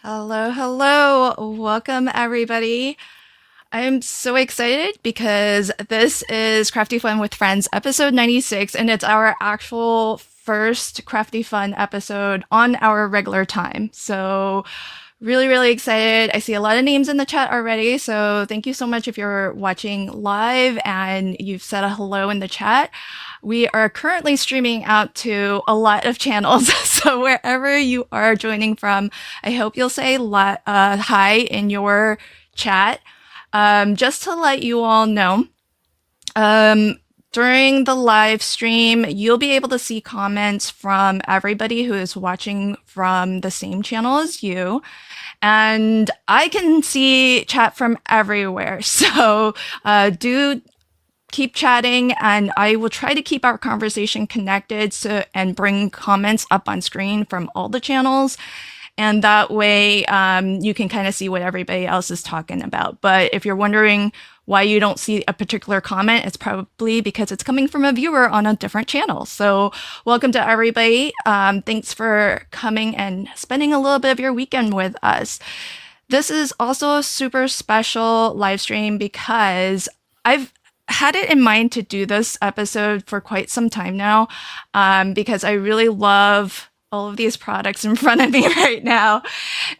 Hello, hello. Welcome, everybody. I'm so excited because this is Crafty Fun with Friends, episode 96, and it's our actual first Crafty Fun episode on our regular time. So, really, really excited. I see a lot of names in the chat already. So, thank you so much if you're watching live and you've said a hello in the chat. We are currently streaming out to a lot of channels. So, wherever you are joining from, I hope you'll say hi in your chat. Just to let you all know, um, during the live stream, you'll be able to see comments from everybody who is watching from the same channel as you. And I can see chat from everywhere. So do keep chatting, and I will try to keep our conversation connected and bring comments up on screen from all the channels. And that way you can kind of see what everybody else is talking about. But if you're wondering why you don't see a particular comment, it's probably because it's coming from a viewer on a different channel. So welcome to everybody. Thanks for coming and spending a little bit of your weekend with us. This is also a super special live stream because I've had it in mind to do this episode for quite some time now, because I really love all of these products in front of me right now.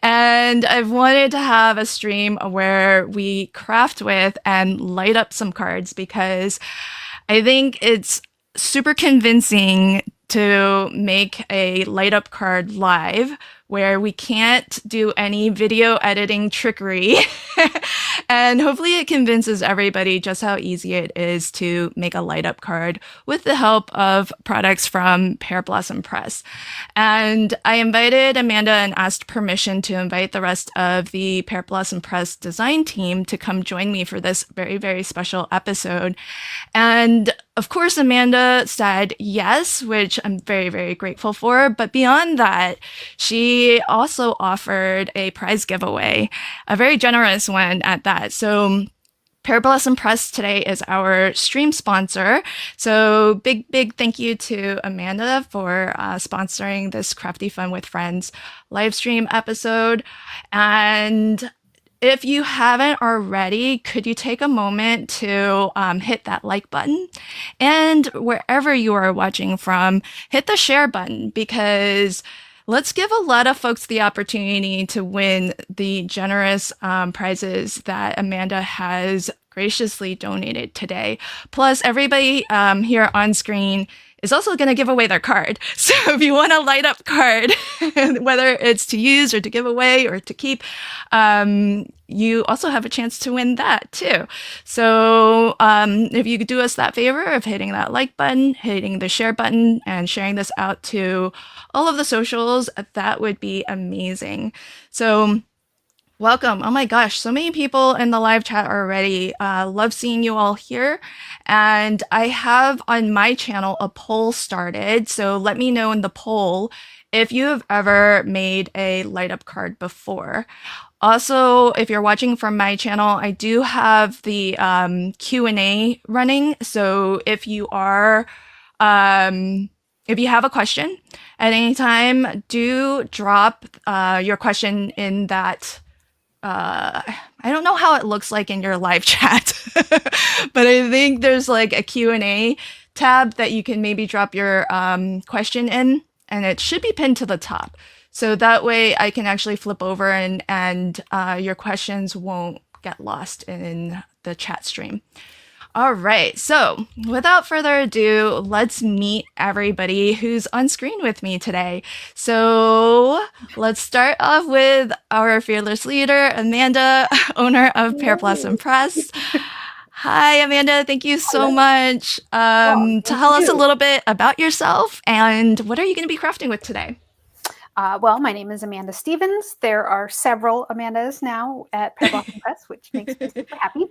And I've wanted to have a stream where we craft with and light up some cards because I think it's super convincing to make a light up card live where we can't do any video editing trickery. And hopefully it convinces everybody just how easy it is to make a light up card with the help of products from Pear Blossom Press. And I invited Amanda and asked permission to invite the rest of the Pear Blossom Press design team to come join me for this very, very special episode. And of course, Amanda said yes, which I'm very, very grateful for. But beyond that, she also offered a prize giveaway, a very generous one at that. So Pear Blossom Press today is our stream sponsor. So big, big thank you to Amanda for sponsoring this Crafty Fun with Friends live stream episode. And if you haven't already, could you take a moment to hit that like button? And wherever you are watching from, hit the share button because let's give a lot of folks the opportunity to win the generous prizes that Amanda has graciously donated today. Plus, everybody here on screen is also going to give away their card. So if you want a light up card, whether it's to use or to give away or to keep, you also have a chance to win that too. So if you could do us that favor of hitting that like button, hitting the share button, and sharing this out to all of the socials, that would be amazing. So welcome. Oh my gosh, so many people in the live chat already. Love seeing you all here. And I have on my channel a poll started. So let me know in the poll if you have ever made a light up card before. Also, if you're watching from my channel, I do have the Q&A running. So if you are, if you have a question at any time, do drop your question in that. I don't know how it looks like in your live chat, but I think there's like a Q&A tab that you can maybe drop your question in, and it should be pinned to the top. So that way I can actually flip over and your questions won't get lost in the chat stream. All right, so without further ado, let's meet everybody who's on screen with me today. So let's start off with our fearless leader, Amanda, owner of Pear Blossom Press. Hi, Amanda. Thank you so much. Tell us a little bit about yourself and what are you going to be crafting with today? Well, my name is Amanda Stevens. There are several Amandas now at Pear Blossom Press, which makes me super happy.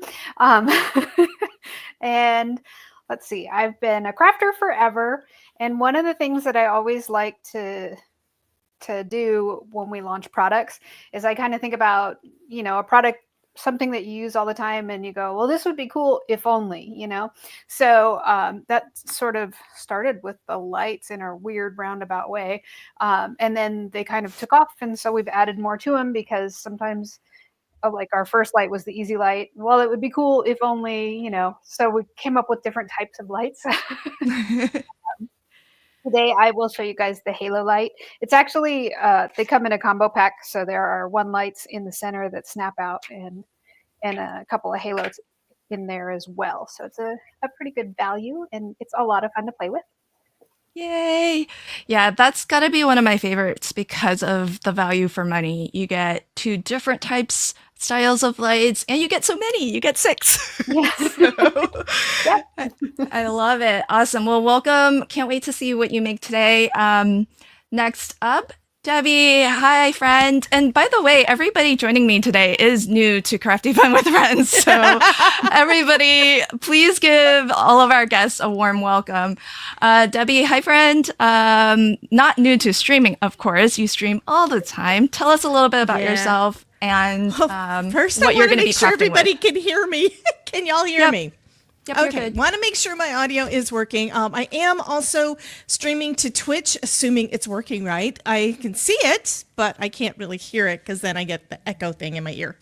And let's see, I've been a crafter forever. And one of the things that I always like to do when we launch products is I kind of think about, a product something that you use all the time and you go, well, this would be cool if only, So that sort of started with the lights in a weird roundabout way. And then they kind of took off. And so we've added more to them because sometimes like our first light was the easy light. Well, it would be cool if only, so we came up with different types of lights. Today, I will show you guys the halo light. It's actually, they come in a combo pack. So there are 1 lights in the center that snap out and a couple of halos in there as well. So it's a pretty good value and it's a lot of fun to play with. Yay. Yeah, that's got to be one of my favorites because of the value for money. You get 2 different styles of lights, and you get so many. You get 6. Yes. So, Yep. I love it. Awesome. Well, welcome. Can't wait to see what you make today. Next up, Debbie. Hi, friend. And by the way, everybody joining me today is new to Crafty Fun with Friends. So everybody, please give all of our guests a warm welcome. Debbie, hi, friend. Not new to streaming, of course. You stream all the time. Tell us a little bit about yourself and first, what I you're want to going to be make sure crafting everybody with. can hear me. Can y'all hear me? Yep, you're Okay, good. want to make sure my audio is working. I am also streaming to Twitch, assuming it's working right. I can see it, but I can't really hear it because then I get the echo thing in my ear.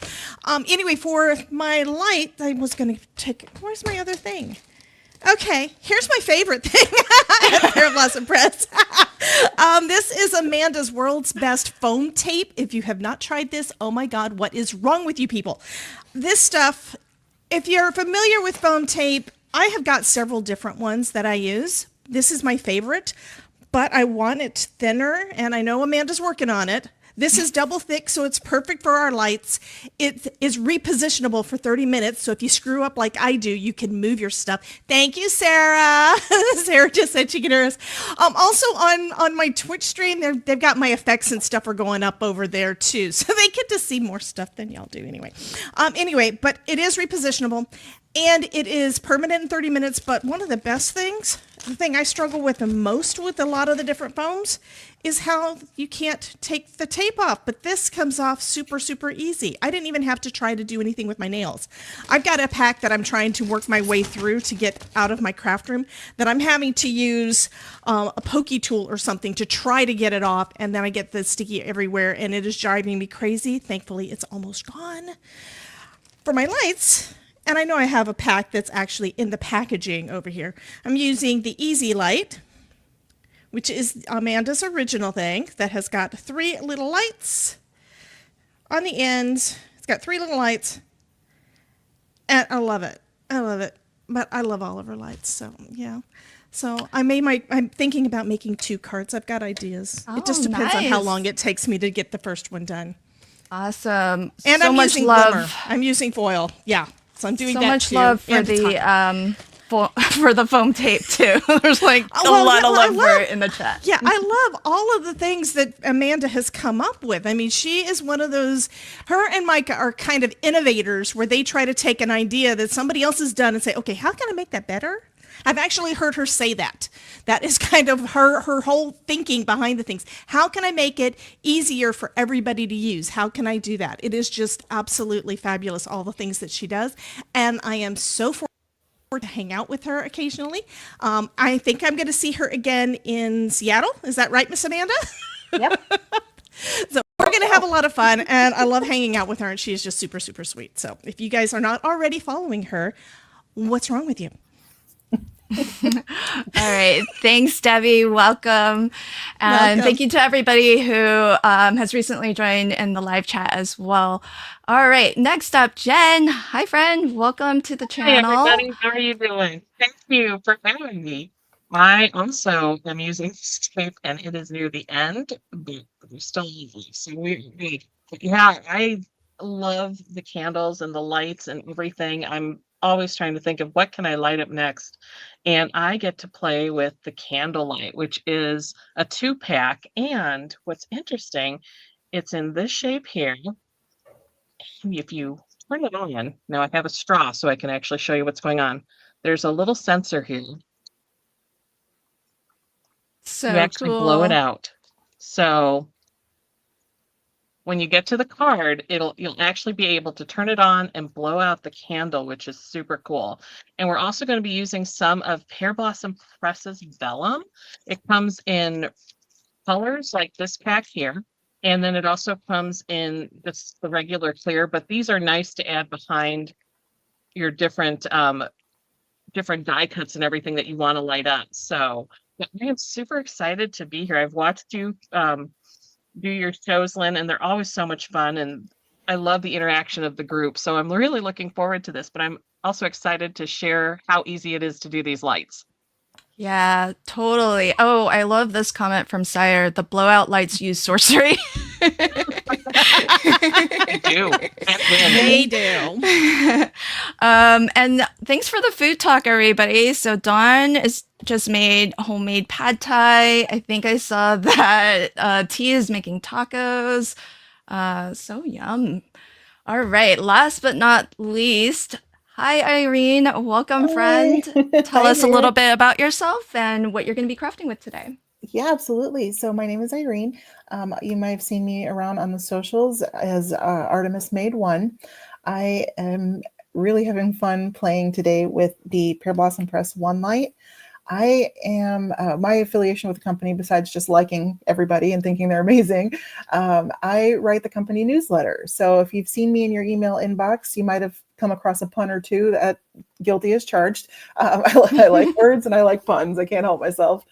Anyway, for my light, I was going to take, where's my other thing? Okay, here's my favorite thing. Hair Blossom Press. This is Amanda's World's Best Foam Tape. If you have not tried this, oh my God, what is wrong with you people? This stuff, if you're familiar with foam tape, I have got several different ones that I use. This is my favorite, but I want it thinner, and I know Amanda's working on it. This is double thick, so it's perfect for our lights. It is repositionable for 30 minutes, so if you screw up like I do, you can move your stuff. Thank you, Sarah. Sarah just said she can hear us. Also, on my Twitch stream, they've got my effects and stuff are going up over there, too, so they get to see more stuff than y'all do anyway. But it is repositionable, and it is permanent in 30 minutes, but one of the best things, the thing I struggle with the most with a lot of the different foams, is how you can't take the tape off, but this comes off super, super easy. I didn't even have to try to do anything with my nails. I've got a pack that I'm trying to work my way through to get out of my craft room that I'm having to use a pokey tool or something to try to get it off, and then I get the sticky everywhere, and it is driving me crazy. Thankfully, it's almost gone. For my lights, and I know I have a pack that's actually in the packaging over here, I'm using the Easy Light, which is Amanda's original thing that has got 3 little lights on the ends. It's got 3 little lights, and I love it. I love it, but I love all of her lights, so yeah. So I'm thinking about making 2 cards. I've got ideas. It just depends on how long it takes me to get the first one done. Awesome. And so I'm much using love. glimmer. I'm using foil. Yeah, so I'm doing So that much too. love for And the for the foam tape too. There's like a well, lot yeah, of well, I love for love- it in the chat. Yeah, I love all of the things that Amanda has come up with. I mean, she is one of those, her and Micah are kind of innovators where they try to take an idea that somebody else has done and say, okay, how can I make that better? I've actually heard her say that. That is kind of her whole thinking behind the things. How can I make it easier for everybody to use? How can I do that? It is just absolutely fabulous, all the things that she does. And I am so fortunate to hang out with her occasionally. I think I'm going to see her again in Seattle. Is that right, Miss Amanda? Yep. So we're going to have a lot of fun, and I love hanging out with her, and she is just super, super sweet. So if you guys are not already following her, what's wrong with you? All right. Thanks, Debbie. Welcome. And Welcome. thank you to everybody who has recently joined in the live chat as well. All right. Next up, Jen. Hi, friend. Welcome to the Hey channel. everybody, how are you doing? Thank you for having me. I also am using this tape and it is near the end, but we're still easy. So we're good. But yeah, I love the candles and the lights and everything. I'm always trying to think of what can I light up next. And I get to play with the candlelight, which is a 2-pack. And what's interesting, it's in this shape here. If you turn it on, now I have a straw so I can actually show you what's going on. There's a little sensor here. So You actually blow it cool. out. So when you get to the card, you'll actually be able to turn it on and blow out the candle, which is super cool. And we're also going to be using some of Pear Blossom Press's vellum. It comes in colors like this pack here. And then it also comes in just the regular clear, but these are nice to add behind your different die cuts and everything that you want to light up. So I am super excited to be here. I've watched you do your shows, Lynn, and they're always so much fun. And I love the interaction of the group. So I'm really looking forward to this, but I'm also excited to share how easy it is to do these lights. Yeah, totally. Oh, I love this comment from Sire. The blowout lights use sorcery. They do. They do. And thanks for the food talk, everybody. So Dawn is just made homemade pad thai. I think I saw that T is making tacos. So yum. All right. Last but not least, hi, Irene. Welcome, friend. Tell Hi us a there. little bit about yourself and what you're going to be crafting with today. Yeah, absolutely. So my name is Irene. You might have seen me around on the socials as Artemis Made One. I am really having fun playing today with the Pear Blossom Press One Light. I am my affiliation with the company, besides just liking everybody and thinking they're amazing, I write the company newsletter. So if you've seen me in your email inbox, you might have come across a pun or two. That guilty as charged. I like words and I like puns. I can't help myself.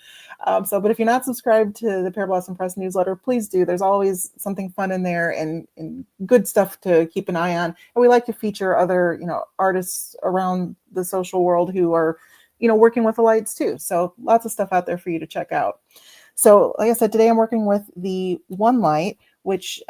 But if you're not subscribed to the Pear Blossom Press newsletter, please do. There's always something fun in there and good stuff to keep an eye on. And we like to feature other, artists around the social world who are, working with the lights too. So lots of stuff out there for you to check out. So like I said, today I'm working with the One Light, which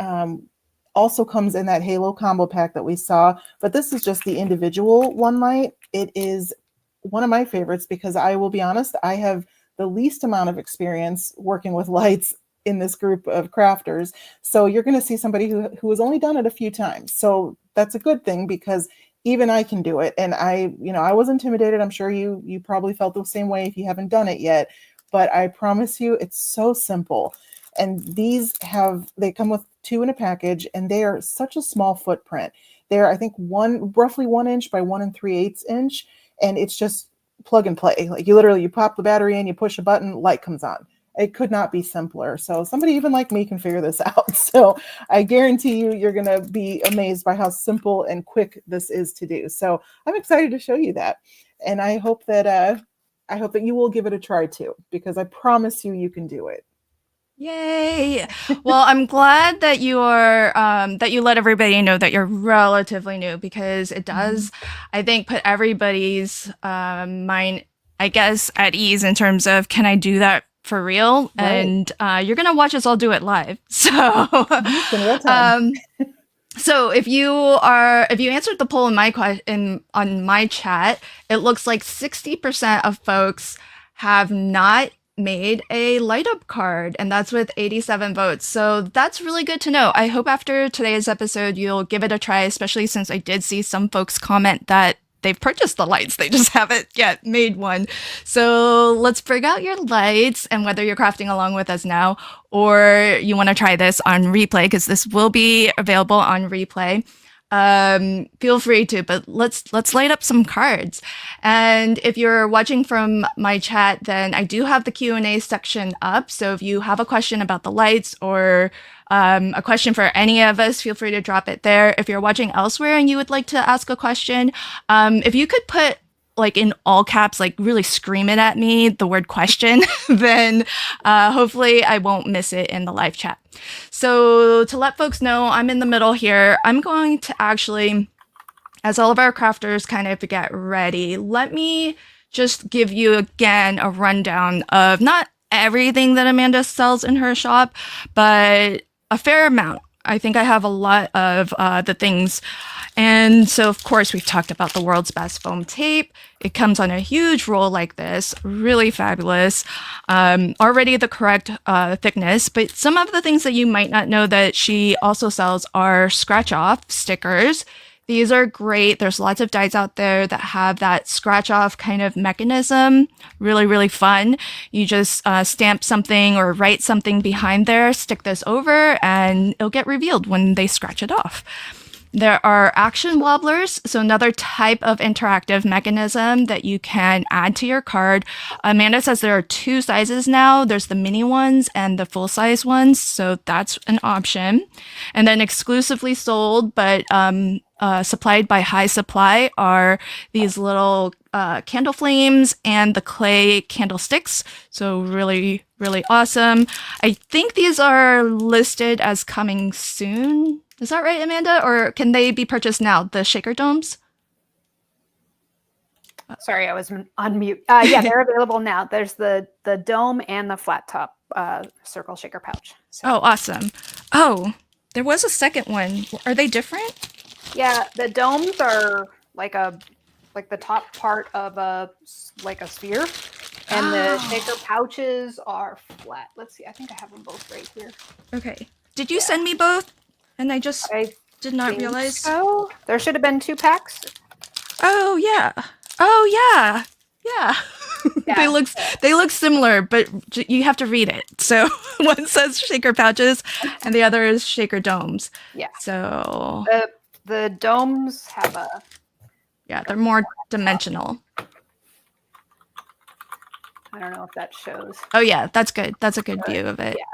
also comes in that Halo combo pack that we saw, but this is just the individual One Light. It is one of my favorites because I will be honest, I have the least amount of experience working with lights in this group of crafters. So you're going to see somebody who has only done it a few times. So that's a good thing because even I can do it. And I was intimidated. I'm sure you probably felt the same way if you haven't done it yet, but I promise you it's so simple. And they come with 2 in a package and they are such a small footprint. They're, I think, roughly 1 inch by 1 3/8 inch. And it's just plug and play. Like you pop the battery in, you push a button, light comes on. It could not be simpler. So somebody even like me can figure this out. So I guarantee you're going to be amazed by how simple and quick this is to do. So I'm excited to show you that. And I hope that you will give it a try too, because I promise you can do it. Yay! Well, I'm glad that you are that you let everybody know that you're relatively new because it does, I think, put everybody's mind, I guess, at ease in terms of can I do that for real? Right. And you're gonna watch us all do it live. So, In real time. so if you answered the poll on my chat, it looks like 60% of folks have not made a light up card, and that's with 87 votes. So that's really good to know. I hope after today's episode you'll give it a try, especially since I did see some folks comment that they've purchased the lights, they just haven't yet made one. So let's bring out your lights, and whether you're crafting along with us now or you want to try this on replay, because this will be available on replay, feel free to, but let's light up some cards. And if you're watching from my chat, then I do have the Q&A section up. So if you have a question about the lights or a question for any of us, feel free to drop it there. If you're watching elsewhere and you would like to ask a question, if you could put like in all caps, like really scream it at me, the word question, then hopefully I won't miss it in the live chat. So to let folks know, I'm in the middle here. I'm going to actually, as all of our crafters kind of get ready, let me just give you again a rundown of not everything that Amanda sells in her shop, but a fair amount. I think I have a lot of the things. And so, of course, we've talked about the world's best foam tape. It comes on a huge roll like this, really fabulous. Already the correct thickness, but some of the things that you might not know that she also sells are scratch-off stickers. These are great. There's lots of dies out there that have that scratch off kind of mechanism. Really, really fun. You just stamp something or write something behind there, stick this over, and it'll get revealed when they scratch it off. There are action wobblers, so another type of interactive mechanism that you can add to your card. Amanda says there are 2 sizes now. There's the mini ones and the full size ones, so that's an option. And then exclusively sold, but supplied by High Supply, are these little candle flames and the clay candlesticks. So really, really awesome. I think these are listed as coming soon. Is that right, Amanda? Or can they be purchased now, the shaker domes? Sorry, I was on mute. Yeah, they're available now. There's the dome and the flat top circle shaker pouch. So. Oh, awesome. Oh, there was a second one. Are they different? Yeah, the domes are like the top part of a sphere, and the shaker pouches are flat. Let's see. I think I have them both right here. Okay. Did you send me both? And I did not realize. So there should have been 2 packs. Oh yeah. Oh yeah. Yeah. Yeah. They look similar, but you have to read it. So one says shaker pouches, and the other is shaker domes. Yeah. So the domes have a. Yeah, they're more dimensional. I don't know if that shows. Oh yeah, that's good. That's a good view of it. Yeah.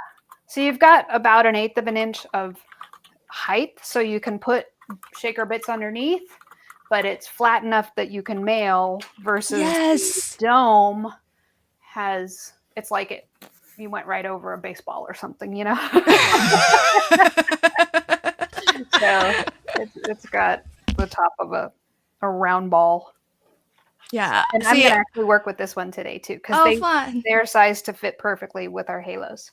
So you've got about 1/8 of an inch of height, so you can put shaker bits underneath, but it's flat enough that you can mail, versus Yes. the dome it's like you went right over a baseball or something, you know. So it's got the top of a round ball. Yeah. And I'm gonna actually work with this one today too, because they're sized to fit perfectly with our halos.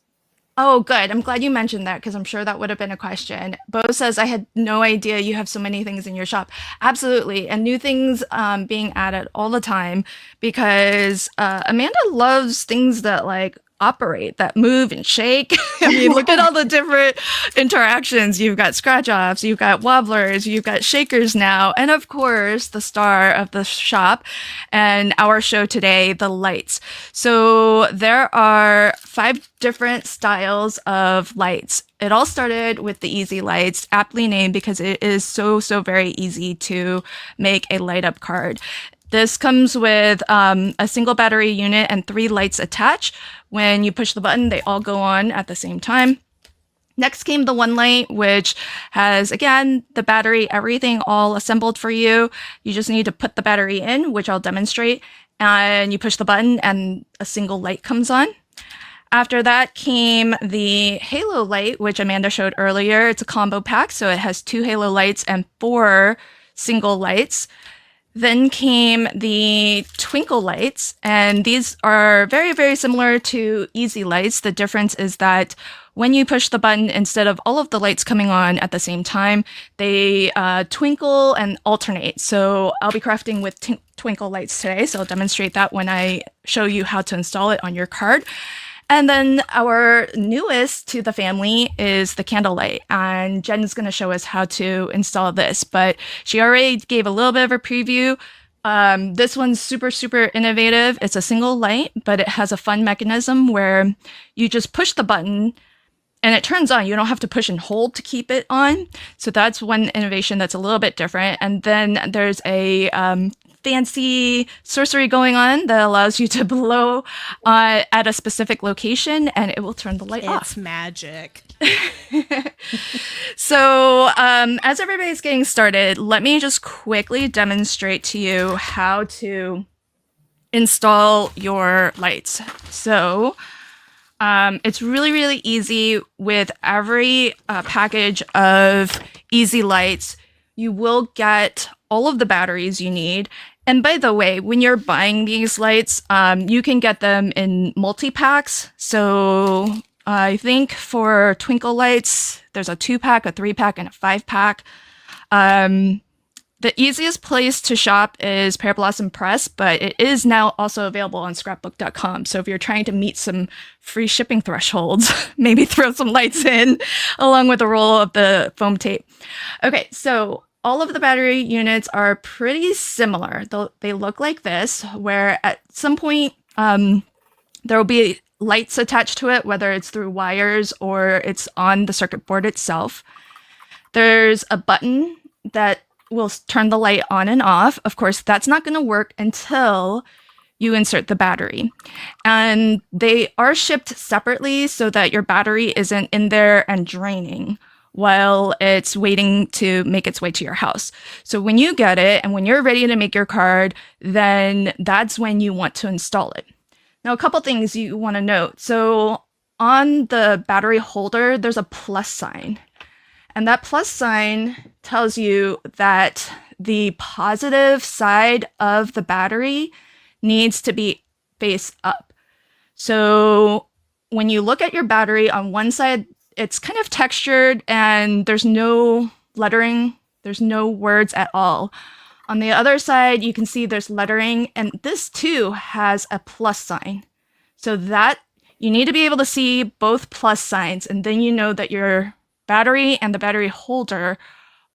Oh, good. I'm glad you mentioned that, because I'm sure that would have been a question. Bo says, I had no idea you have so many things in your shop. Absolutely. And new things being added all the time, because Amanda loves things that like operate, that move and shake. I mean, look at all the different interactions. You've got scratch offs, you've got wobblers, you've got shakers now, and of course, the star of the shop and our show today, the lights. So there are 5 different styles of lights. It all started with the easy lights, aptly named because it is so very easy to make a light up card. This comes with a single battery unit and 3 lights attached. When you push the button, they all go on at the same time. Next came the one light, which has, again, the battery, everything all assembled for you. You just need to put the battery in, which I'll demonstrate, and you push the button and a single light comes on. After that came the halo light, which Amanda showed earlier. It's a combo pack, so it has 2 halo lights and 4 single lights. Then came the twinkle lights, and these are very similar to easy lights. The difference is that when you push the button, instead of all of the lights coming on at the same time, they twinkle and alternate. So I'll be crafting with twinkle lights today, so I'll demonstrate that when I show you how to install it on your card. And then our newest to the family is the candlelight, and Jen's going to show us how to install this, but she already gave a little bit of a preview. This one's super innovative. It's a single light, but it has a fun mechanism where you just push the button and it turns on. You don't have to push and hold to keep it on. So that's one innovation that's a little bit different. And then there's a fancy sorcery going on that allows you to blow at a specific location and it will turn the light off. It's magic. So as everybody's getting started, let me just quickly demonstrate to you how to install your lights. So it's really easy. With every package of easy lights, you will get all of the batteries you need. And by the way, when you're buying these lights, you can get them in multi-packs. So I think for twinkle lights, there's a 2-pack, a 3-pack, and a 5-pack. The easiest place to shop is Pear Blossom Press, but it is now also available on scrapbook.com. So if you're trying to meet some free shipping thresholds, maybe throw some lights in along with a roll of the foam tape. Okay, so all of the battery units are pretty similar. They look like this, where at some point there will be lights attached to it, whether it's through wires or it's on the circuit board itself. There's a button that will turn the light on and off. Of course, that's not going to work until you insert the battery. And they are shipped separately so that your battery isn't in there and draining while it's waiting to make its way to your house. So when you get it and when you're ready to make your card, then that's when you want to install it. Now, a couple things you want to note. So on the battery holder, there's a plus sign. And that plus sign tells you that the positive side of the battery needs to be face up. So when you look at your battery on one side, it's kind of textured and there's no lettering, there's no words at all. On the other side, you can see there's lettering, and this too has a plus sign. So that you need to be able to see both plus signs, and then you know that your battery and the battery holder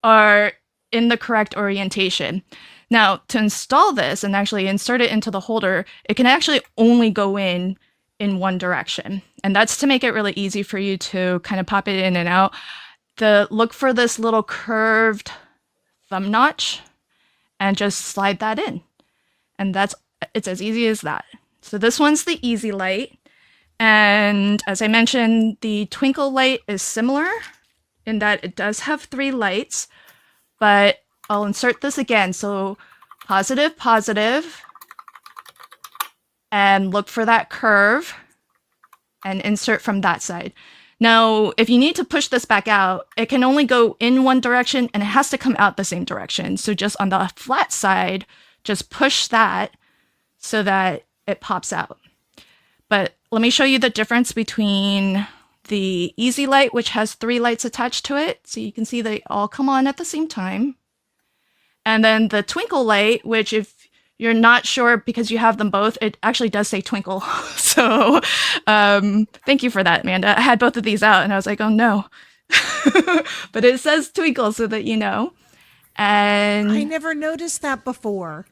are in the correct orientation. Now, to install this and actually insert it into the holder, it can actually only go in one direction. And that's to make it really easy for you to kind of pop it in and out. Look for this little curved thumb notch and just slide that in. And it's as easy as that. So this one's the easy light. And as I mentioned, the twinkle light is similar in that it does have 3 lights, but I'll insert this again. So positive, positive, and look for that curve and insert from that side. Now, if you need to push this back out, it can only go in one direction and it has to come out the same direction. So just on the flat side, just push that so that it pops out. But let me show you the difference between the easy light, which has 3 lights attached to it. So you can see they all come on at the same time. And then the twinkle light, which if you're not sure because you have them both, it actually does say twinkle. So thank you for that, Amanda. I had both of these out and I was like, oh no. But it says twinkle so that you know. And I never noticed that before.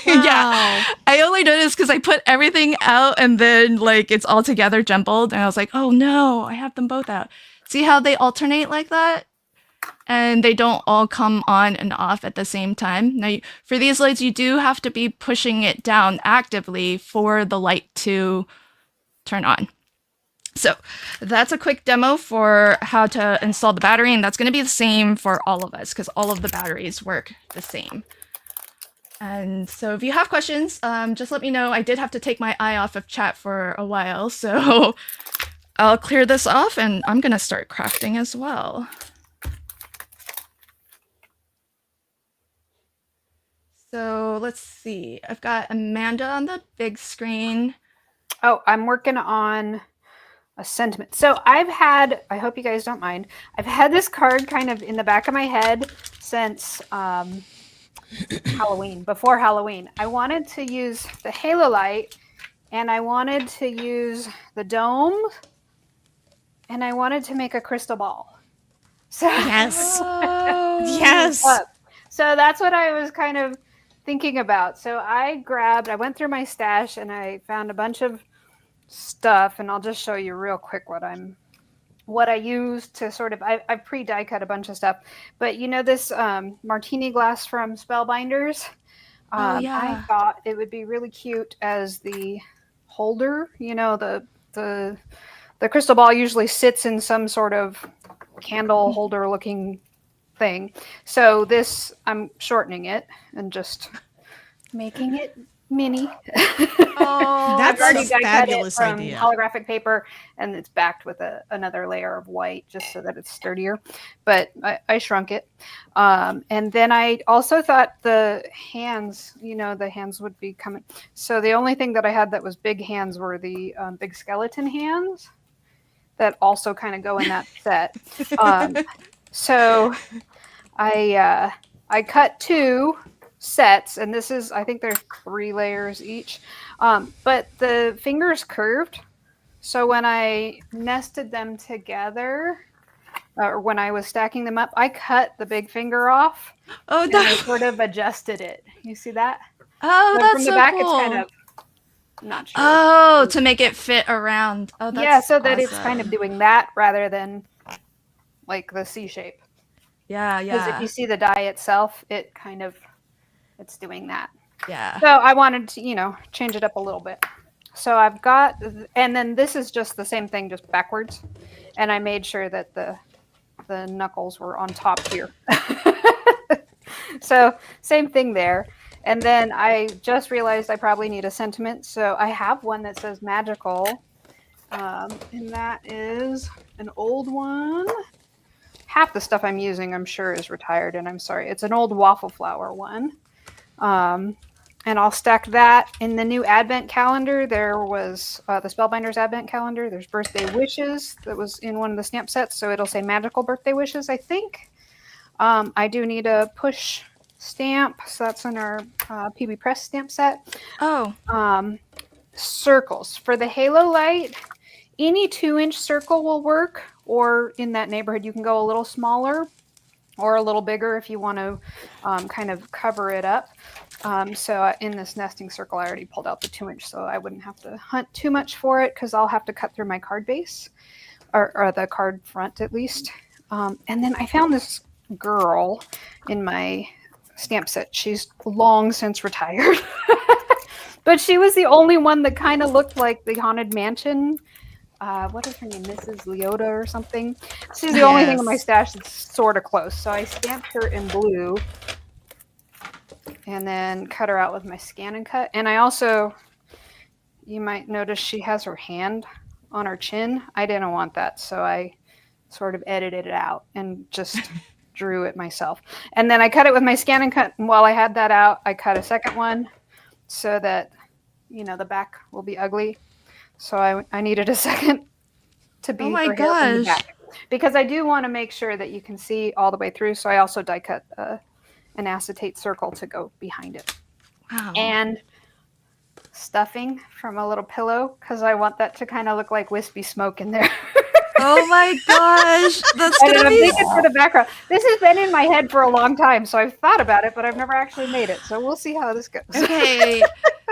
Yeah, I only noticed because I put everything out and then like it's all together jumbled and I was like, oh no, I have them both out. See how they alternate like that? And they don't all come on and off at the same time. Now, for these lights, you do have to be pushing it down actively for the light to turn on. So that's a quick demo for how to install the battery, and that's going to be the same for all of us because all of the batteries work the same. And so if you have questions, just let me know. I did have to take my eye off of chat for a while, so I'll clear this off and I'm going to start crafting as well. So let's see. I've got Amanda on the big screen. Oh, I'm working on a sentiment. So I hope you guys don't mind, I've had this card kind of in the back of my head since Halloween, before Halloween. I wanted to use the halo light and I wanted to use the dome and I wanted to make a crystal ball. So Yes. Oh. Yes. So that's what I was kind of thinking about. So I went through my stash and I found a bunch of stuff, and I'll just show you real quick what I used to sort of, I pre-die cut a bunch of stuff, but you know this martini glass from Spellbinders? Yeah. I thought it would be really cute as the holder. You know, the crystal ball usually sits in some sort of candle holder looking thing. So this, I'm shortening it and just making it mini. Oh, That's I've already a die cut it fabulous from idea. holographic paper, and it's backed with another layer of white just so that it's sturdier. But I shrunk it. And then I also thought the hands, the hands would be coming. So the only thing that I had that was big hands were the big skeleton hands that also kind of go in that set. So I cut 2 sets, and this is, I think there's 3 layers each, but the fingers curved, so when I nested them together, or when I was stacking them up, I cut the big finger off Oh, and I that, sort of adjusted it. You see that? oh, But that's from the so back, it's kind cool. of not sure. Oh, to make it fit around. Oh, Yeah, that's so that it's kind of awesome. doing that rather than like the C shape. Yeah, Because if yeah, you see the die itself, it's doing that. yeah. So I wanted to, change it up a little bit. So I've got, and then this is just the same thing, just backwards. And I made sure that the knuckles were on top here. So same thing there. And then I just realized I probably need a sentiment. So I have one that says magical. And that is an old one. Half the stuff I'm using, I'm sure, is retired. And I'm sorry. It's an old waffle flower one. And I'll stack that. In the new Advent calendar, there was the Spellbinders Advent calendar. There's birthday wishes that was in one of the stamp sets. So it'll say magical birthday wishes, I think. I do need a push stamp. So that's in our PB Press stamp set. Oh, Circles. For the halo light, any 2-inch circle will work. Or in that neighborhood, you can go a little smaller or a little bigger if you want to kind of cover it up. So in this nesting circle, I already pulled out the 2-inch, so I wouldn't have to hunt too much for it because I'll have to cut through my card base or the card front at least. And then I found this girl in my stamp set. She's long since retired, but she was the only one that kind of looked like the Haunted Mansion. What is her name? Mrs. Leota or something. She's the only thing in my yes. stash that's sort of close. So I stamped her in blue and then cut her out with my scan and cut. And I also, you might notice she has her hand on her chin. I didn't want that. So I sort of edited it out and just drew it myself. And then I cut it with my scan and cut. And while I had that out, I cut a second one so that, the back will be ugly. So I needed a second to Oh be my her hair from the gosh. back because I do want to make sure that you can see all the way through. So I also die cut an acetate circle to go behind it. Wow. And stuffing from a little pillow because I want that to kind of look like wispy smoke in there. Oh my gosh. That's And gonna I'm be thinking for the background. This has been in my head for a long time, so I've thought about it, but I've never actually made it. So we'll see how this goes. okay.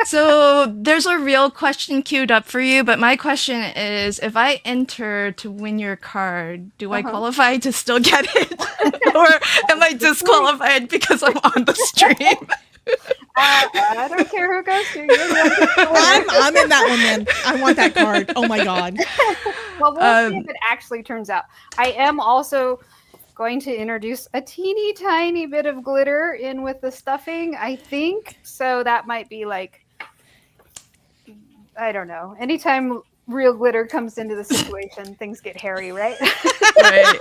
So there's a real question queued up for you, but my question is if I enter to win your card, do I qualify to still get it? Or am I disqualified because I'm on the stream? I don't care who goes to. You're the I'm in that one then. I want that card. Oh my god. Well, we'll see if it actually turns out. I am also going to introduce a teeny tiny bit of glitter in with the stuffing, I think. So that might be like, I don't know. Anytime real glitter comes into the situation, things get hairy, right? Right.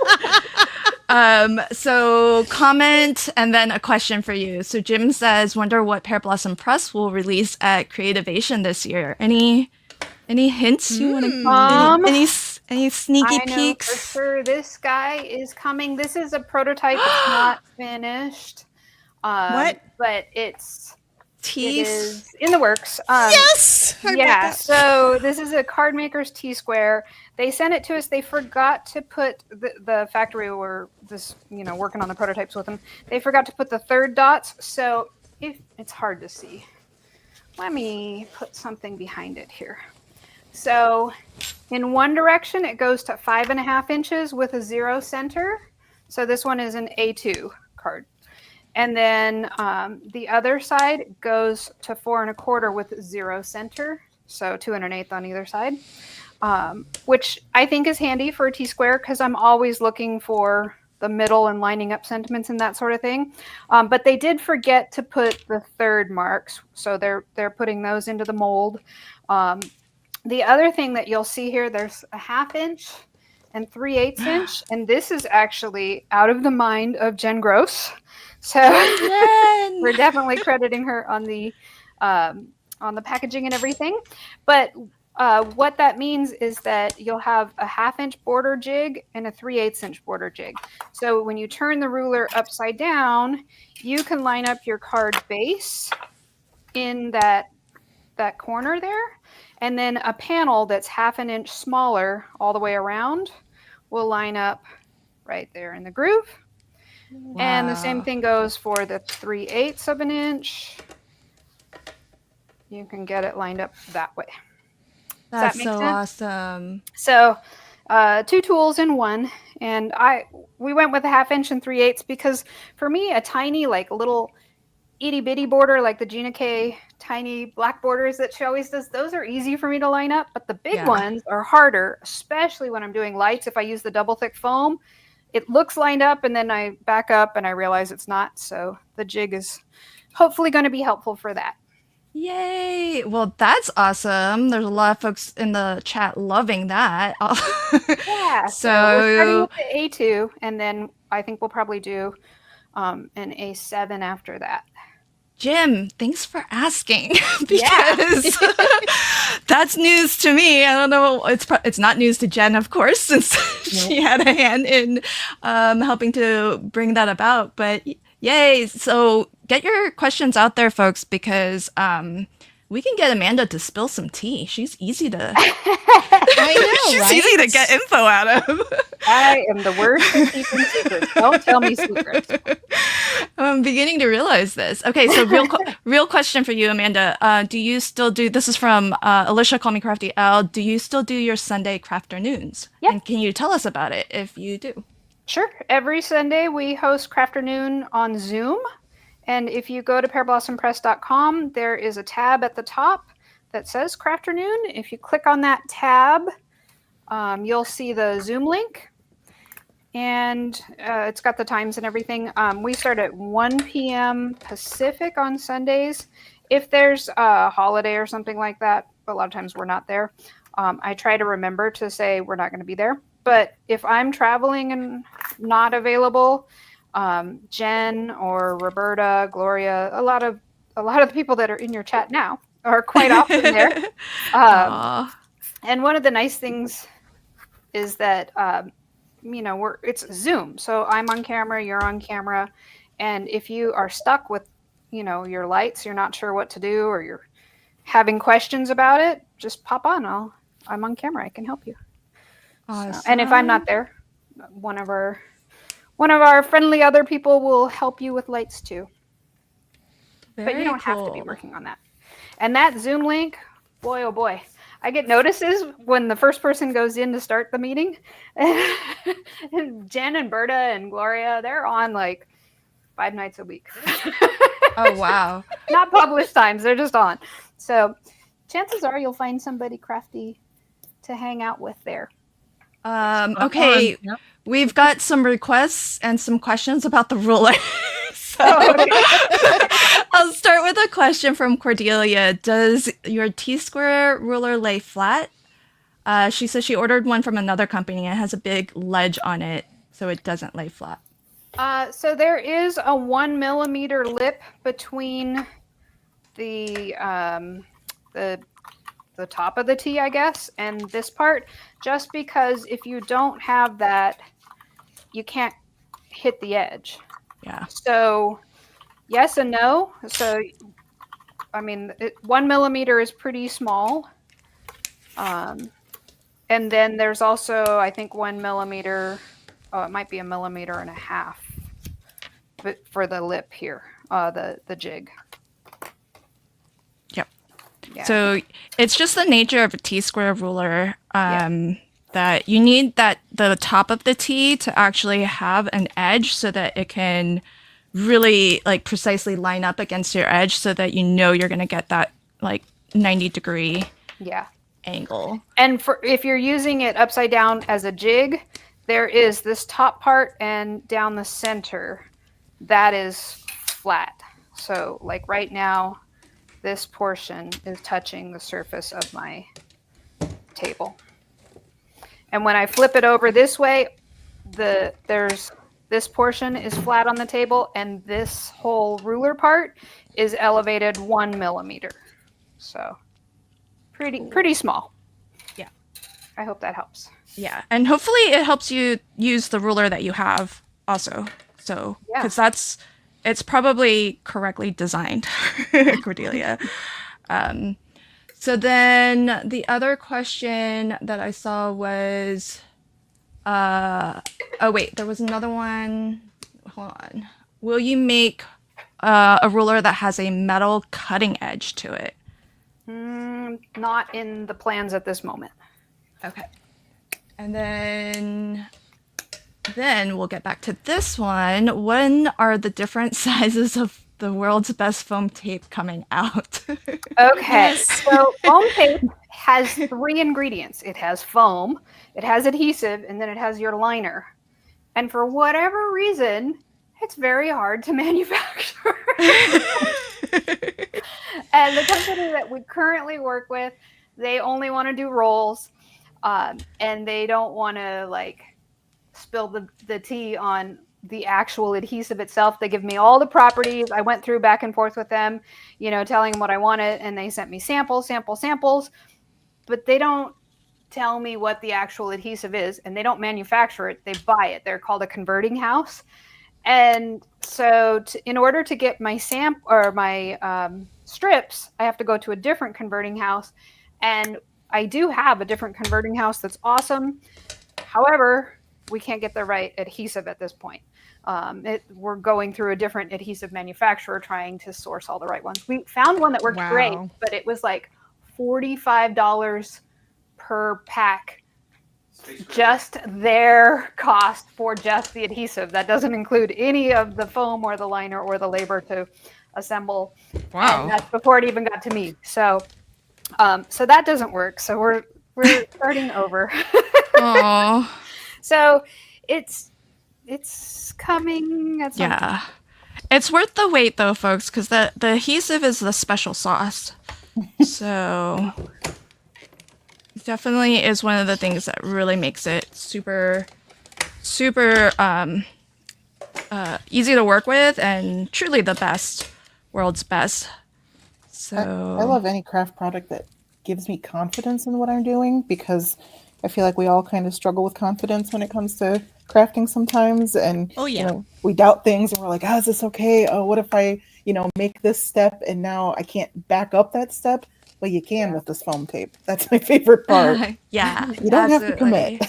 So comment and then a question for you. So Jim says, wonder what Pear Blossom Press will release at Creativation this year. Any hints you want to any sneaky I know peeks? for sure this guy is coming. This is a prototype. It's not finished. What? But it Teeth? is in the works. Yes. I want Yeah, that. so this is a card maker's T-square. They sent it to us. They forgot to put the factory where this, working on the prototypes with them. They forgot to put the third dots. So if it's hard to see, let me put something behind it here. So in one direction, it goes to 5.5 inches with a 0 center. So this one is an A2 card. And then the other side goes to 4 1/4 with 0 center. So 2 1/8 on either side, which I think is handy for a T-square because I'm always looking for the middle and lining up sentiments and that sort of thing. But they did forget to put the third marks. So they're putting those into the mold. The other thing that you'll see here, there's a 1/2 inch and 3/8 inch. And this is actually out of the mind of Jen Gross. So we're definitely crediting her on the packaging and everything. But what that means is that you'll have a 1/2 inch border jig and a 3/8 inch border jig. So when you turn the ruler upside down, you can line up your card base in that corner there. And then a panel that's 1/2 inch smaller all the way around will line up right there in the groove. And the same Wow. thing goes for the 3/8 of an inch. You can get it lined up that way. Does that That's make so sense? awesome. So 2 tools in one. And we went with a 1/2 inch and 3/8 because for me, a tiny, like little itty bitty border, like the Gina K tiny black borders that she always does, those are easy for me to line up. But the big Yeah. ones are harder, especially when I'm doing lights. If I use the double thick foam, it looks lined up and then I back up and I realize it's not. So the jig is hopefully going to be helpful for that. Yay! Well, that's awesome. There's a lot of folks in the chat loving that. Yeah, so we're starting So, with the A2, and then I think we'll probably do an A7 after that. Jim, thanks for asking Yeah. because that's news to me. I don't know. It's not news to Jen, of course, since she had a hand in helping to bring that about. But yay! So get your questions out there, folks, because we can get Amanda to spill some tea. She's easy to I know, she's right? easy to get info out of. I am the worst at keeping secrets. Don't tell me secrets. I'm beginning to realize this. Okay, so real question for you, Amanda. Do you still do? This is from Alicia. Call me Crafty L. Do you still do your Sunday crafternoons? Yep. And can you tell us about it if you do? Sure. Every Sunday we host Crafternoon on Zoom. And if you go to pearblossom.press.com, there is a tab at the top that says Crafternoon. If you click on that tab, you'll see the Zoom link. And it's got the times and everything. We start at 1 p.m. Pacific on Sundays. If there's a holiday or something like that, a lot of times we're not there. I try to remember to say we're not going to be there. But if I'm traveling and not available, Jen or Roberta, Gloria, a lot of the people that are in your chat now are quite often there. Aw. And one of the nice things is that it's Zoom, so I'm on camera, you're on camera, and if you are stuck with your lights, you're not sure what to do, or you're having questions about it, just pop on. I'm on camera, I can help you. Awesome. So, and if I'm not there, one of our friendly other people will help you with lights too. But you Very don't have to be cool. working on that. And that Zoom link, boy, oh boy. I get notices when the first person goes in to start the meeting. And Jen and Berta and Gloria, they're on like 5 nights a week. Oh wow. Not published times, they're just on. So chances are you'll find somebody crafty to hang out with there. Okay, Yep. we've got some requests and some questions about the ruler. So I'll start with a question from Cordelia. Does your T-square ruler lay flat? She says she ordered one from another company and it has a big ledge on it, so it doesn't lay flat. So there is a 1 millimeter lip between the top of the T, I guess, and this part, just because if you don't have that, you can't hit the edge. Yeah. So yes and no. So, I mean, 1 millimeter is pretty small. And then there's also, I think, 1 millimeter, it might be 1.5 millimeters, but for the lip here, the jig. Yep. Yeah. So it's just the nature of a T-square ruler that you need the top of the T to actually have an edge so that it can really like precisely line up against your edge so that you're going to get that like 90-degree angle. And if you're using it upside down as a jig, there is this top part and down the center that is flat. So like right now, this portion is touching the surface of my table. And when I flip it over this way, this portion is flat on the table, and this whole ruler part is elevated 1 millimeter. So pretty small. Yeah. I hope that helps. Yeah, and hopefully it helps you use the ruler that you have also. So, because it's probably correctly designed, Cordelia. So then the other question that I saw was, oh wait, there was another one. Hold on. Will you make a ruler that has a metal cutting edge to it? Not in the plans at this moment. Okay. And then we'll get back to this one. When are the different sizes of the world's best foam tape coming out? Okay, so foam tape has 3 ingredients. It has foam, it has adhesive, and then it has your liner. And for whatever reason, it's very hard to manufacture. And the company that we currently work with, they only want to do rolls, and they don't want to like spill the tea on the actual adhesive itself. They give me all the properties. I went through back and forth with them, telling them what I wanted, and they sent me samples, but they don't tell me what the actual adhesive is, and they don't manufacture it. They buy it. They're called a converting house. And so in order to get my strips, I have to go to a different converting house. And I do have a different converting house that's awesome. However, we can't get the right adhesive at this point. We're going through a different adhesive manufacturer trying to source all the right ones. We found one that worked great, but it was like $45 per pack. Just their cost for just the adhesive. That doesn't include any of the foam or the liner or the labor to assemble. Wow. And that's before it even got to me. So that doesn't work. So we're starting over. Oh. So it's coming at some Yeah. It's worth the wait though, folks, because the adhesive is the special sauce. So definitely is one of the things that really makes it super easy to work with and truly the best, world's best. So I love any craft product that gives me confidence in what I'm doing, because I feel like we all kind of struggle with confidence when it comes to crafting sometimes. And we doubt things and we're like, is this okay? Oh, what if I, make this step and now I can't back up that step? Well, you can with this foam tape. That's my favorite part. Yeah, you don't have to commit.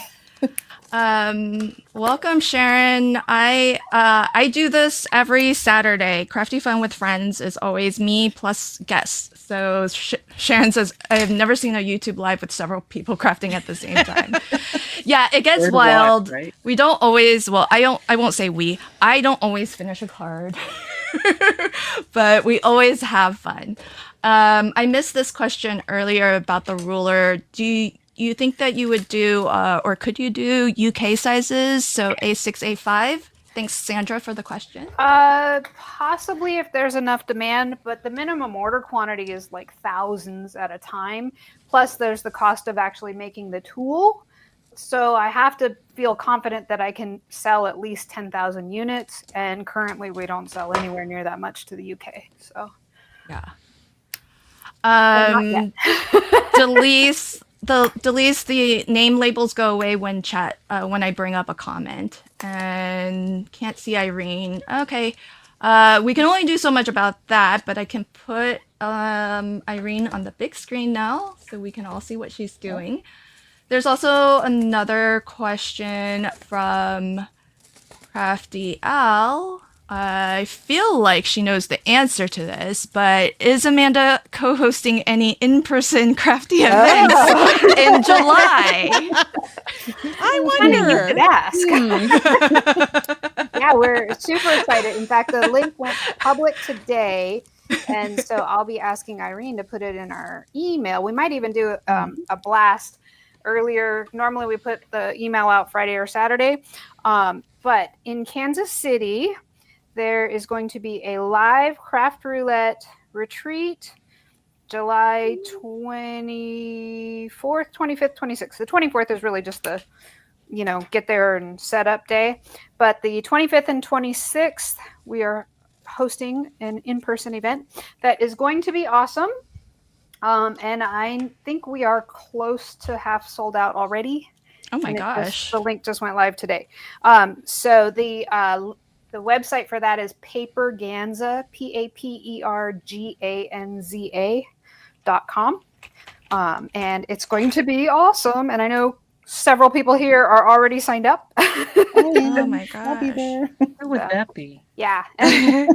Welcome, Sharon. I do this every Saturday. Crafty Fun with Friends is always me plus guests. So Sharon says, I've never seen a YouTube live with several people crafting at the same time. Yeah, it gets wild. Right? We don't always, I won't say we. I don't always finish a card. But we always have fun. I missed this question earlier about the ruler. Do you think that you would do, or could you do UK sizes? So A6, A5? Thanks, Sandra, for the question. Possibly if there's enough demand, but the minimum order quantity is like thousands at a time. Plus, there's the cost of actually making the tool. So I have to feel confident that I can sell at least 10,000 units. And currently, we don't sell anywhere near that much to the UK. So, yeah. Delise, the name labels go away when I bring up a comment, and can't see Irene. Okay, we can only do so much about that, but I can put Irene on the big screen now so we can all see what she's doing. There's also another question from Crafty Al. I feel like she knows the answer to this, but is Amanda co-hosting any in-person crafty events in July? I wonder. You could ask. Yeah, we're super excited. In fact, the link went public today, and so I'll be asking Irene to put it in our email. We might even do a blast earlier. Normally, we put the email out Friday or Saturday, but in Kansas City, there is going to be a live craft roulette retreat July 24th, 25th, 26th. The 24th is really just the, get there and set up day. But the 25th and 26th, we are hosting an in-person event that is going to be awesome. And I think we are close to half sold out already. Oh my gosh. The link just went live today. So the website for that is Paperganza, PAPERGANZA.com. And it's going to be awesome. And I know several people here are already signed up. Oh my I'll be gosh. there. Who would that be? Yeah, and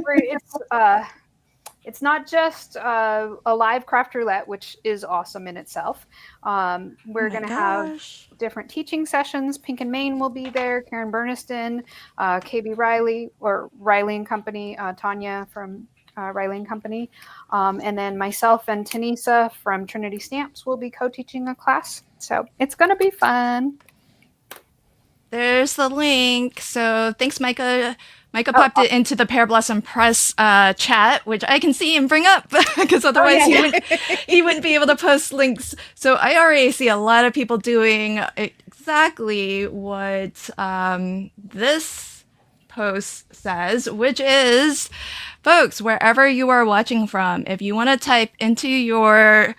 it's not just a live craft roulette, which is awesome in itself. Oh We're my going to have gosh. different teaching sessions. Pink and Maine will be there. Karen Burniston, KB Riley or Riley and Company, Tanya from Riley and Company, and then myself and Tanisa from Trinity Stamps will be co-teaching a class. So it's going to be fun. There's the link. So thanks, Micah. Micah Oh, popped it into the Pear Blossom Press chat, which I can see and bring up because otherwise he wouldn't be able to post links. So I already see a lot of people doing exactly what this post says, which is, folks, wherever you are watching from, if you want to type into your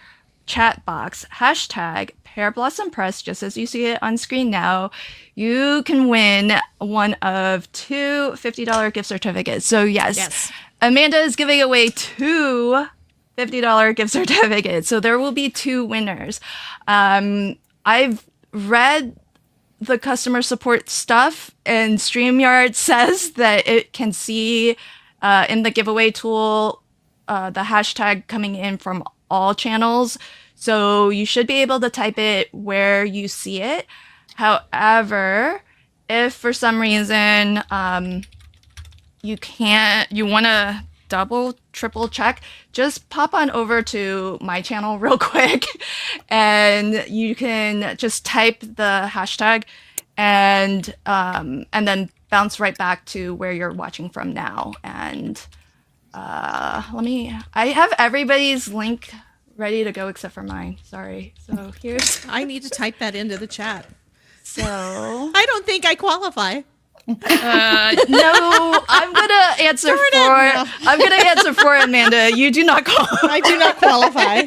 chat box hashtag Pear Blossom Press, just as you see it on screen now, you can win one of two $50 gift certificates. So yes, Amanda is giving away two $50 gift certificates. So there will be two winners. I've read the customer support stuff, and StreamYard says that it can see in the giveaway tool the hashtag coming in from all channels. So you should be able to type it where you see it. However, if for some reason you want to double, triple check, just pop on over to my channel real quick and you can just type the hashtag and then bounce right back to where you're watching from now. And I have everybody's link ready to go except for mine. Sorry. So here's. I need to type that into the chat. So I don't think I qualify. no, I'm gonna answer I'm gonna answer for Amanda. You do not qualify. I do not qualify.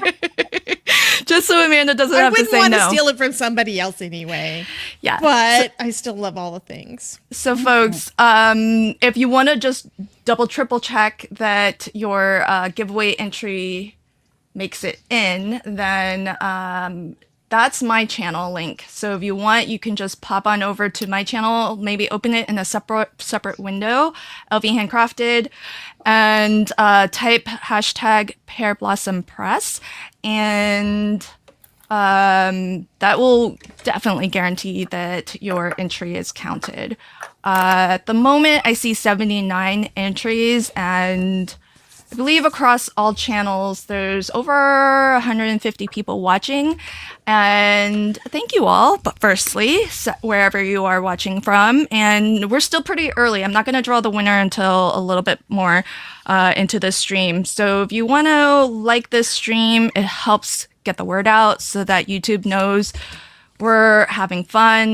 Just so Amanda doesn't have to say want no. to steal it from somebody else anyway. Yeah, but I still love all the things. So folks, if you want to just double, triple check that your giveaway entry makes it in, then that's my channel link. So if you want, you can just pop on over to my channel, maybe open it in a separate window, LV Handcrafted, and type hashtag Pear Blossom Press, and that will definitely guarantee that your entry is counted. At the moment, I see 79 entries, and I believe across all channels, there's over 150 people watching. And thank you all, but firstly, wherever you are watching from. And we're still pretty early. I'm not going to draw the winner until a little bit more into the stream. So if you want to like this stream, it helps get the word out so that YouTube knows we're having fun.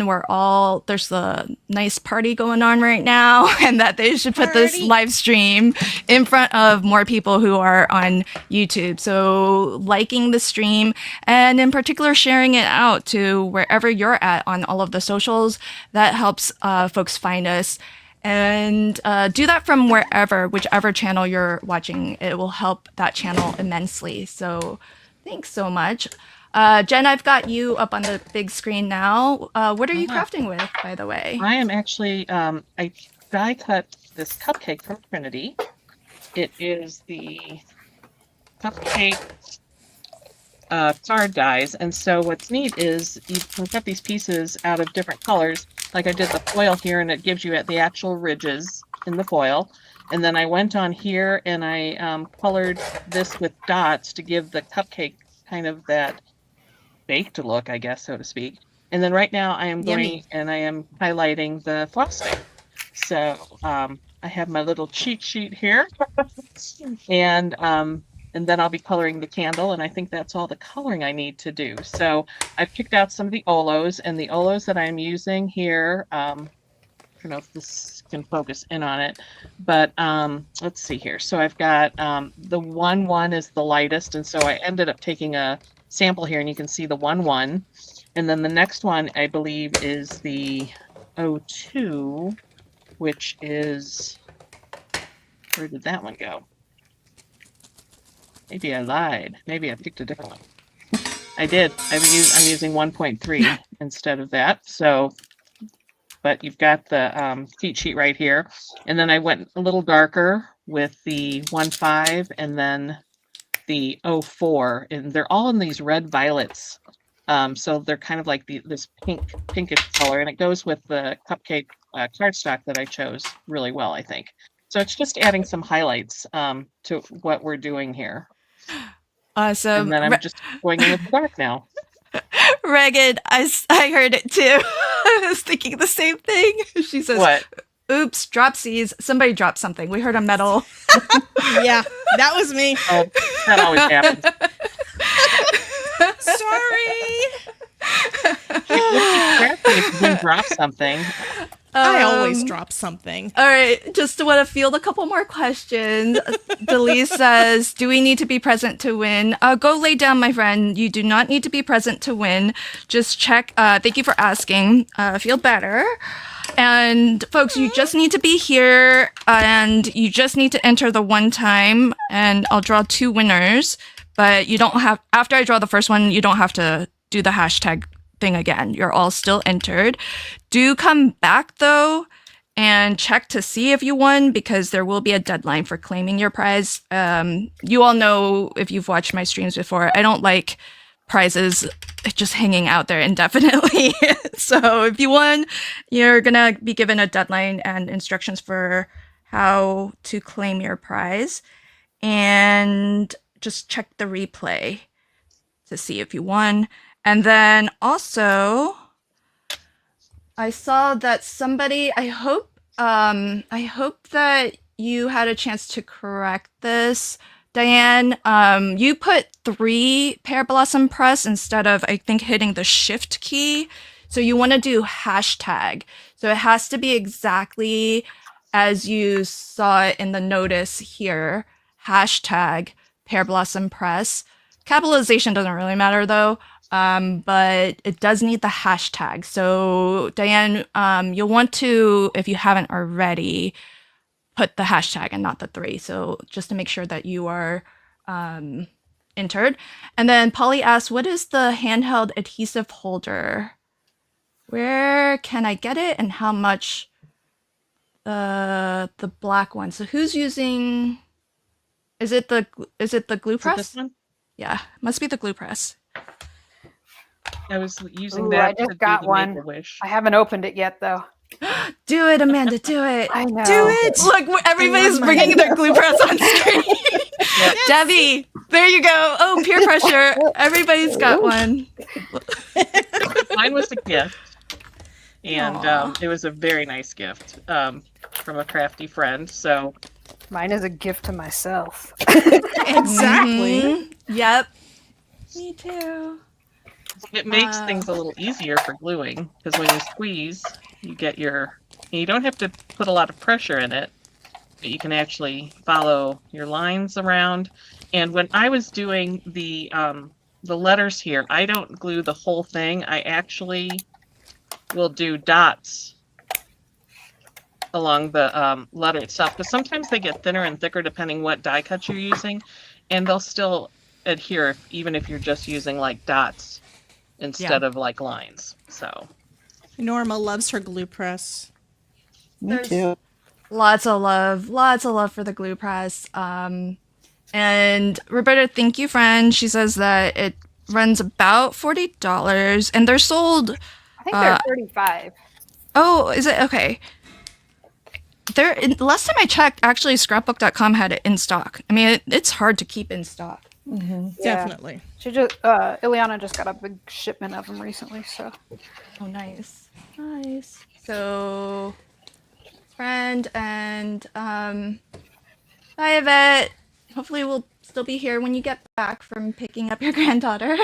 There's a nice party going on right now, and that they should put this live stream in front of more people who are on YouTube. So liking the stream, and in particular sharing it out to wherever you're at on all of the socials, that helps folks find us. And do that from whichever channel you're watching. It will help that channel immensely. So thanks so much. Jen, I've got you up on the big screen now. What are you crafting with, by the way? I am actually, I die cut this cupcake from Trinity. It is the cupcake card dies. And so what's neat is you can cut these pieces out of different colors. Like I did the foil here, and it gives you the actual ridges in the foil. And then I went on here and I colored this with dots to give the cupcake kind of that baked look, I guess, so to speak. And then right now I am going and I am highlighting the frosting. So I have my little cheat sheet here, and then I'll be coloring the candle, and I think that's all the coloring I need to do. So I've picked out some of the olos, and the olos that I'm using here, I don't know if this can focus in on it, but let's see here. So I've got the 1-1 is the lightest, and so I ended up taking a sample here, and you can see the 1-1, and then the next one I believe is the 02, which is, where did that one go? Maybe I lied. Maybe I picked a different one. I did. I'm using 1.3 instead of that. So, but you've got the cheat sheet right here. And then I went a little darker with the 1.5 and then the 0.4, and they're all in these red violets. So they're kind of like this pinkish color, and it goes with the cupcake cardstock that I chose really well, I think. So it's just adding some highlights to what we're doing here. Awesome. And then I'm just going in with the dark now. Reagan, I heard it too. I was thinking the same thing. She says, What? oops, dropsies. Somebody dropped something. We heard a metal. Yeah, that was me. Oh, that always happens. Sorry. If you didn't drop something. I always drop something. All right, just want to field a couple more questions. Delise says, do we need to be present to win? Go lay down, my friend. You do not need to be present to win. Just check. Thank you for asking. Feel better. And folks, you just need to be here and you just need to enter the one time, and I'll draw 2 winners, but you don't have, after I draw the first one, you don't have to do the hashtag thing again. You're all still entered. Do come back though and check to see if you won, because there will be a deadline for claiming your prize. You all know, if you've watched my streams before, I don't like prizes just hanging out there indefinitely. So if you won, you're gonna be given a deadline and instructions for how to claim your prize, and just check the replay to see if you won. And then also, I saw that somebody, I hope that you had a chance to correct this. Diane, you put 3 pear blossom press instead of, I think, hitting the shift key. So you want to do hashtag. So it has to be exactly as you saw it in the notice here. Hashtag pear blossom press. Capitalization doesn't really matter though. But it does need the hashtag. So Diane, you'll want to, if you haven't already, put the hashtag and not the 3. So just to make sure that you are entered. And then Polly asks, what is the handheld adhesive holder? Where can I get it and how much? The black one. So who's using, is it the glue press? This one? Yeah, must be the glue press. I was using Ooh, that I to just do got the one. Make-A-Wish. I haven't opened it yet though. Do it, Amanda, do it. I know. Do it. Look, everybody's bringing their glue press on screen. Yep. Debbie, there you go. Oh, peer pressure. Everybody's got one. Mine was a gift. And Aw. it was a very nice gift from a crafty friend. So Mine is a gift to myself. Exactly. Mhm. Yep. Me too. it makes things a little easier for gluing, because when you squeeze, you get you don't have to put a lot of pressure in it, but you can actually follow your lines around. And when I was doing the letters here, I don't glue the whole thing. I actually will do dots along the letter itself, because sometimes they get thinner and thicker depending what die cut you're using, and they'll still adhere even if you're just using like dots instead of like lines. So Norma loves her glue press. Me There's- too. Lots of love for the glue press. And Roberta, thank you, friend. She says that it runs about $40, and they're sold. I think they're 35. Oh, is it okay? Last time I checked, actually, scrapbook.com had it in stock. I mean, it's hard to keep in stock. Yeah. Definitely. She just Ileana just got a big shipment of them recently, so Oh, nice. So, friend and bye, Yvette. Hopefully, we'll still be here when you get back from picking up your granddaughter.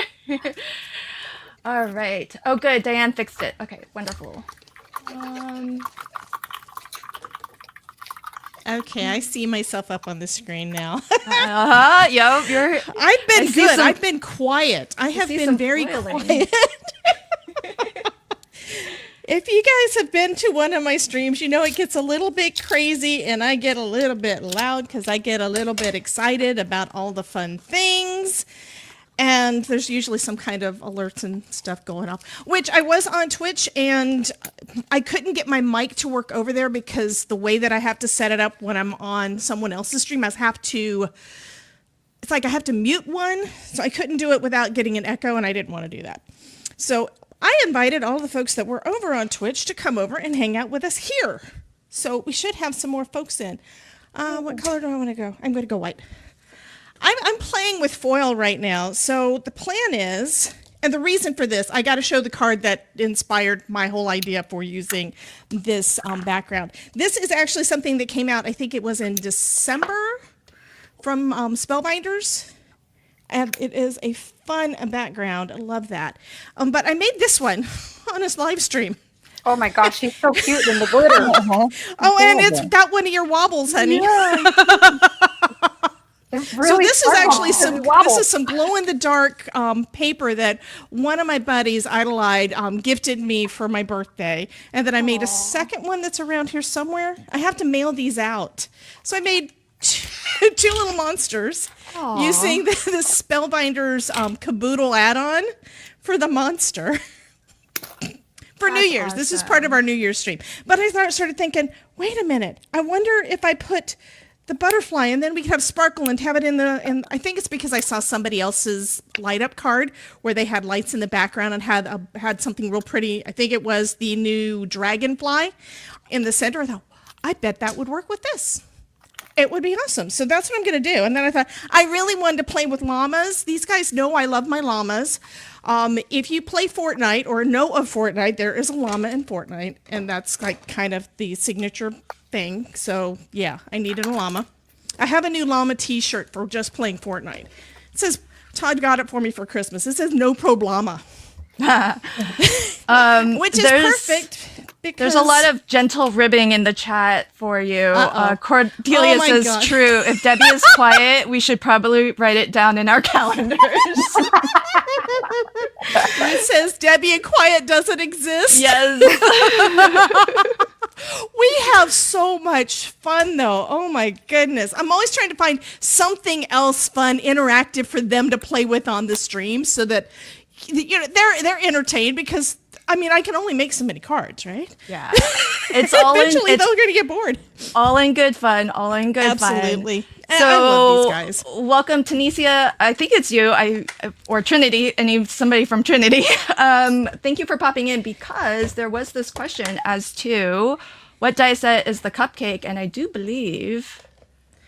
All right. Oh, good. Diane fixed it. Okay, wonderful. Okay, I see myself up on the screen now. Yep. You're. I've been I see good. some- I've been quiet. I have see been some very foiling. quiet. If you guys have been to one of my streams, you know it gets a little bit crazy and I get a little bit loud because I get a little bit excited about all the fun things. And and there's usually some kind of alerts and stuff going off. Which I was on Twitch, and I couldn't get my mic to work over there because the way that I have to set it up when I'm on someone else's stream, I have to. It's like I have to mute one, so I couldn't do it without getting an echo, and I didn't want to do that. So I invited all the folks that were over on Twitch to come over and hang out with us here. So we should have some more folks in. What color do I want to go? I'm going to go white. I'm playing with foil right now. So the plan is, and the reason for this, I got to show the card that inspired my whole idea for using this background. This is actually something that came out, I think it was in December, from Spellbinders. And it is a fun background. I love that. But I made this one on a live stream. Oh my gosh, she's so cute in the glitter. Oh, and it's got one of your wobbles, honey. Yeah. It's really so this fun. is actually It's some wobble. this is some glow in the dark paper that one of my buddies, Idolide, gifted me for my birthday, and then I made a second one that's around here somewhere. I have to mail these out, so I made two little monsters using the Spellbinders caboodle add-on for the monster. For New Year's. This is part of our New Year's stream. But I started thinking, wait a minute. I wonder if I put the butterfly and then we could have sparkle and have it in I think it's because I saw somebody else's light up card where they had lights in the background and had something real pretty. I think it was the new dragonfly in the center. I thought, I bet that would work with this. It would be awesome. So that's what I'm going to do. And then I thought, I really wanted to play with llamas. These guys know I love my llamas. If you play Fortnite or know of Fortnite, there is a llama in Fortnite. And that's like kind of the signature thing. So yeah, I needed a llama. I have a new llama t-shirt for just playing Fortnite. It says, Todd got it for me for Christmas. It says no problema. Which is perfect. There's a lot of gentle ribbing in the chat for you. Cordelia Oh my says, God. true. If Debbie is quiet, we should probably write it down in our calendars. It says Debbie and Quiet doesn't exist. Yes. We have so much fun, though. Oh my goodness. I'm always trying to find something else fun, interactive for them to play with on the stream so that they're entertained because I mean, I can only make so many cards, right? Yeah. It's all Eventually in, they're going to get bored. all in good fun. All in good fun. Absolutely. So, I love these guys. welcome, Tunisia. I think it's you, or Trinity, somebody from Trinity. Thank you for popping in because there was this question as to what die set is the cupcake, and I do believe.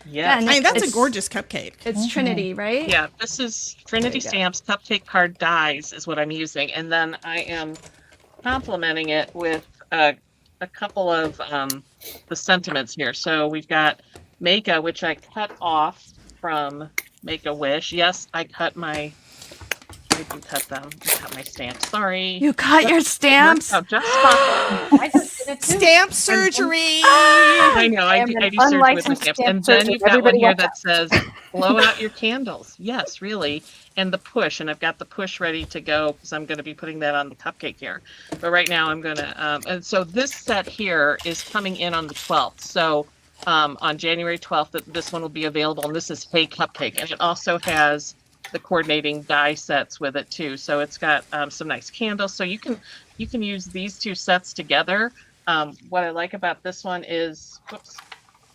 Yeah. I mean, that's a it's- gorgeous cupcake. It's Trinity, right? Yeah, this is Trinity Stamps Cupcake Card Dies is what I'm using. And then I am complementing it with a couple of the sentiments here. So we've got Make-A, which I cut off from Make-A-Wish. Yes, I cut my... I didn't cut them. I cut my stamps. Sorry. You cut your stamps? Oh, just fine. I just did it too. Stamp surgery. I know. I am do an surgery with my unlicensed stamps. stamp And then surgeon. you've got one Everybody here watch that says, blow out your candles. Yes, really. And the push. And I've got the push ready to go because I'm going to be putting that on the cupcake here. But right now I'm going to, and so this set here is coming in on the 12th. So on January 12th, this one will be available. And this is Hey Cupcake. And it also has the coordinating die sets with it too. So it's got some nice candles. So you can use these two sets together. What I like about this one is, whoops,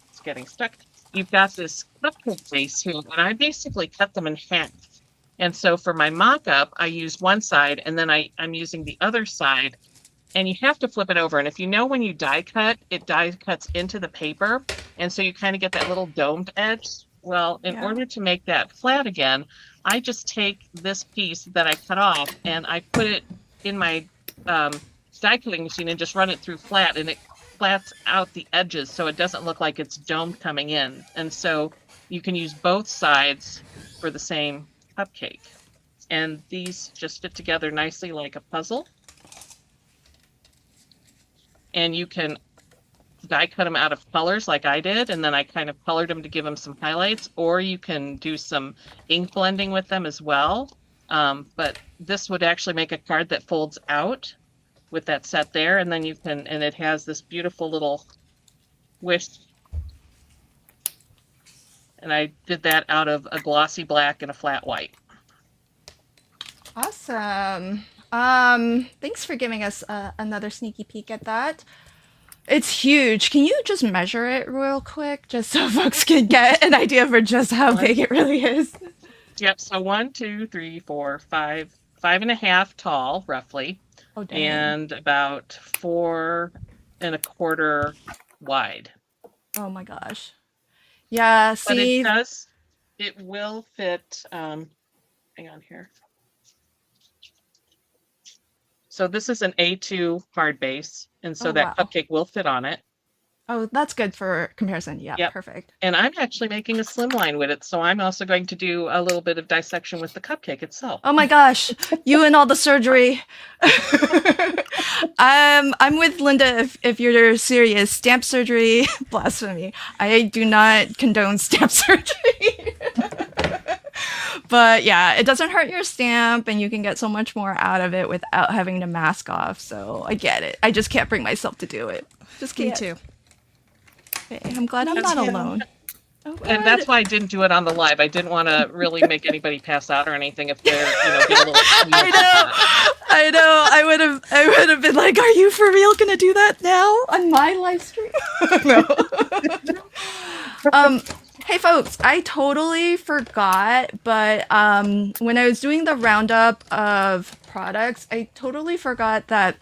it's getting stuck. You've got this cupcake base here, and I basically cut them in half. And so for my mock-up, I use one side, and then I'm using the other side. And you have to flip it over. And if you know when you die cut, it die cuts into the paper. And so you kind of get that little domed edge. Well, in order to make that flat again, I just take this piece that I cut off and I put it in my die cutting machine and just run it through flat, and it flats out the edges so it doesn't look like it's domed coming in. And so you can use both sides for the same cupcake. And these just fit together nicely like a puzzle. And you can die cut them out of colors like I did, and then I kind of colored them to give them some highlights, or you can do some ink blending with them as well. But this would actually make a card that folds out with that set there, and then you can, and it has this beautiful little wish. And I did that out of a glossy black and a flat white. Awesome. Thanks for giving us another sneaky peek at that. It's huge. Can you just measure it real quick, just so folks can get an idea for just how big it really is? Yep. So 1, 2, 3, 4, 5, 5.5 tall, roughly, Oh, dang. and about 4.25 wide. Oh my gosh. Yeah, But see, it will fit. Hang on here. So this is an A2 hard base, and so Oh, that wow. cupcake will fit on it. Oh, that's good for comparison. Yeah, Yep. perfect. And I'm actually making a slimline with it, so I'm also going to do a little bit of dissection with the cupcake itself. Oh my gosh, you and all the surgery. I'm with Linda if you're serious. Stamp surgery, blasphemy. I do not condone stamp surgery. But yeah, it doesn't hurt your stamp and you can get so much more out of it without having to mask off. So I get it. I just can't bring myself to do it. Just Me can't. too. Okay, I'm glad I'm not too. alone. Oh, And that's good. why I didn't do it on the live. I didn't want to really make anybody pass out or anything if they're, get a little I know. I know. I would have been like, "Are you for real gonna do that now on my live stream?" No. Hey folks, I totally forgot, but when I was doing the roundup of products, I totally forgot that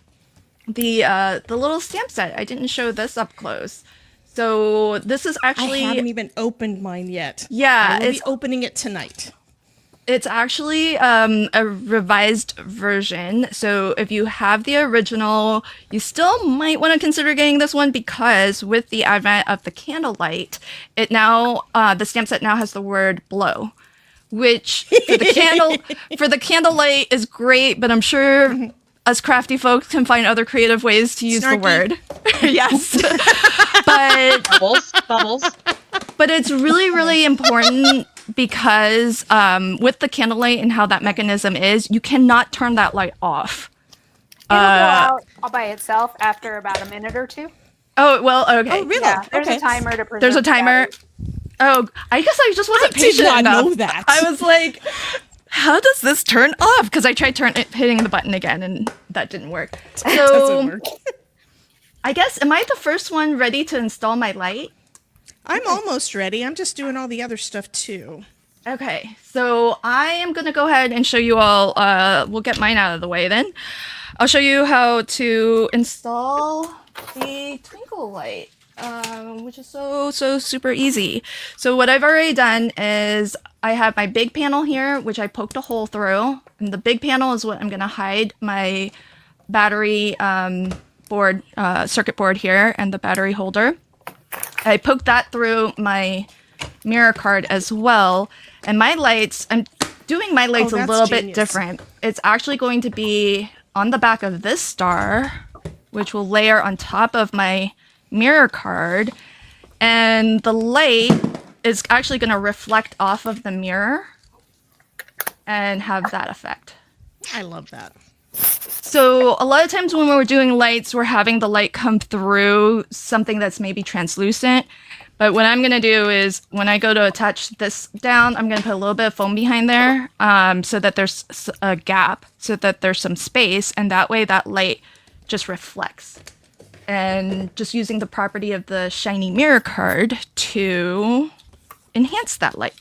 the little stamp set. I didn't show this up close. So this is I actually haven't even opened mine yet. yeah, I will it's be opening it tonight. It's actually a revised version. So if you have the original, you still might want to consider getting this one because with the advent of the candlelight, it now the stamp set now has the word blow, which for the candlelight is great, but I'm sure us crafty folks can find other creative ways to use Snarky. the word. Yes. But bubbles. but it's really, really important because with the candlelight and how that mechanism is, you cannot turn that light off. It'll go out all by itself after about a minute or two. Oh, well, okay. Oh, really? Yeah, there's Okay. a timer to preserve There's a the timer. battery. Oh, I guess I just wasn't I did patient not enough. know that. I was like, how does this turn off? Because I tried hitting the button again and that didn't work. Doesn't So work. I guess, am I the first one ready to install my light? I'm almost ready. I'm just doing all the other stuff too. Okay, so I am going to go ahead and show you all, we'll get mine out of the way then. I'll show you how to install the twinkle light, which is so super easy. So what I've already done is I have my big panel here, which I poked a hole through, and the big panel is what I'm going to hide my battery board, circuit board here, and the battery holder. I poked that through my mirror card as well. And my lights, I'm doing my lights a that's little bit genius. different. It's actually going to be on the back of this star, which will layer on top of my mirror card. And the light is actually going to reflect off of the mirror and have that effect. I love that. So a lot of times when we're doing lights, we're having the light come through something that's maybe translucent. But what I'm going to do is when I go to attach this down, I'm going to put a little bit of foam behind there so that there's a gap, so that there's some space. And that way that light just reflects. And just using the property of the shiny mirror card to enhance that light.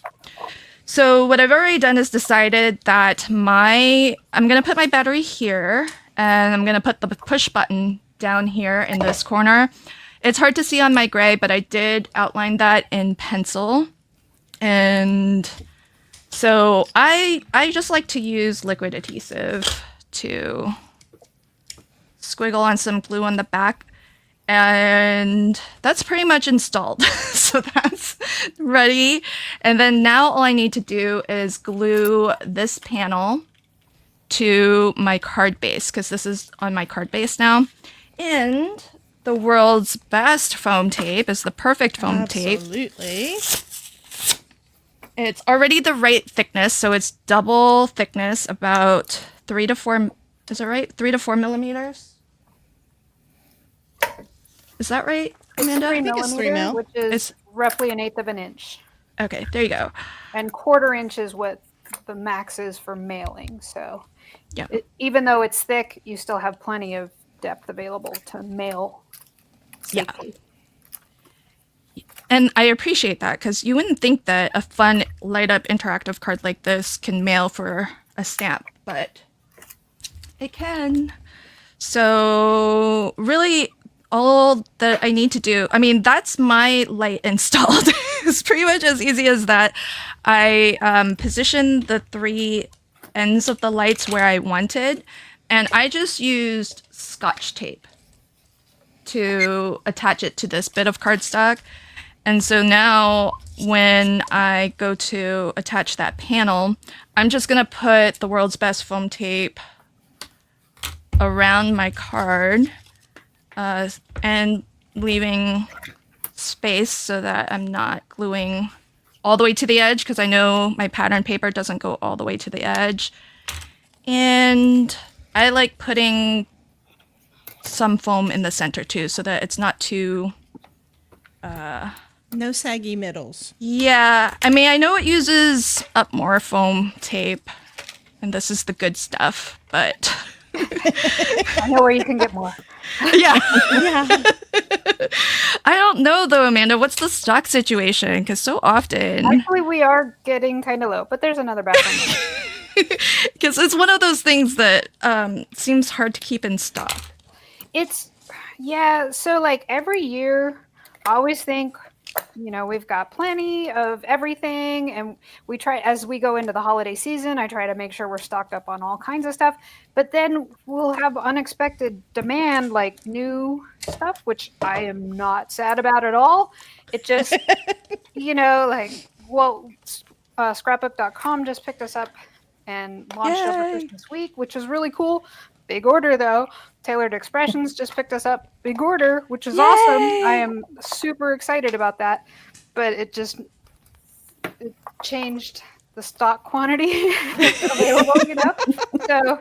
So what I've already done is decided that I'm going to put my battery here and I'm going to put the push button down here in this corner. It's hard to see on my gray, but I did outline that in pencil. And so I just like to use liquid adhesive to squiggle on some glue on the back. And that's pretty much installed. So that's ready. And then now all I need to do is glue this panel to my card base, because this is on my card base now. And the world's best foam tape is the perfect foam tape. Absolutely. It's already the right thickness, so it's double thickness, about 3 to 4, is it right? 3 to 4 millimeters? Is that right, Amanda? 3 think it's 3 millimeter, mil. which is It's- roughly 1/8 of an inch. Okay, there you go. And 1/4 inch is what the max is for mailing. So Yeah. Even though it's thick, you still have plenty of depth available to mail safely. And I appreciate that because you wouldn't think that a fun light up interactive card like this can mail for a stamp, but it can. So really all that I need to do, I mean, that's my light installed. It's pretty much as easy as that. I positioned the 3 ends of the lights where I wanted, and I just used Scotch tape to attach it to this bit of cardstock. And so now when I go to attach that panel, I'm just gonna put the world's best foam tape around my card and leaving space so that I'm not gluing all the way to the edge, because I know my pattern paper doesn't go all the way to the edge. And I like putting some foam in the center too, so that it's not too No saggy middles. yeah, I mean, I know it uses up more foam tape, and this is the good stuff, but I know where you can get more. yeah. Yeah. I don't know though, Amanda, what's the stock situation? Because so often, Actually, we are getting kind of low, but there's another bathroom. because it's one of those things that seems hard to keep in stock. Yeah, so like every year, I always think, we've got plenty of everything, and we try, as we go into the holiday season, I try to make sure we're stocked up on all kinds of stuff, but then we'll have unexpected demand, like new stuff, which I am not sad about at all. It just, scrapbook.com just picked us up and launched over Yay. Christmas week, which is really cool. Big order though. Tailored Expressions just picked us up. Big order, which is awesome. I am super excited about that. But it changed the stock quantity available, So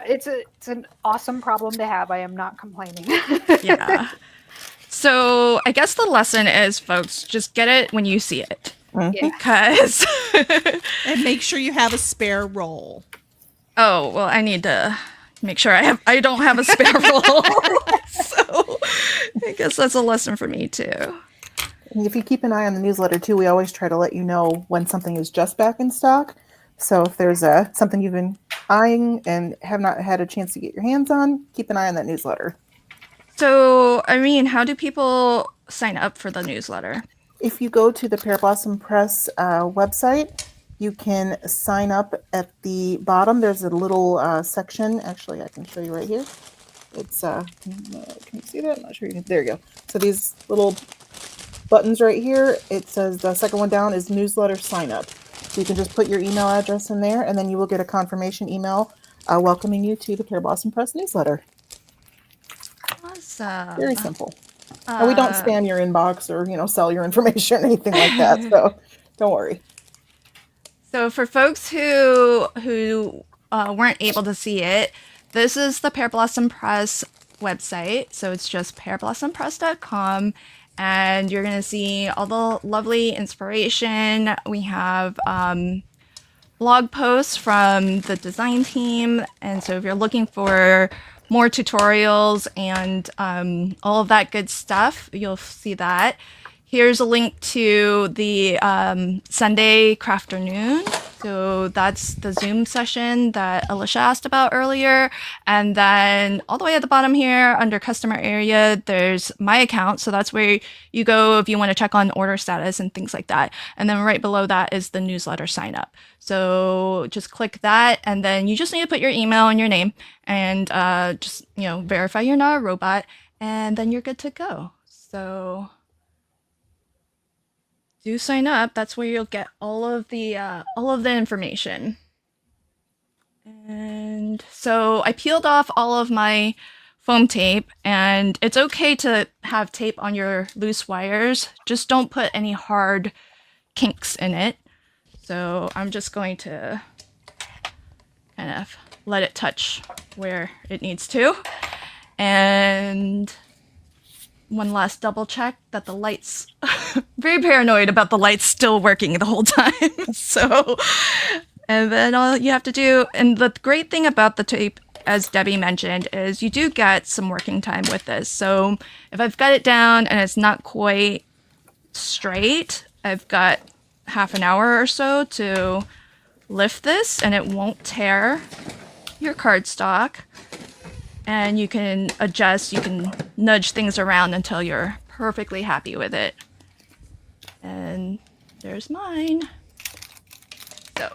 it's an awesome problem to have. I am not complaining. Yeah. So I guess the lesson is, folks, just get it when you see it. Yeah. Because And make sure you have a spare roll. oh well, I need to make sure I don't have a spare roll. So I guess that's a lesson for me too. And if you keep an eye on the newsletter too, we always try to let you know when something is just back in stock. So if there's something you've been eyeing and have not had a chance to get your hands on, keep an eye on that newsletter. So I mean, how do people sign up for the newsletter? If you go to the Pear Blossom Press website, you can sign up at the bottom. There's a little section. Actually, I can show you right here. It's can you see that? I'm not sure you can. There you go. So these little buttons right here. It says the second one down is newsletter sign up. So you can just put your email address in there, and then you will get a confirmation email welcoming you to the Pear Blossom Press newsletter. Awesome. Very simple. And we don't spam your inbox or sell your information or anything like that. So don't worry. So for folks who weren't able to see it, this is the Pear Blossom Press website. So it's just pearblossom.press.com, and you're gonna see all the lovely inspiration. We have blog posts from the design team, and so if you're looking for more tutorials and all of that good stuff, you'll see that. Here's a link to the Sunday Crafternoon. So that's the Zoom session that Alicia asked about earlier. And then all the way at the bottom here under customer area, there's my account. So that's where you go if you want to check on order status and things like that. And then right below that is the newsletter sign up. So just click that, and then you just need to put your email and your name, and just verify you're not a robot, and then you're good to go. So do sign up. That's where you'll get all of the information. And so I peeled off all of my foam tape, and it's okay to have tape on your loose wires. Just don't put any hard kinks in it. So I'm just going to kind of let it touch where it needs to. And one last double check that the lights, very paranoid about the lights still working the whole time. So And then all you have to do, and the great thing about the tape, as Debbie mentioned, is you do get some working time with this. So if I've got it down and it's not quite straight, I've got half an hour or so to lift this and it won't tear your cardstock. And you can adjust, you can nudge things around until you're perfectly happy with it. And there's mine. So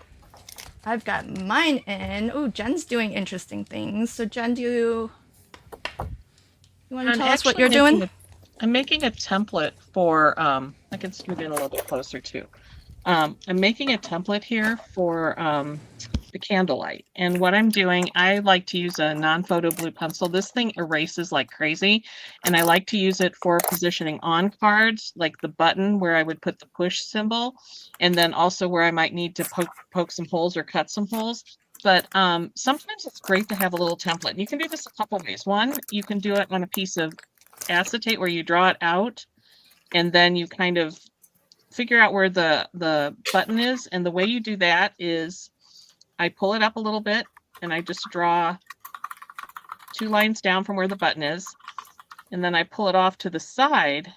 I've got mine in. Oh, Jen's doing interesting things. So Jen, do you want to tell us what you're doing? I'm making a template for, I can scoot in a little bit closer too. I'm making a template here for the candlelight. And what I'm doing, I like to use a non-photo blue pencil. This thing erases like crazy. And I like to use it for positioning on cards, like the button where I would put the push symbol. And then also where I might need to poke some holes or cut some holes. But sometimes it's great to have a little template. And you can do this a couple ways. One, you can do it on a piece of acetate where you draw it out. And then you kind of figure out where the button is. And the way you do that is I pull it up a little bit and I just draw 2 lines down from where the button is. And then I pull it off to the side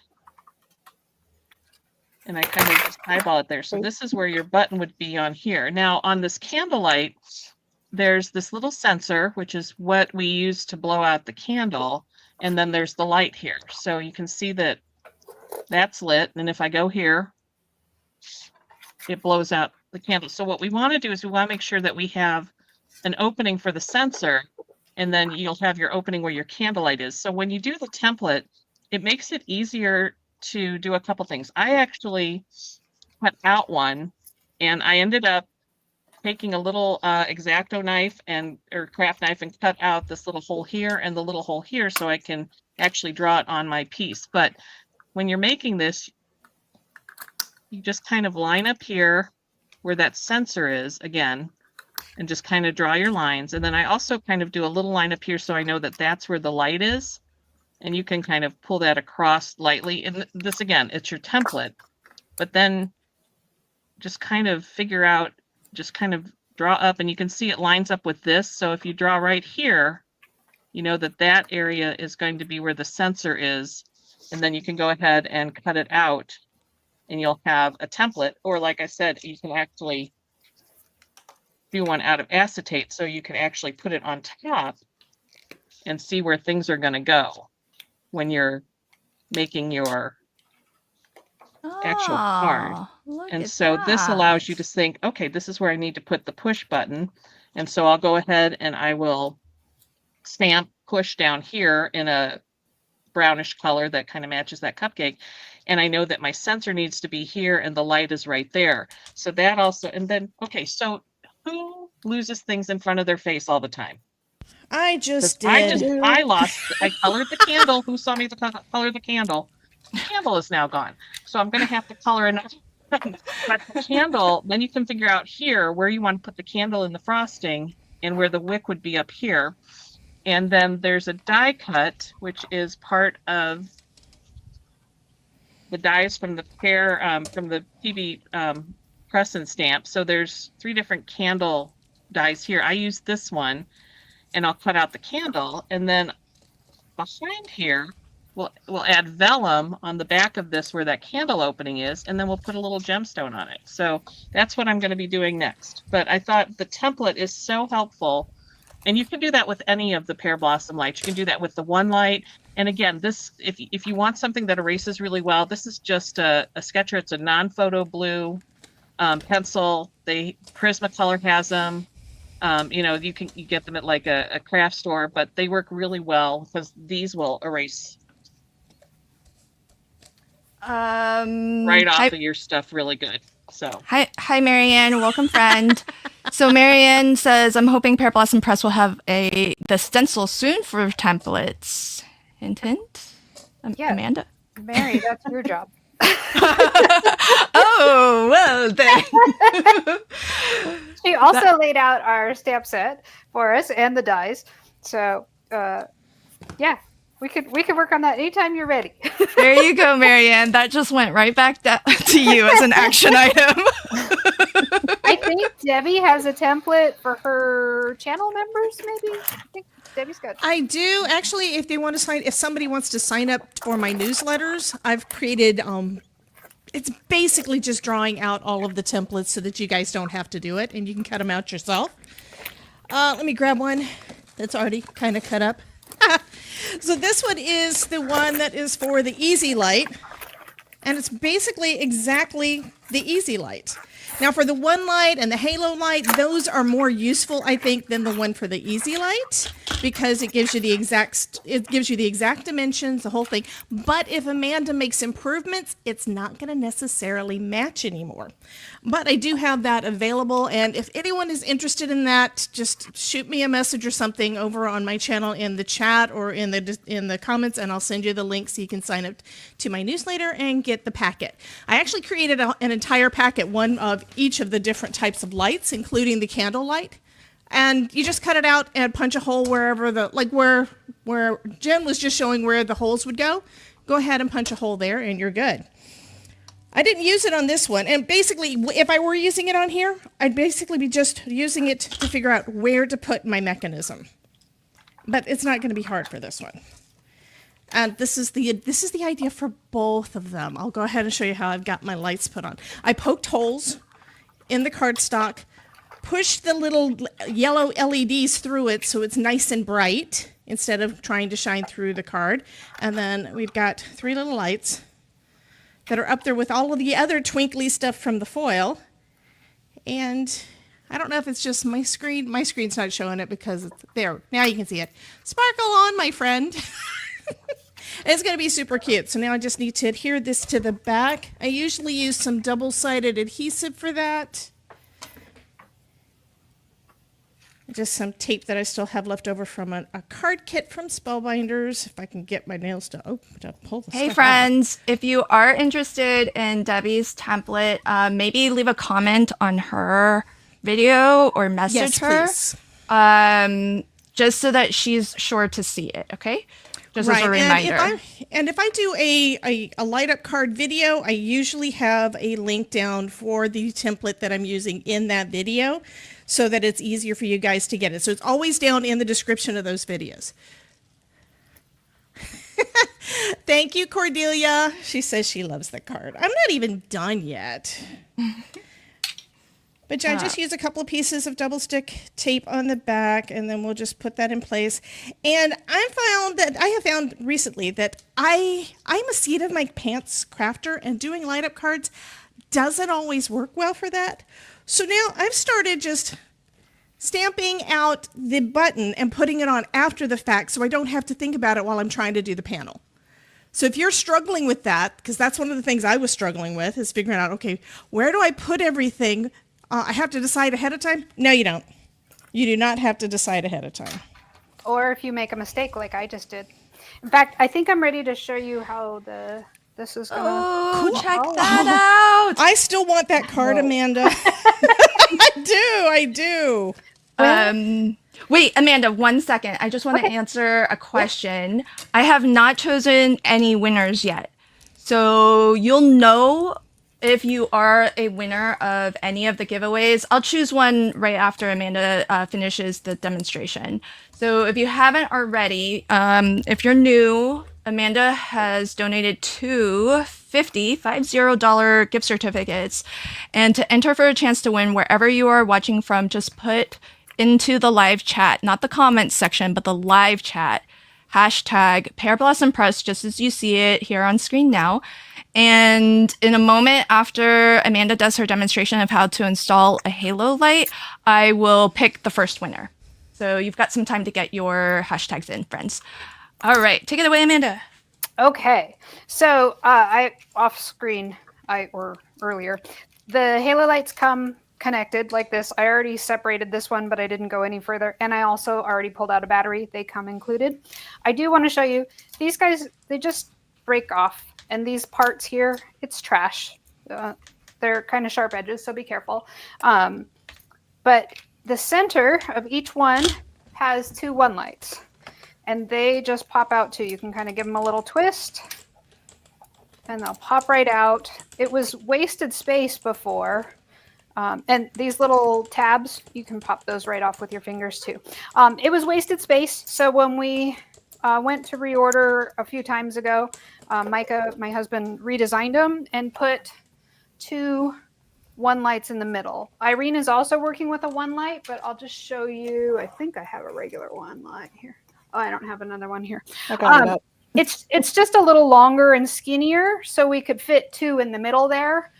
and I kind of just eyeball it there. So this is where your button would be on here. Now on this candlelight, there's this little sensor, which is what we use to blow out the candle. And then there's the light here. So you can see that that's lit. And if I go here, it blows out the candle. So what we want to do is we want to make sure that we have an opening for the sensor, and then you'll have your opening where your candlelight is. So when you do the template, it makes it easier to do a couple things. I actually cut out one, and I ended up taking a little X-Acto knife or craft knife and cut out this little hole here and the little hole here so I can actually draw it on my piece. But when you're making this, you just kind of line up here where that sensor is again, and just kind of draw your lines. And then I also kind of do a little line up here so I know that that's where the light is. And you can kind of pull that across lightly. And this, again, it's your template. But then just kind of figure out, just kind of draw up, and you can see it lines up with this. So if you draw right here, you know that that area is going to be where the sensor is. And then you can go ahead and cut it out and you'll have a template. Or like I said, you can actually do one out of acetate so you can actually put it on top and see where things are going to go when you're making your actual card. And so this allows you to think, okay, this is where I need to put the push button. And so I'll go ahead and I will stamp push down here in a brownish color that kind of matches that cupcake. And I know that my sensor needs to be here and the light is right there. So that also, and then, okay, so who loses things in front of their face all the time? I just did. I colored the candle. Who saw me color the candle? The candle is now gone. So I'm going to have to color another. But the candle, then you can figure out here where you want to put the candle in the frosting and where the wick would be up here. And then there's a die cut, which is part of the dies from the pair, from the PB press and stamp. So there's 3 different candle dies here. I use this one and I'll cut out the candle. And then behind here, we'll add vellum on the back of this where that candle opening is, and then we'll put a little gemstone on it. So that's what I'm going to be doing next. But I thought the template is so helpful. And you can do that with any of the pear blossom lights. You can do that with the one light. And again, this, if you want something that erases really well, this is just a sketcher. It's a non-photo blue pencil. Prismacolor has them. You get them at like a craft store, but they work really well because these will erase right off of your stuff really good. So hi Marianne, welcome friend. So Marianne says, I'm hoping Pear Blossom Press will have the stencil soon for templates. Hint hint. Yeah. Amanda. Mary, that's your job. Oh well then. She also laid out our stamp set for us and the dies. So yeah, we could work on that anytime you're ready. There you go, Marianne. That just went right back to you as an action item. I think Debbie has a template for her channel members, maybe? I think Debbie's got. I do actually. If somebody wants to sign up for my newsletters, I've created. It's basically just drawing out all of the templates so that you guys don't have to do it, and you can cut them out yourself. Let me grab one that's already kind of cut up. So this one is the one that is for the Easy Light, and it's basically exactly the Easy Light. Now for the One Light and the Halo Light, those are more useful, I think, than the one for the Easy Light, because it gives you the exact dimensions, the whole thing. But if Amanda makes improvements, it's not going to necessarily match anymore. But I do have that available, and if anyone is interested in that, just shoot me a message or something over on my channel in the chat or in the comments, and I'll send you the link so you can sign up to my newsletter and get the packet. I actually created an entire packet, one of each of the different types of lights, including the candle light. And you just cut it out and punch a hole wherever where Jen was just showing where the holes would go. Go ahead and punch a hole there and you're good. I didn't use it on this one. And basically, if I were using it on here, I'd basically be just using it to figure out where to put my mechanism. But it's not going to be hard for this one. And this is the idea for both of them. I'll go ahead and show you how I've got my lights put on. I poked holes in the cardstock, pushed the little yellow LEDs through it so it's nice and bright instead of trying to shine through the card. And then we've got 3 little lights that are up there with all of the other twinkly stuff from the foil. And I don't know if it's just my screen. My screen's not showing it because it's there. Now you can see it. Sparkle on, my friend. It's going to be super cute. So now I just need to adhere this to the back. I usually use some double-sided adhesive for that. Just some tape that I still have left over from a card kit from Spellbinders. If I can get my nails to pull this. Hey friends, if you are interested in Debbie's template, maybe leave a comment on her video or message her. Please. Just so that she's sure to see it, okay? Just as a reminder. And if I do a light up card video, I usually have a link down for the template that I'm using in that video so that it's easier for you guys to get it. So it's always down in the description of those videos. Thank you, Cordelia. She says she loves the card. I'm not even done yet. But I just use a couple of pieces of double stick tape on the back, and then we'll just put that in place. And I have found recently that I'm a seat of my pants crafter, and doing light up cards doesn't always work well for that. So now I've started just stamping out the button and putting it on after the fact so I don't have to think about it while I'm trying to do the panel. So if you're struggling with that, because that's one of the things I was struggling with, is figuring out, okay, where do I put everything? I have to decide ahead of time? No, you don't. You do not have to decide ahead of time. Or if you make a mistake like I just did. In fact, I think I'm ready to show you how this is going to... Oh, check that out! I still want that card, Amanda. I do. Wait, Amanda, 1 second. I just want to answer a question. I have not chosen any winners yet. So you'll know if you are a winner of any of the giveaways. I'll choose one right after Amanda finishes the demonstration. So if you haven't already, if you're new, Amanda has donated two $50 gift certificates. And to enter for a chance to win wherever you are watching from, just put into the live chat, not the comments section, but the live chat, hashtag Pear Blossom Press, just as you see it here on screen now. And in a moment after Amanda does her demonstration of how to install a halo light, I will pick the first winner. So you've got some time to get your hashtags in, friends. All right, take it away, Amanda. Okay, so off screen, or earlier, the halo lights come connected like this. I already separated this one, but I didn't go any further. And I also already pulled out a battery. They come included. I do want to show you, these guys, they just break off. And these parts here, it's trash. They're kind of sharp edges, so be careful. But the center of each one has 2 1 lights. And they just pop out too. You can kind of give them a little twist. And they'll pop right out. It was wasted space before. And these little tabs, you can pop those right off with your fingers too. It was wasted space. So when we went to reorder a few times ago, Micah, my husband, redesigned them and put 2 one lights in the middle. Irene is also working with a one light, but I'll just show you. I think I have a regular one light here. Oh, I don't have another one here. I got it up. It's just a little longer and skinnier, so we could fit 2 in the middle there.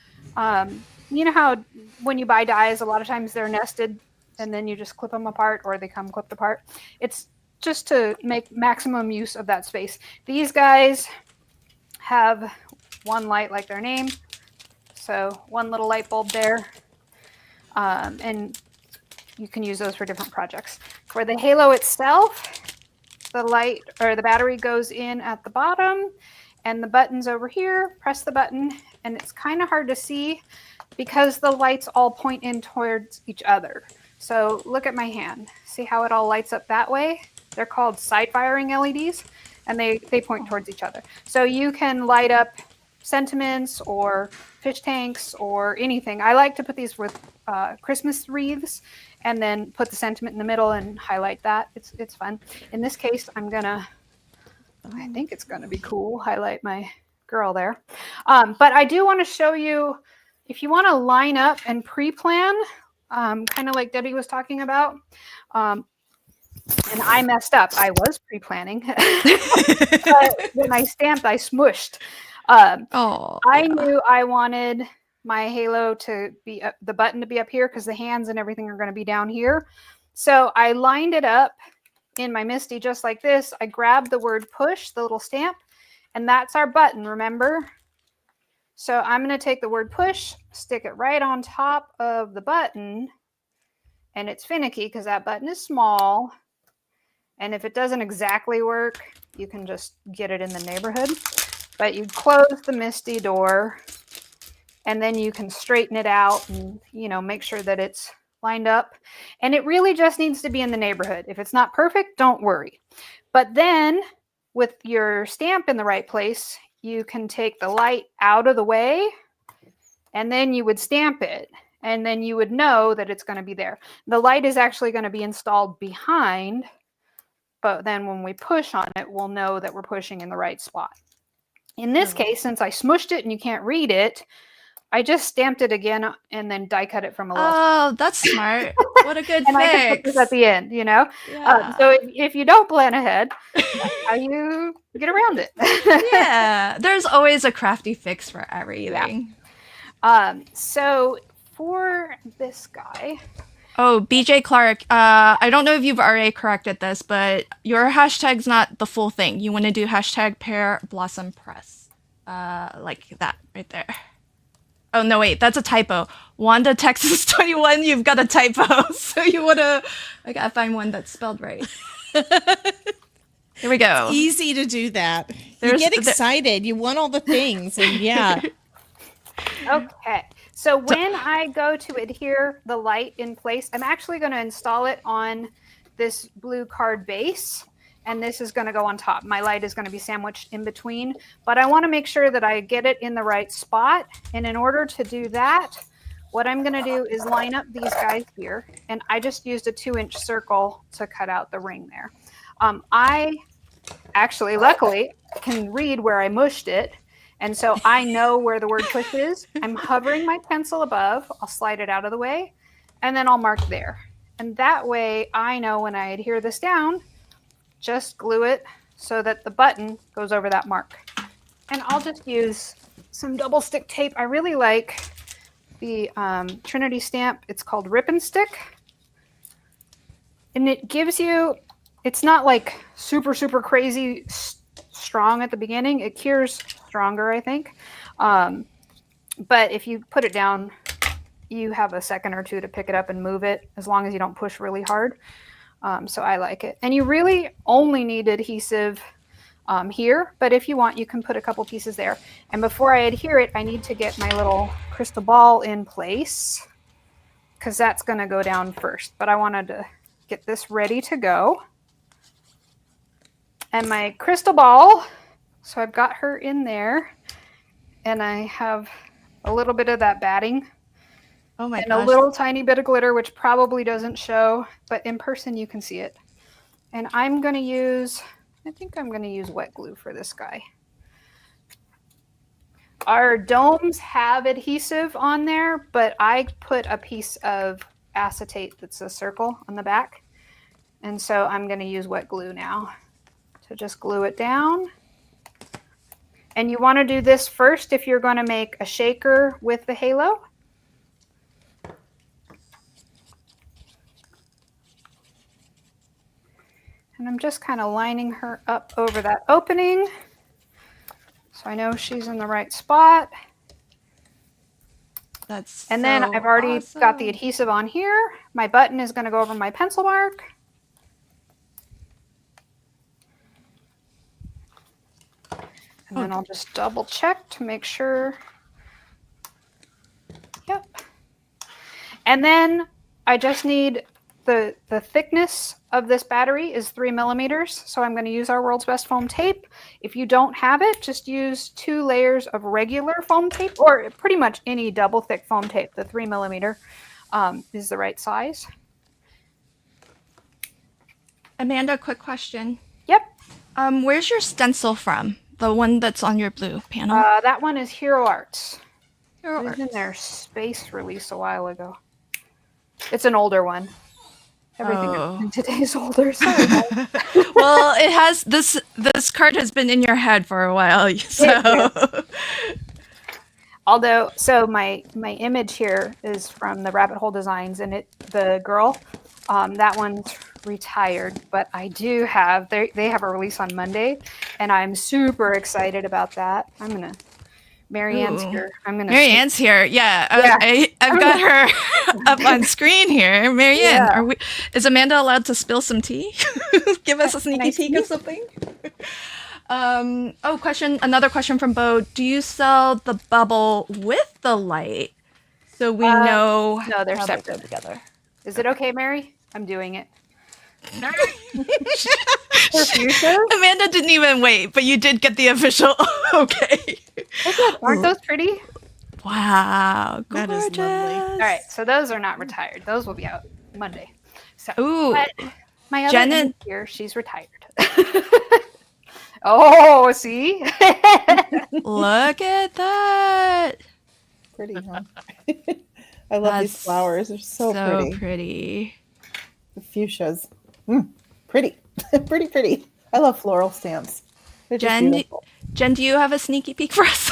You know how when you buy dies, a lot of times they're nested and then you just clip them apart, or they come clipped apart. It's just to make maximum use of that space. These guys have one light like their name. So 1 little light bulb there. And you can use those for different projects. For the halo itself, the light or the battery goes in at the bottom and the button's over here. Press the button, and it's kind of hard to see because the lights all point in towards each other. So look at my hand. See how it all lights up that way? They're called side firing LEDs, and they point towards each other. So you can light up sentiments or fish tanks or anything. I like to put these with Christmas wreaths and then put the sentiment in the middle and highlight that. It's fun. In this case, I think it's gonna be cool. Highlight my girl there. But I do want to show you, if you want to line up and pre-plan, kind of like Debbie was talking about. And I messed up. I was pre-planning. But when I stamped, I smushed. I knew I wanted my halo to be the button to be up here because the hands and everything are going to be down here. So I lined it up in my MISTI just like this. I grabbed the word push, the little stamp, and that's our button, remember? So I'm going to take the word push, stick it right on top of the button, and it's finicky because that button is small. And if it doesn't exactly work, you can just get it in the neighborhood. But you close the MISTI door, and then you can straighten it out and, make sure that it's lined up. And it really just needs to be in the neighborhood. If it's not perfect, don't worry. But then with your stamp in the right place, you can take the light out of the way, and then you would stamp it. And then you would know that it's going to be there. The light is actually going to be installed behind, but then when we push on it, we'll know that we're pushing in the right spot. In this case, since I smushed it and you can't read it, I just stamped it again and then die cut it from a little. Oh, that's smart. What a good and fix. I can put this at the end, Yeah. So if you don't plan ahead, that's how you get around it. Yeah. There's always a crafty fix for everything. Yeah. So for this guy. Oh, BJ Clark, I don't know if you've already corrected this, but your hashtag's not the full thing. You want to do hashtag Pear Blossom Press. Like that right there. Oh, no, wait, that's a typo. Wanda Texas 21, you've got a typo. So you want to, I got to find one that's spelled right. Here we go. Easy to do that. You get excited. You want all the things. And yeah. Okay. So when I go to adhere the light in place, I'm actually going to install it on this blue card base, and this is going to go on top. My light is going to be sandwiched in between, but I want to make sure that I get it in the right spot. And in order to do that, what I'm going to do is line up these guys here, and I just used a 2-inch circle to cut out the ring there. I actually, luckily, can read where I mushed it. And so I know where the word push is. I'm hovering my pencil above. I'll slide it out of the way, and then I'll mark there. And that way I know when I adhere this down, just glue it so that the button goes over that mark. And I'll just use some double stick tape. I really like the Trinity stamp. It's called Rip and Stick. And it gives you, it's not like super, super crazy strong at the beginning. It cures stronger, I think. But if you put it down, you have a second or two to pick it up and move it, as long as you don't push really hard. So I like it. And you really only need adhesive here, but if you want, you can put a couple pieces there. And before I adhere it, I need to get my little crystal ball in place, because that's going to go down first. But I wanted to get this ready to go. And my crystal ball, so I've got her in there, and I have a little bit of that batting Oh my And a gosh. little tiny bit of glitter, which probably doesn't show, but in person you can see it. And I'm going to use, I think I'm going to use wet glue for this guy. Our domes have adhesive on there, but I put a piece of acetate that's a circle on the back. And so I'm going to use wet glue now to just glue it down. And you want to do this first if you're going to make a shaker with the halo. And I'm just kind of lining her up over that opening, so I know she's in the right spot. That's And then so I've already got the awesome. adhesive on here. My button is going to go over my pencil mark. And then I'll just double check to make sure. Yep. And then I just need the thickness of this battery is 3 millimeters. So I'm going to use our World's Best foam tape. If you don't have it, just use 2 layers of regular foam tape, or pretty much any double thick foam tape. The 3 millimeter is the right size. Amanda, quick question. Yep. Where's your stencil from? The one that's on your blue panel? That one is Hero Arts. Hero It was Arts. in their space release a while ago. It's an older one. Everything Oh. in today's older. Sorry, guys. Well, it has this card has been in your head for a while, so Although, so my image here is from the Rabbit Hole Designs, and the girl, that one's retired, but I do have they have a release on Monday, and I'm super excited about that. Marianne's Ooh. here. Marianne's here. Yeah, Yeah. I've got her up on screen here. Marianne, Yeah. is Amanda allowed to spill some tea? Give us a sneaky I peek of something. Another question from Bo. Do you sell the bubble with the light? So we know No, they're how they separate. go together. Is it okay, Mary? I'm doing it. Amanda didn't even wait, but you did get the official okay. Aren't those pretty? Wow, That is gorgeous. lovely. All right, so those are not retired. Those will be out Monday. So, Ooh, but my other Jen image here, she's retired. Oh, see? look at that. Pretty, huh? I love these That's flowers. They're so, pretty. The fuchsias. Pretty. Pretty, pretty. I love floral stamps. They're just Jen, beautiful. Jen, do you have a sneaky peek for us?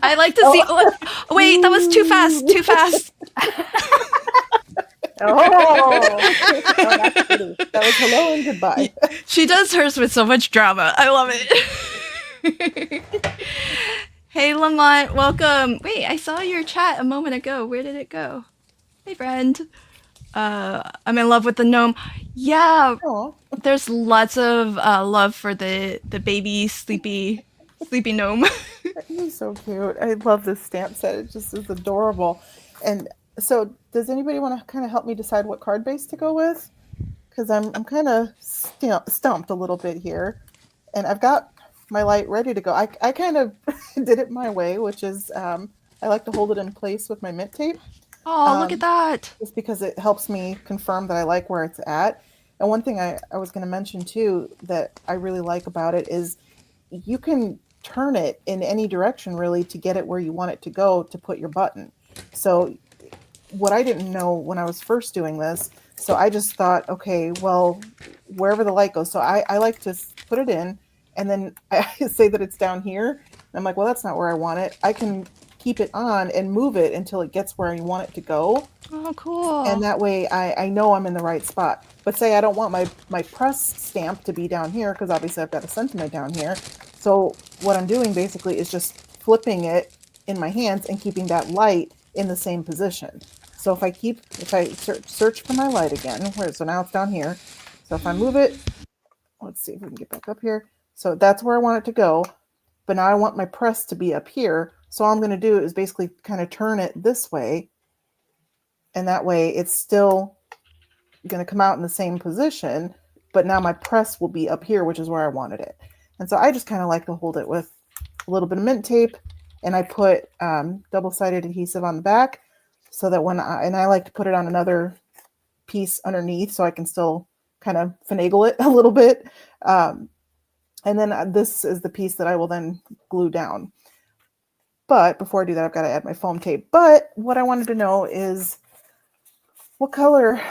I like to see. Oh, wait, that was too fast. Too fast. Oh, That's pretty. That was hello and goodbye. She does hers with so much drama. I love it. Hey, Lamont, welcome. Wait, I saw your chat a moment ago. Where did it go? Hey, friend. I'm in love with the gnome. Yeah, Oh, there's lots of love for the baby sleepy gnome. he's so cute. I love this stamp set. It just is adorable. And so, does anybody want to kind of help me decide what card base to go with? Because I'm kind of stumped a little bit here, and I've got my light ready to go. I kind of did it my way, which is I like to hold it in place with my mint tape. Oh, look at that. Just because it helps me confirm that I like where it's at. And one thing I was going to mention too that I really like about it is you can turn it in any direction really to get it where you want it to go to put your button. So what I didn't know when I was first doing this, so I just thought, okay, well, wherever the light goes. So I like to put it in and then I say that it's down here. And I'm like, well, that's not where I want it. I can keep it on and move it until it gets where I want it to go. Oh, cool. And that way I know I'm in the right spot. But say I don't want my press stamp to be down here because obviously I've got a sentiment down here. So what I'm doing basically is just flipping it in my hands and keeping that light in the same position. So if I search for my light again, so now it's down here. So if I move it, let's see if we can get back up here. So that's where I want it to go. But now I want my press to be up here. So all I'm going to do is basically kind of turn it this way. And that way it's still going to come out in the same position. But now my press will be up here, which is where I wanted it. And so I just kind of like to hold it with a little bit of mint tape. And I put double-sided adhesive on the back. so that I like to put it on another piece underneath so I can still kind of finagle it a little bit. And then this is the piece that I will then glue down. But before I do that, I've got to add my foam tape. But what I wanted to know is what color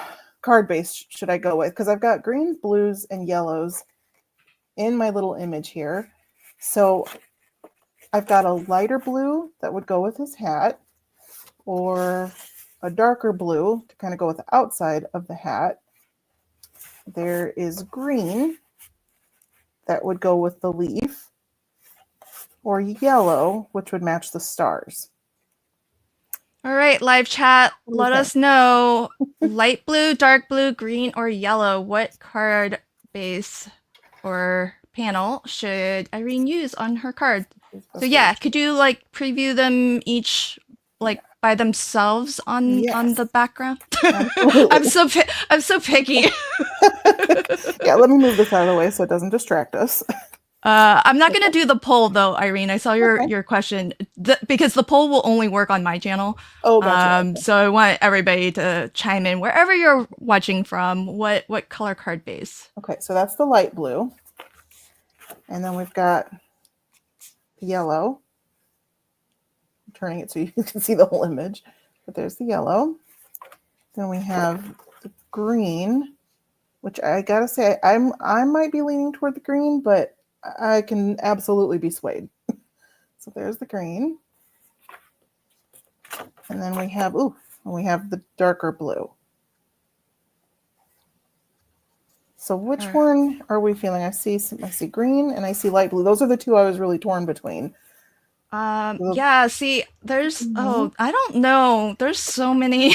card base should I go with? Because I've got greens, blues, and yellows in my little image here. So I've got a lighter blue that would go with his hat, or a darker blue to kind of go with the outside of the hat. There is green that would go with the leaf, or yellow, which would match the stars. All right, live chat, What do you let think? us know light blue, dark blue, green, or yellow. What card base or panel should Irene use on her card? So yeah, could you like preview them each like by themselves on Yes. the background? Absolutely. I'm so picky. Yeah, let me move this out of the way so it doesn't distract us. I'm not gonna do the poll though, Irene. I saw Okay. your question because the poll will only work on my channel. Oh, gotcha. So I want everybody to chime in wherever you're watching from. What color card base? Okay, so that's the light blue. And then we've got the yellow. I'm turning it so you can see the whole image. But there's the yellow. Then we have the green, which I gotta say I might be leaning toward the green, but I can absolutely be swayed. So there's the green. And then we have the darker blue. So which one are we feeling? I see green and I see light blue. Those are the two I was really torn between. Yeah, see, there's I don't know. There's so many.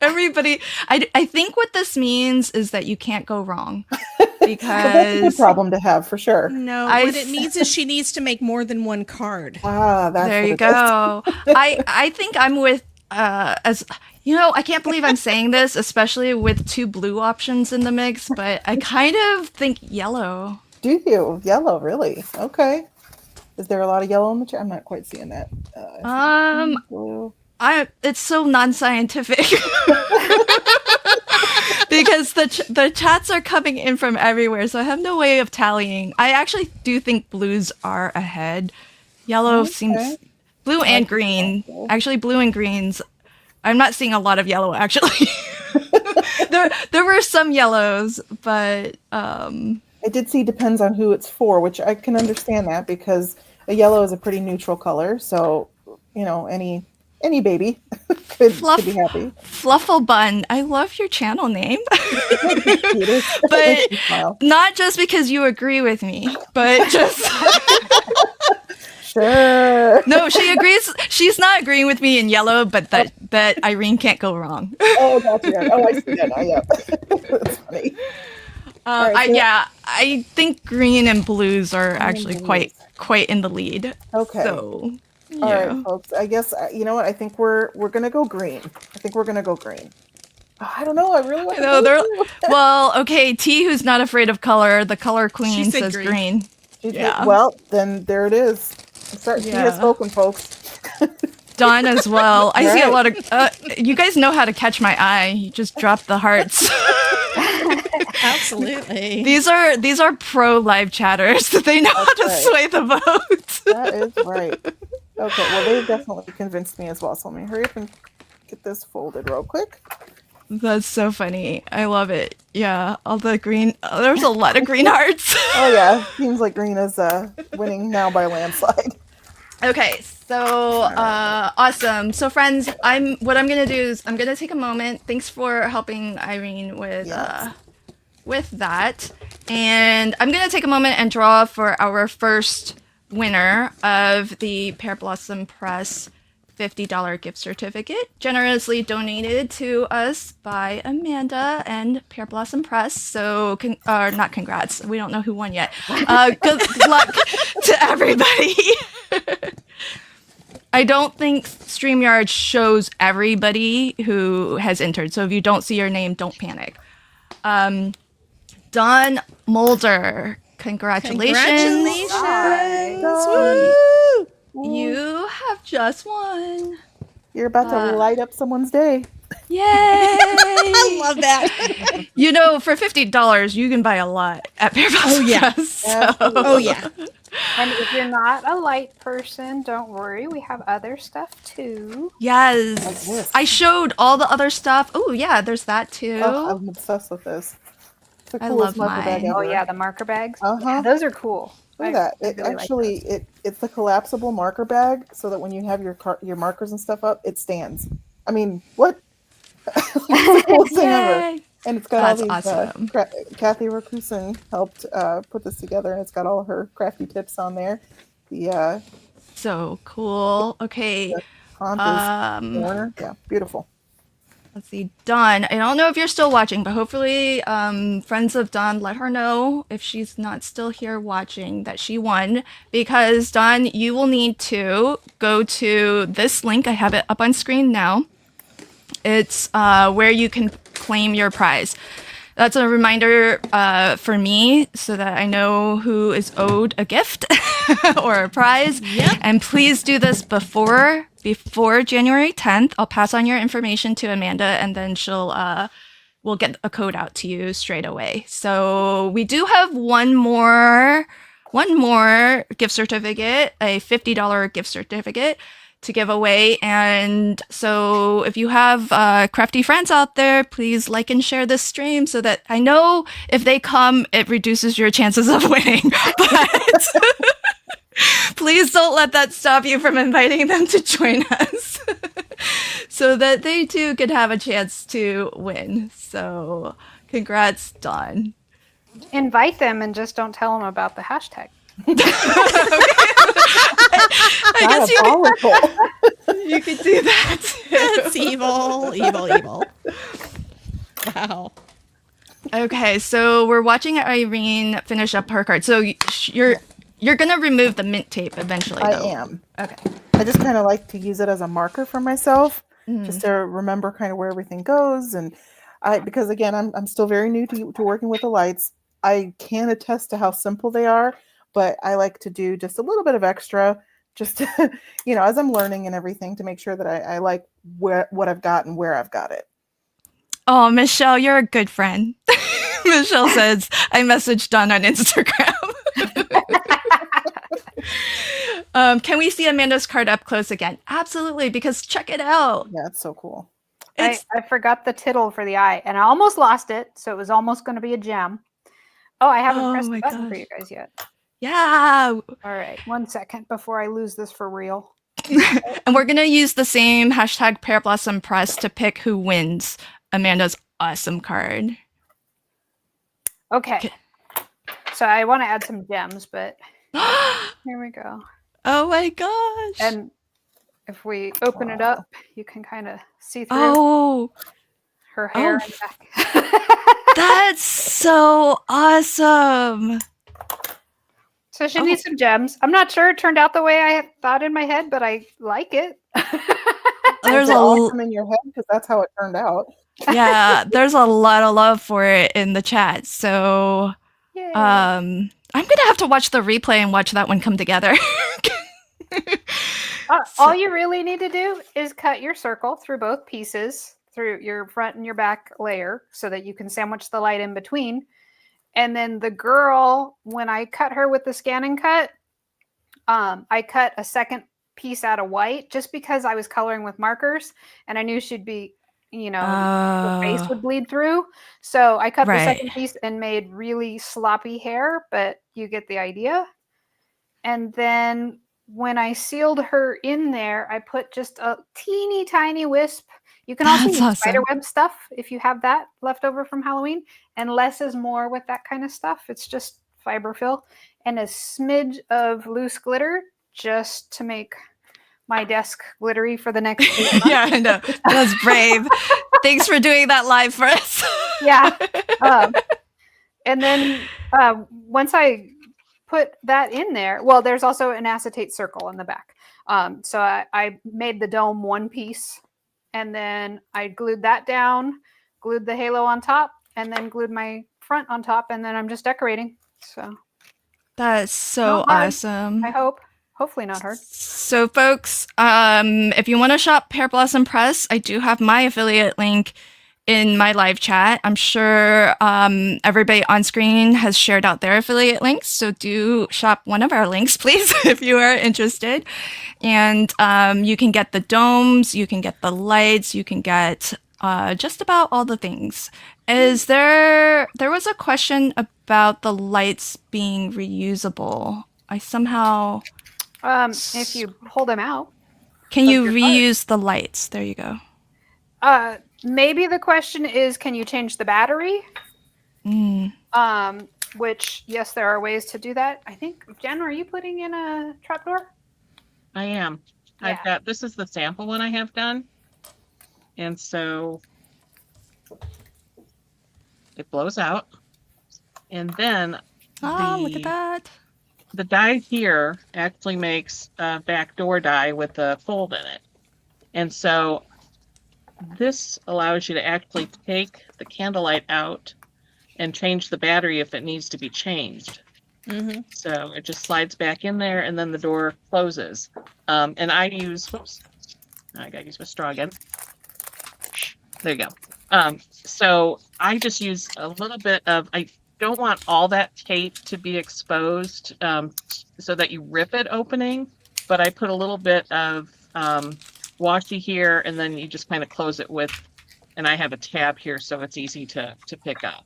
Everybody, I think what this means is that you can't go wrong That's a because good problem to have for sure. No, I what it means is she needs to make more than one card. Ah, that's there what you it is. go. I think I'm with as you know, I can't believe I'm saying this, especially with two blue options in the mix, but I kind of think yellow. Do you? Yellow, really? Okay. Is there a lot of yellow in the chat? I'm not quite seeing that. Blue. It's so non-scientific because the chats are coming in from everywhere, so I have no way of tallying. I actually do think blues are ahead. Yellow seems blue and green. Actually, blue and greens. I'm not seeing a lot of yellow actually. there were some yellows, but I did see depends on who it's for, which I can understand that because a yellow is a pretty neutral color. So, you know, any baby could be happy. Fluffle Bun, I love your channel name. Peter. But You smile. not just because you agree with me, but just Sure. no, she agrees. She's not agreeing with me in yellow, but that Irene can't go wrong. Oh, gotcha. Oh, I see that now. Yeah. That's funny. Right, so I think green and blues are actually quite in the lead. Okay. So, All yeah. right, folks. I guess you know what? I think we're gonna go green. Oh, I don't know. I really want to No, go they're blue. well, okay. T, who's not afraid of color, the color queen said says green. green. Yeah. Well, then there it is. She has spoken, folks. Dawn as well. I see a Right. lot of. You guys know how to catch my eye. You just drop the hearts. Absolutely. These are pro live chatters. They know how to right. sway the vote. That is right. Okay. Well, they've definitely convinced me as well. So let me hurry up and get this folded real quick. That's so funny. I love it. Yeah, all the green. There's a lot of green hearts. Oh yeah, seems like green is winning now by a landslide. Okay, so awesome. So friends, what I'm gonna do is I'm gonna take a moment. Thanks for helping Irene with Yes. with that, and I'm gonna take a moment and draw for our first winner of the Pear Blossom Press $50 gift certificate, generously donated to us by Amanda and Pear Blossom Press. So, not congrats. We don't know who won yet. Good luck to everybody. I don't think StreamYard shows everybody who has entered. So if you don't see your name, don't panic. Don Mulder, congratulations. Woo! You have just won You're about to light up someone's day. Yay! I love that. You know, for $50, you can buy a lot at Bear Oh, yeah. So. Oh, yeah. And if you're not a light person, don't worry. We have other stuff too. Yes. Like this. I showed all the other stuff. Oh, yeah, there's that too. Oh, I'm obsessed with this. It's the I coolest love marker bag mine. ever. Oh yeah, the marker bags. Uh-huh. Yeah, those are cool. Look at that. It really like actually those. it's the collapsible marker bag so that when you have your markers and stuff up, it stands. I mean, what? It's the coolest thing ever. Yay. And it's got That's all these awesome. Kathy Rakusin helped put this together, and it's got all her crafty tips on there. The So cool. Okay. font is Warner. Yeah, beautiful. Let's see, Dawn. I don't know if you're still watching, but hopefully, friends of Dawn, let her know if she's not still here watching that she won. Because Dawn, you will need to go to this link. I have it up on screen now. It's where you can claim your prize. That's a reminder for me so that I know who is owed a gift or a prize. Yep. And please do this before January 10th. I'll pass on your information to Amanda, and then we'll get a code out to you straight away. So we do have one more gift certificate, a $50 gift certificate to give away. And so if you have crafty friends out there, please like and share this stream so that I know if they come, it reduces your chances of winning. But please don't let that stop you from inviting them to join us so that they too can have a chance to win. So congrats, Dawn. Invite them and just don't tell them about the hashtag. I guess you could do that too. That's evil, evil, evil. Wow. Okay, so we're watching Irene finish up her card. So you're gonna remove the mint tape eventually, I though. am. Okay. I just kind of like to use it as a marker for myself, just to remember kind of where everything goes. And because again, I'm still very new to working with the lights. I can attest to how simple they are, but I like to do just a little bit of extra, just to, as I'm learning and everything, to make sure that I like what I've got and where I've got it. Oh, Michelle, you're a good friend. Michelle says, I messaged Dawn on Instagram. Can we see Amanda's card up close again? Absolutely, because check it out. Yeah, it's so cool. I forgot the tittle for the eye, and I almost lost it, so it was almost going to be a gem. Oh, I haven't pressed the button for you guys yet. Yeah. All right, 1 second before I lose this for real. And we're going to use the same hashtag Pear Blossom Press to pick who wins Amanda's awesome card. Okay. So I want to add some gems, but here we go. Oh my gosh. And if we open it up, you can kind of see through her hair and back. That's so awesome. So she needs some gems. I'm not sure it turned out the way I thought in my head, but I like it. There's awesome in your head because that's how it turned out. Yeah, there's a lot of love for it in the chat. So Yay. I'm gonna have to watch the replay and watch that one come together. All you really need to do is cut your circle through both pieces, through your front and your back layer, so that you can sandwich the light in between. And then the girl, when I cut her with the scan and cut, I cut a second piece out of white just because I was coloring with markers and I knew she'd be, her face would bleed through. So I cut the second piece and made really sloppy hair, but you get the idea. And then when I sealed her in there, I put just a teeny tiny wisp. You can also use spiderweb stuff if you have that left over from Halloween. And less is more with that kind of stuff. It's just fiberfill and a smidge of loose glitter just to make my desk glittery for the next 8 months. Yeah, I know. That's brave. Thanks for doing that live for us. Yeah. And then once I put that in there, well, there's also an acetate circle in the back. So I made the dome one piece, and then I glued that down, glued the halo on top, and then glued my front on top, and then I'm just decorating. So that's so awesome. I hope. Hopefully not hard. So, folks, if you want to shop Pear Blossom Press, I do have my affiliate link in my live chat. I'm sure everybody on screen has shared out their affiliate links, so do shop one of our links, please, if you are interested. And you can get the domes, you can get the lights, you can get just about all the things. There was a question about the lights being reusable. I somehow... If you pull them out. Can Like you your card. reuse the lights? There you go. Maybe the question is, can you change the battery? Which, yes, there are ways to do that. I think, Jen, are you putting in a trapdoor? I am. I've got, this is the sample one I have done. And so it blows out. And then Look at that. the die here actually makes a backdoor die with a fold in it. And so this allows you to actually take the candlelight out and change the battery if it needs to be changed. So it just slides back in there and then the door closes. And I use, whoops, I gotta use my straw again. There you go. So I just use a little bit of, I don't want all that tape to be exposed so that you rip it opening, but I put a little bit of washi here and then you just kind of close it with, and I have a tab here so it's easy to pick up.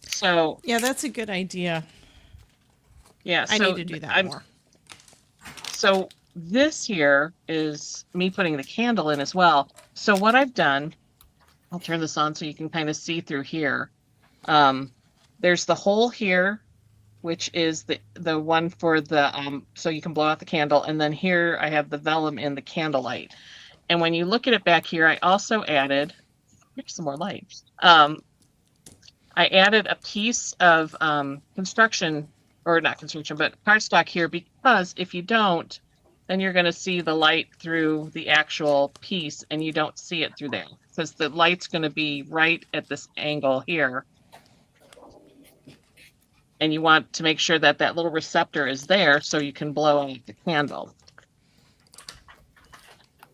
So Yeah, that's a good idea. yeah, I so need to do that more. So this here is me putting the candle in as well. So what I've done, I'll turn this on so you can kind of see through here. There's the hole here, which is the one for the, so you can blow out the candle. And then here I have the vellum in the candlelight. And when you look at it back here, I also added, here's some more light. I added a piece of construction, or not construction, but cardstock here, because if you don't, then you're going to see the light through the actual piece and you don't see it through there because the light's going to be right at this angle here. And you want to make sure that that little receptor is there so you can blow out the candle.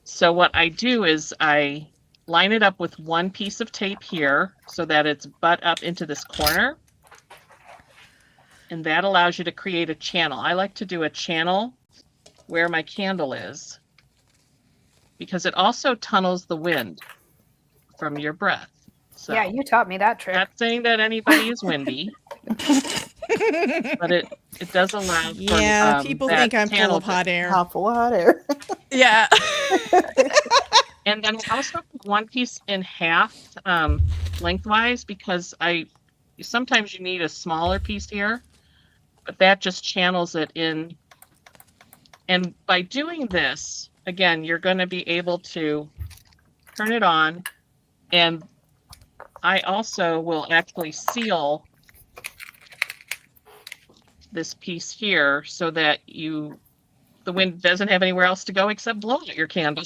So what I do is I line it up with one piece of tape here so that it's butt up into this corner. And that allows you to create a channel. I like to do a channel where my candle is because it also tunnels the wind from your breath. So, Yeah, you taught me that trick. not saying that anybody is windy, but it does allow for, Yeah, people that think I'm full channel of hot air. Half full of hot air. Yeah. And then I also put one piece in half lengthwise because sometimes you need a smaller piece here, but that just channels it in. And by doing this, again, you're going to be able to turn it on. And I also will actually seal this piece here so that the wind doesn't have anywhere else to go except blow out your candle.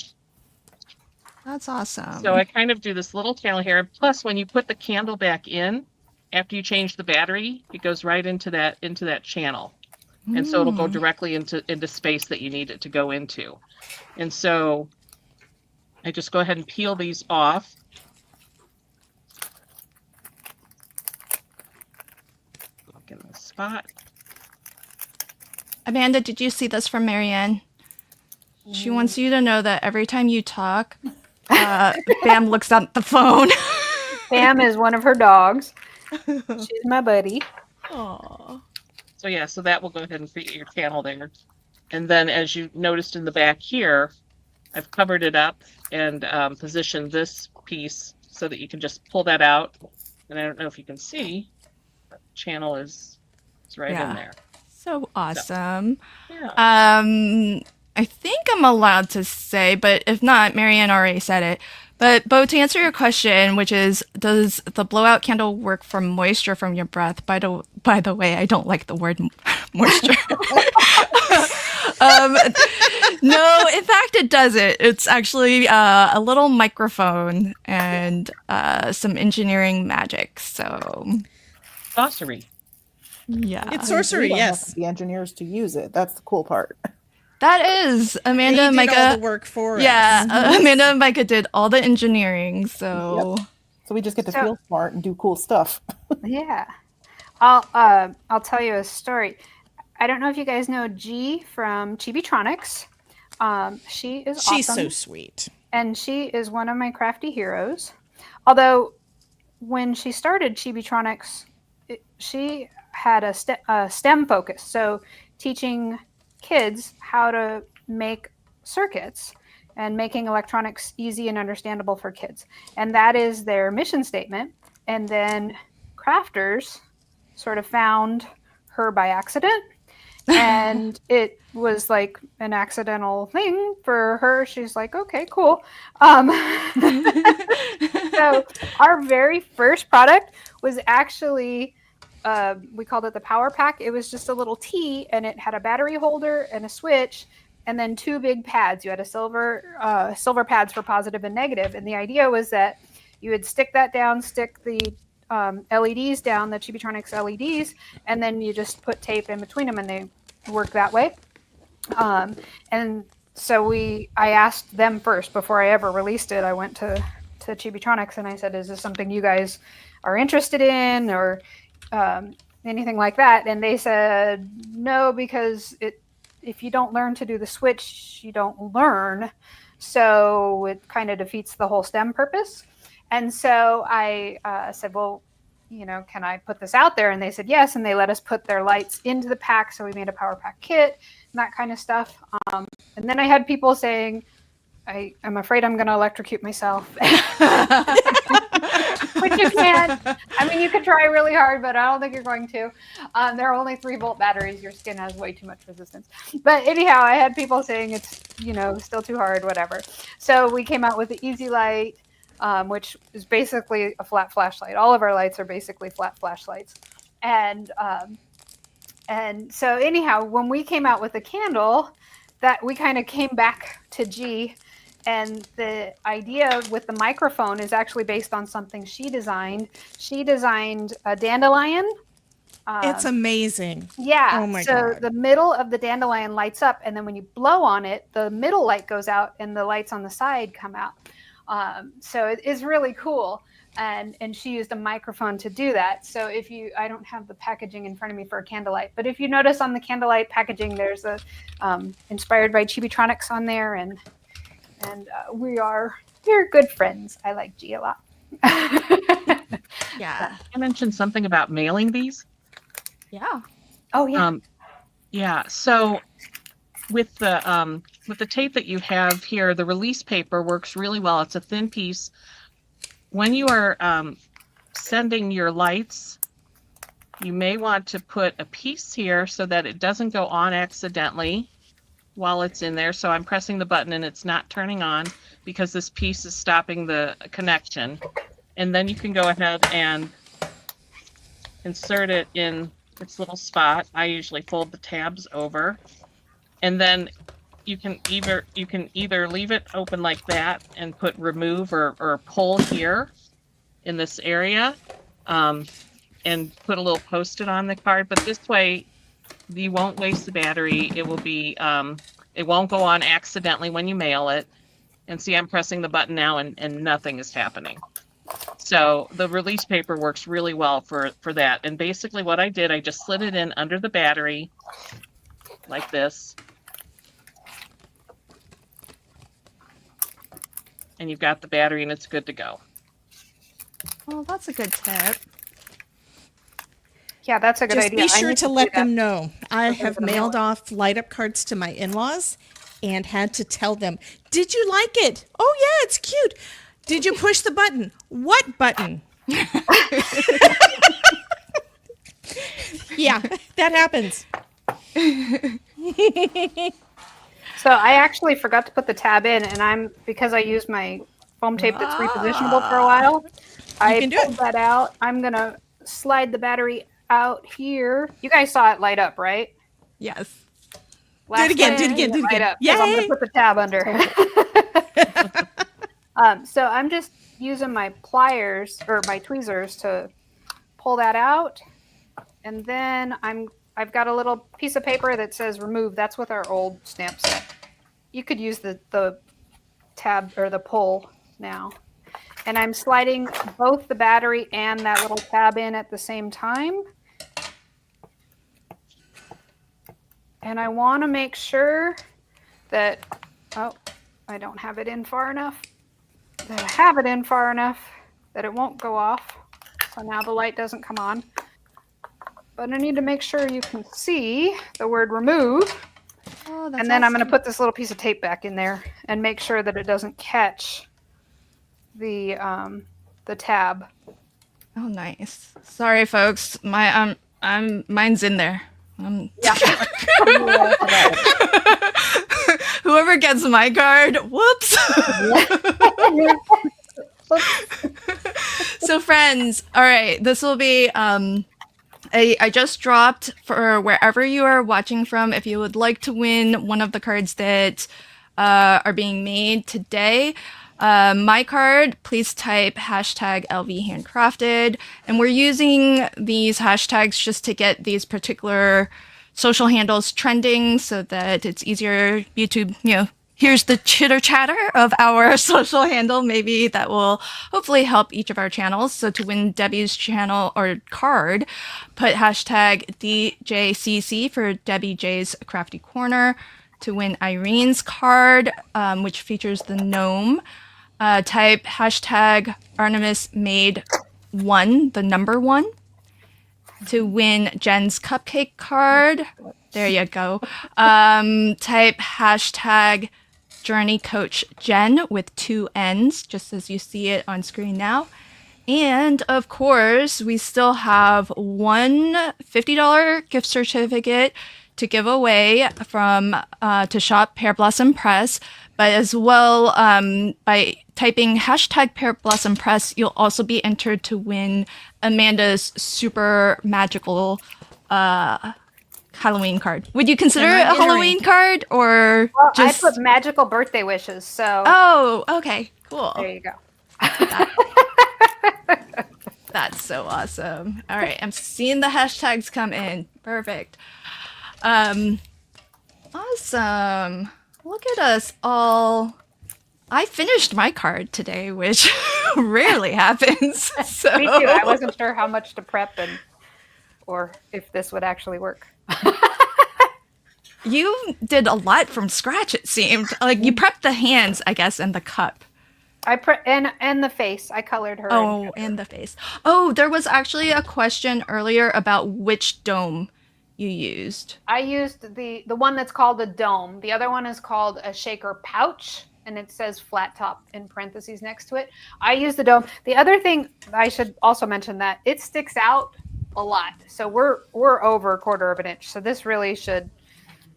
That's awesome. So I kind of do this little channel here. Plus, when you put the candle back in, after you change the battery, it goes right into that channel. And so it'll go directly into space that you need it to go into. And so I just go ahead and peel these off. Look in the spot. Amanda, did you see this from Marianne? She wants you to know that every time you talk, Bam looks at the phone. Bam is one of her dogs. She's my buddy. Aww. So yeah, so that will go ahead and create your channel there. And then as you noticed in the back here, I've covered it up and positioned this piece so that you can just pull that out. And I don't know if you can see, but the channel is right in there. So awesome. Yeah. I think I'm allowed to say, but if not, Marianne already said it. But Bo, to answer your question, which is, does the blowout candle work for moisture from your breath? By the way, I don't like the word moisture. No, in fact, it doesn't. It's actually a little microphone and some engineering magic. So, Sorcery. yeah. It's sorcery, We don't have yes. to be engineers to use it. That's the cool part. That is Amanda and They did all Micah. the work for Yeah, us. Amanda and Micah did all the engineering. So So we just get to So- feel smart and do cool stuff. Yeah. I'll tell you a story. I don't know if you guys know G from Chibitronics. She is She's awesome. so sweet. And she is one of my crafty heroes. Although when she started Chibitronics, she had a STEM focus. So teaching kids how to make circuits and making electronics easy and understandable for kids. And that is their mission statement. And then crafters sort of found her by accident. And it was like an accidental thing for her. She's like, okay, cool. So our very first product was actually, we called it the Power Pack. It was just a little T, and it had a battery holder and a switch, and then two big pads. You had a silver pads for positive and negative. And the idea was that you would stick that down, stick the LEDs down, the Chibitronics LEDs, and then you just put tape in between them, and they work that way. And so I asked them first before I ever released it. I went to Chibitronics and I said, "Is this something you guys are interested in, or anything like that?" And they said, "No, because if you don't learn to do the switch, you don't learn. So it kind of defeats the whole STEM purpose." And so I said, "Well, can I put this out there?" And they said yes, and they let us put their lights into the pack. So we made a Power Pack kit and that kind of stuff. And then I had people saying, I'm afraid I'm going to electrocute myself. Which you can't. I mean, you could try really hard, but I don't think you're going to. There are only 3-volt batteries. Your skin has way too much resistance. But anyhow, I had people saying it's, still too hard, whatever. So we came out with the Easy Light, which is basically a flat flashlight. All of our lights are basically flat flashlights. And so anyhow, when we came out with the candle, that we kind of came back to G, and the idea with the microphone is actually based on something she designed. She designed a dandelion. It's amazing. Yeah. Oh my so God. the middle of the dandelion lights up, and then when you blow on it, the middle light goes out and the lights on the side come out. So it is really cool. And she used a microphone to do that. So I don't have the packaging in front of me for a candlelight, but if you notice on the candlelight packaging, there's a inspired by Chibitronics on there, and we're good friends. I like G a lot. yeah, I mentioned something about mailing these. yeah. Oh yeah. Yeah. So with the tape that you have here, the release paper works really well. It's a thin piece. When you are sending your lights, you may want to put a piece here so that it doesn't go on accidentally while it's in there. So I'm pressing the button and it's not turning on because this piece is stopping the connection. And then you can go ahead and insert it in its little spot. I usually fold the tabs over, and then you can either leave it open like that and put remove or pull here in this area, and put a little post-it on the card. But this way you won't waste the battery. It will be it won't go on accidentally when you mail it. And see, I'm pressing the button now and nothing is happening. So the release paper works really well for that. And basically what I did, I just slid it in under the battery like this. And you've got the battery and it's good to go. Well, that's a good tip. Yeah, that's a good Just idea. be I sure need to do let that. them know. I have gonna mail mailed off light up cards to my in-laws and had to tell them, "Did you like it? Oh yeah, it's cute. Did you push the button? What button?" Yeah, that happens. So I actually forgot to put the tab in, and because I used my foam tape that's repositionable for a while, I can do pulled it. that out. I'm gonna slide the battery out here. You guys saw it light up, right? Yes. Do it again, do it time again, do it light again. up, 'cause I'm Yay! gonna put the tab under. So I'm just using my pliers or my tweezers to pull that out, and then I've got a little piece of paper that says remove. That's with our old stamp set. You could use the tab or the pull now. And I'm sliding both the battery and that little tab in at the same time. And I want to make sure that, oh, I don't have it in far enough, that I have it in far enough that it won't go off. So now the light doesn't come on. But I need to make sure you can see the word remove. Oh, that's And then I'm going to awesome. put this little piece of tape back in there and make sure that it doesn't catch the tab. Oh, nice. Sorry, folks. Mine's in there. Yeah. Whoever gets my card, whoops. So, friends, all right, this will be I just dropped for wherever you are watching from. If you would like to win one of the cards that are being made today, my card, please type hashtag LV handcrafted. And we're using these hashtags just to get these particular social handles trending so that it's easier. YouTube, here's the chitter chatter of our social handle. Maybe that will hopefully help each of our channels. So to win Debbie's channel or card, put hashtag DJCC for Debbie J's Crafty Corner. To win Irene's card, which features the gnome, type hashtag Artemis Made 1, the number 1. To win Jen's cupcake card, there you go. Type hashtag Journey Coach Jen with 2 N's, just as you see it on screen now. And of course, we still have one $50 gift certificate to give away from to shop Pear Blossom Press. But as well, by typing hashtag Pear Blossom Press, you'll also be entered to win Amanda's super magical Halloween card. Would you consider it a Halloween card, or Well, just? I put magical birthday wishes, so Oh, okay, cool. there you go. That's so awesome. All right, I'm seeing the hashtags come in. Perfect. Awesome. Look at us all. I finished my card today, which rarely happens. So Me too. I wasn't sure how much to prep or if this would actually work. you did a lot from scratch, it seemed. Like you prepped the hands, I guess, and the cup. And the face. I colored her. Oh, and the face. Oh, there was actually a question earlier about which dome you used. I used the one that's called a dome. The other one is called a shaker pouch, and it says flat top in parentheses next to it. I used the dome. The other thing I should also mention that it sticks out a lot. So we're over 1/4 of an inch. So this really should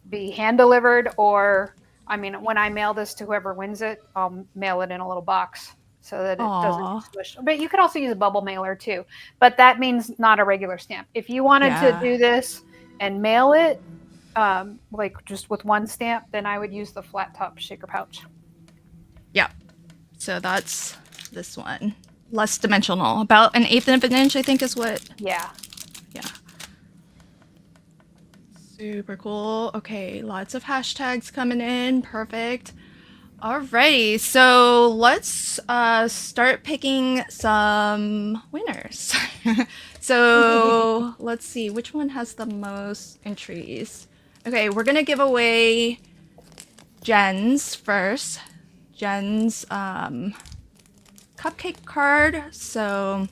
be hand delivered, or I mean, when I mail this to whoever wins it, I'll mail it in a little box so that it doesn't squish. But you could also use a bubble mailer too. But that means not a regular stamp. If you wanted to do this and mail it, like just with one stamp, then I would use the flat top shaker pouch. Yeah. So that's this one. Less dimensional. About 1/8 of an inch, I think is what. Yeah. Yeah. Super cool. Okay, lots of hashtags coming in. Perfect. Alrighty, so let's start picking some winners. So let's see, which one has the most entries? Okay, we're gonna give away Jen's first. Jen's cupcake card. So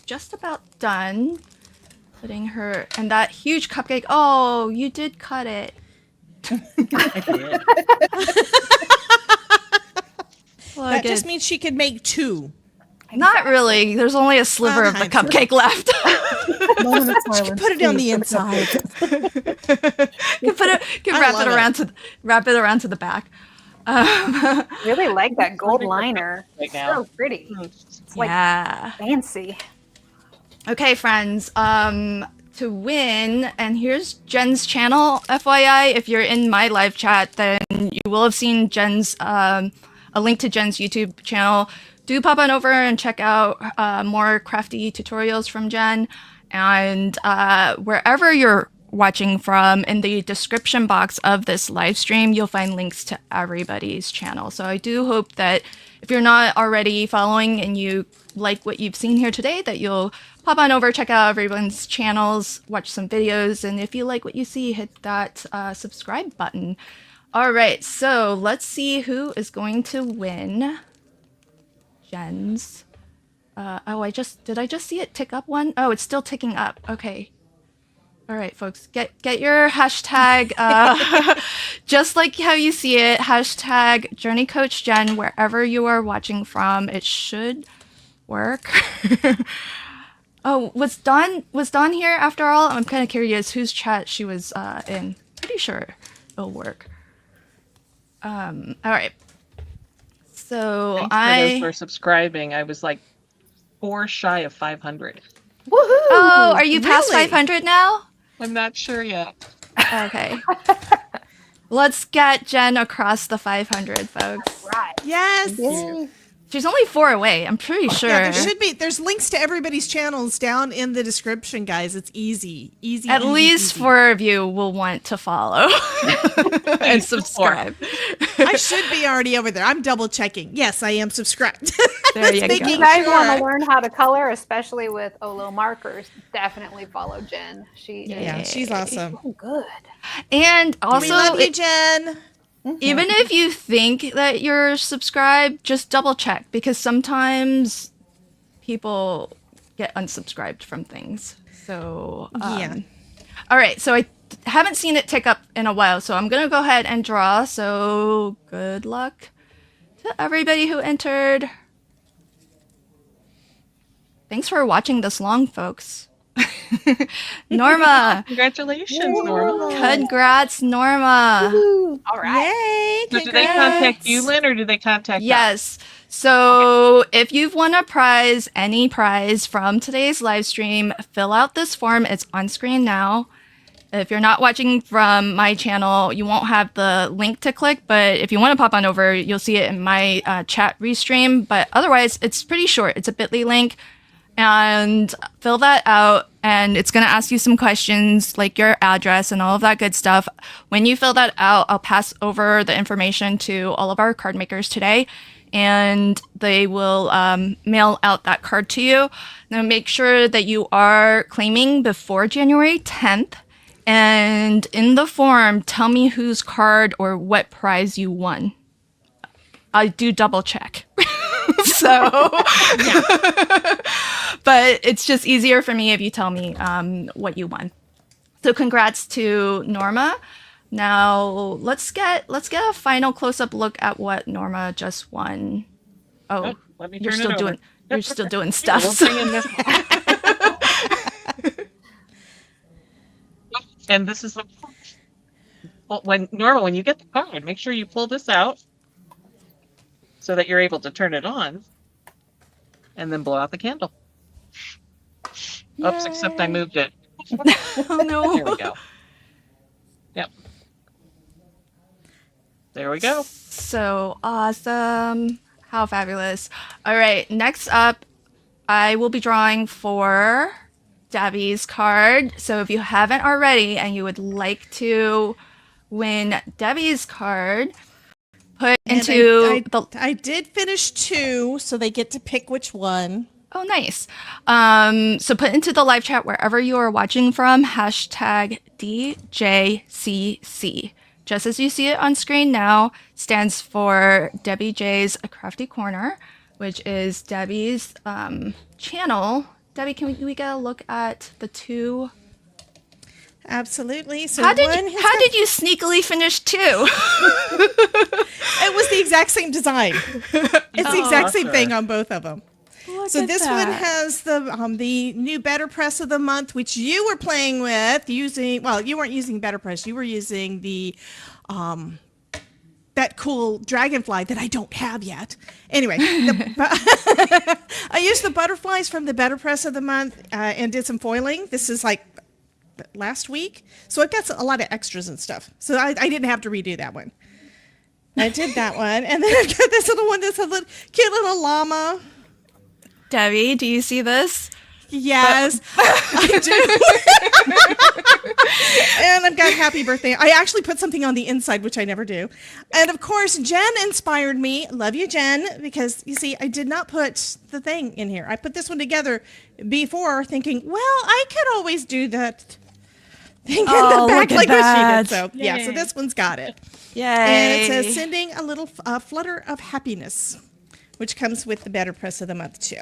just about done putting her and that huge cupcake. Oh, you did cut it. I did. Well, That just means she could make 2. not really. There's only a sliver of the cupcake left. Moment of silence. Put it on the inside. Can wrap it around to the back. Really like that gold liner. Right now. So pretty. Mm. Like Yeah. fancy. Okay, friends. To win, and here's Jen's channel. FYI, if you're in my live chat, then you will have seen Jen's a link to Jen's YouTube channel. Do pop on over and check out more crafty tutorials from Jen. And wherever you're watching from, in the description box of this live stream, you'll find links to everybody's channel. So I do hope that if you're not already following and you like what you've seen here today, that you'll pop on over, check out everyone's channels, watch some videos, and if you like what you see, hit that subscribe button. All right, so let's see who is going to win Jen's. Did I just see it tick up one? Oh, it's still ticking up. Okay. All right, folks, get your hashtag, just like how you see it, hashtag Journey Coach Jen, wherever you are watching from. It should work. Oh, was Dawn here after all? I'm kind of curious whose chat she was in. Pretty sure it'll work. All right. So Thanks for those for subscribing. I was like 4 shy of 500. Woohoo! Oh, are you past Really? 500 now? I'm not sure yet. Okay. Let's get Jen across the 500, folks. Right. Yes. Yay. She's only 4 away. I'm pretty sure. Yeah, there's links to everybody's channels down in the description, guys. It's easy. At least easy. 4 of you will want to follow and subscribe. I should be already over there. I'm double checking. Yes, I am subscribed. There you Making go. You guys sure. want to learn how to color, especially with Olo markers, definitely follow Jen. She Yeah, is she's awesome. so good. And We also, love you, Jen. even if you think that you're subscribed, just double check, because sometimes people get unsubscribed from things. So, Yeah. All right, so I haven't seen it tick up in a while, so I'm going to go ahead and draw. So good luck to everybody who entered. Thanks for watching this long, folks. Norma. Congratulations, Norma. Congrats, Norma. All right. Yay! So do they contact you, Lynn, or do they contact us? Yes. So if you've won a prize, any prize from today's live stream, fill out this form. It's on screen now. If you're not watching from my channel, you won't have the link to click, but if you want to pop on over, you'll see it in my chat restream. But otherwise, it's pretty short. It's a bit.ly link. And fill that out, and it's going to ask you some questions like your address and all of that good stuff. When you fill that out, I'll pass over the information to all of our card makers today, and they will mail out that card to you. Now make sure that you are claiming before January 10th, and in the form, tell me whose card or what prize you won. I do double check. So, but it's just easier for me if you tell me what you won. So congrats to Norma. Now let's get a final close-up look at what Norma just won. Oh, Let me you're turn still it over. doing you're still doing stuff. We'll bring in this one. And this is the well, when you get the card, make sure you pull this out so that you're able to turn it on, and then blow out the candle. Oops, except I moved it. Oh no. There we go. Yep. There we go. So awesome. How fabulous. All right, next up, I will be drawing for Debbie's card. So if you haven't already and you would like to win Debbie's card, put into I did finish 2, so they get to pick which one. Oh, nice. So put into the live chat wherever you are watching from, hashtag DJCC. Just as you see it on screen now, stands for Debbie J's Crafty Corner, which is Debbie's channel. Debbie, can we get a look at the 2? Absolutely. So How did you sneakily finish 2? It was the exact same design. It's the exact same awesome. thing on both of them. Look So at this that. one has the new Better Press of the month, which you were playing with using. Well, you weren't using Better Press. You were using the that cool dragonfly that I don't have yet. Anyway, I used the butterflies from the Better Press of the month and did some foiling. This is like last week, so I've got a lot of extras and stuff. So I didn't have to redo that one. I did that one, and then I've got this little one that's a little cute little llama. Debbie, do you see this? Yes, I do. And I've got happy birthday. I actually put something on the inside, which I never do. And of course, Jen inspired me. Love you, Jen, because you see, I did not put the thing in here. I put this one together before thinking, well, I could always do that thing in the back like what she did. So yeah, so this one's got it. Yay. And it says sending a little flutter of happiness, which comes with the Better Press of the Month too.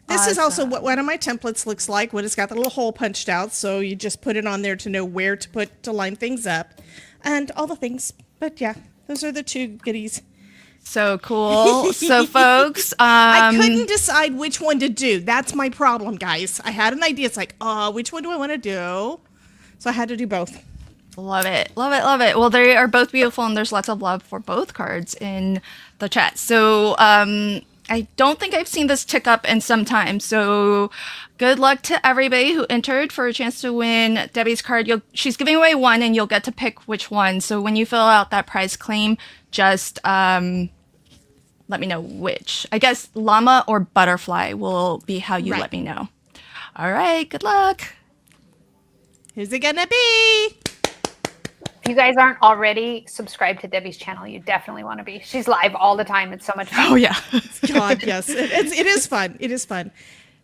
This is also what one of my templates looks like, when it's got the little hole punched out. So you just put it on there to know where to put to line things up and all the things. But yeah, those are the two goodies. So cool. So folks, I couldn't decide which one to do. That's my problem, guys. I had an idea. It's like, which one do I want to do? So I had to do both. love it. Love it. Love it. Well, they are both beautiful and there's lots of love for both cards in the chat. So, I don't think I've seen this tick up in some time. So good luck to everybody who entered for a chance to win Debbie's card. She's giving away one and you'll get to pick which one. So when you fill out that prize claim, just let me know which. I guess llama or butterfly will be how you let me know. All right. Good luck. Who's it gonna be? If you guys aren't already subscribed to Debbie's channel, you definitely want to be. She's live all the time. It's so much fun. Oh, yeah. God, yes. It is fun. It is fun.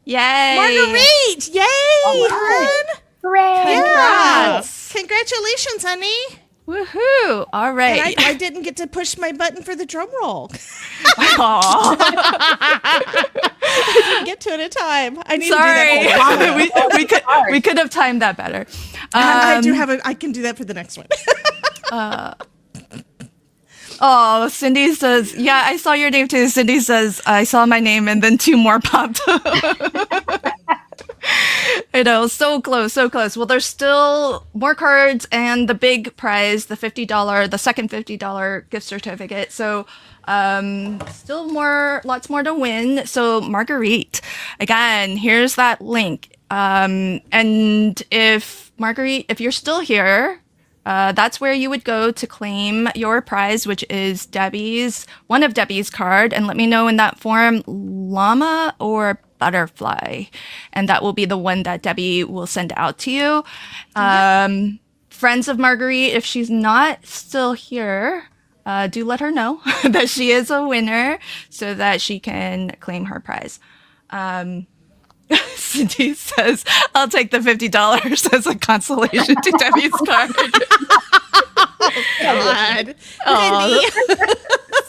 Yay. Marguerite! Yay, hon! Hooray! Congrats. Congratulations, honey. Woohoo. All right. And I didn't get to push my button for the drum roll. Aw. I didn't get to it in time. I need Sorry. to do that. we could have timed that better. I do have I can do that for the next one. Oh, Cindy says, yeah, I saw your name too. Cindy says, I saw my name and then two more popped up. I know, so close, so close. Well, there's still more cards and the big prize, the $50, the second $50 gift certificate. So still lots more to win. So Marguerite, again, here's that link. And if you're still here, that's where you would go to claim your prize, which is one of Debbie's card. And let me know in that form, llama or butterfly. And that will be the one that Debbie will send out to you. Friends of Marguerite, if she's not still here, do let her know that she is a winner so that she can claim her prize. Cindy says, I'll take the $50 as a consolation to Debbie's card. God.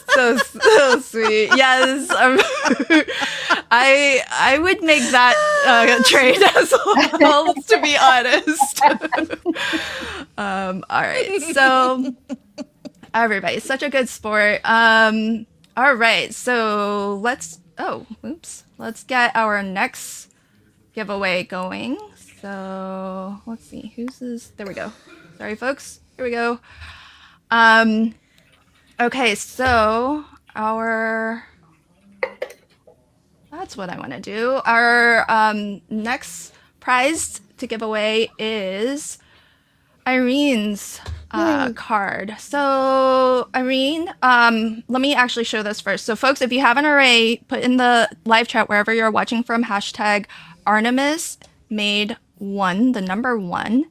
So sweet. Yes. I would make that trade as well, to be honest. All right. So everybody, such a good sport. All right. So let's get our next giveaway going. So let's see. Who's this? There we go. Sorry, folks. Here we go. Okay, so that's what I want to do. Our next prize to give away is Irene's card. So Irene, let me actually show this first. So folks, if you haven't already, put in the live chat wherever you're watching from, hashtag Artemis made 1, the number 1.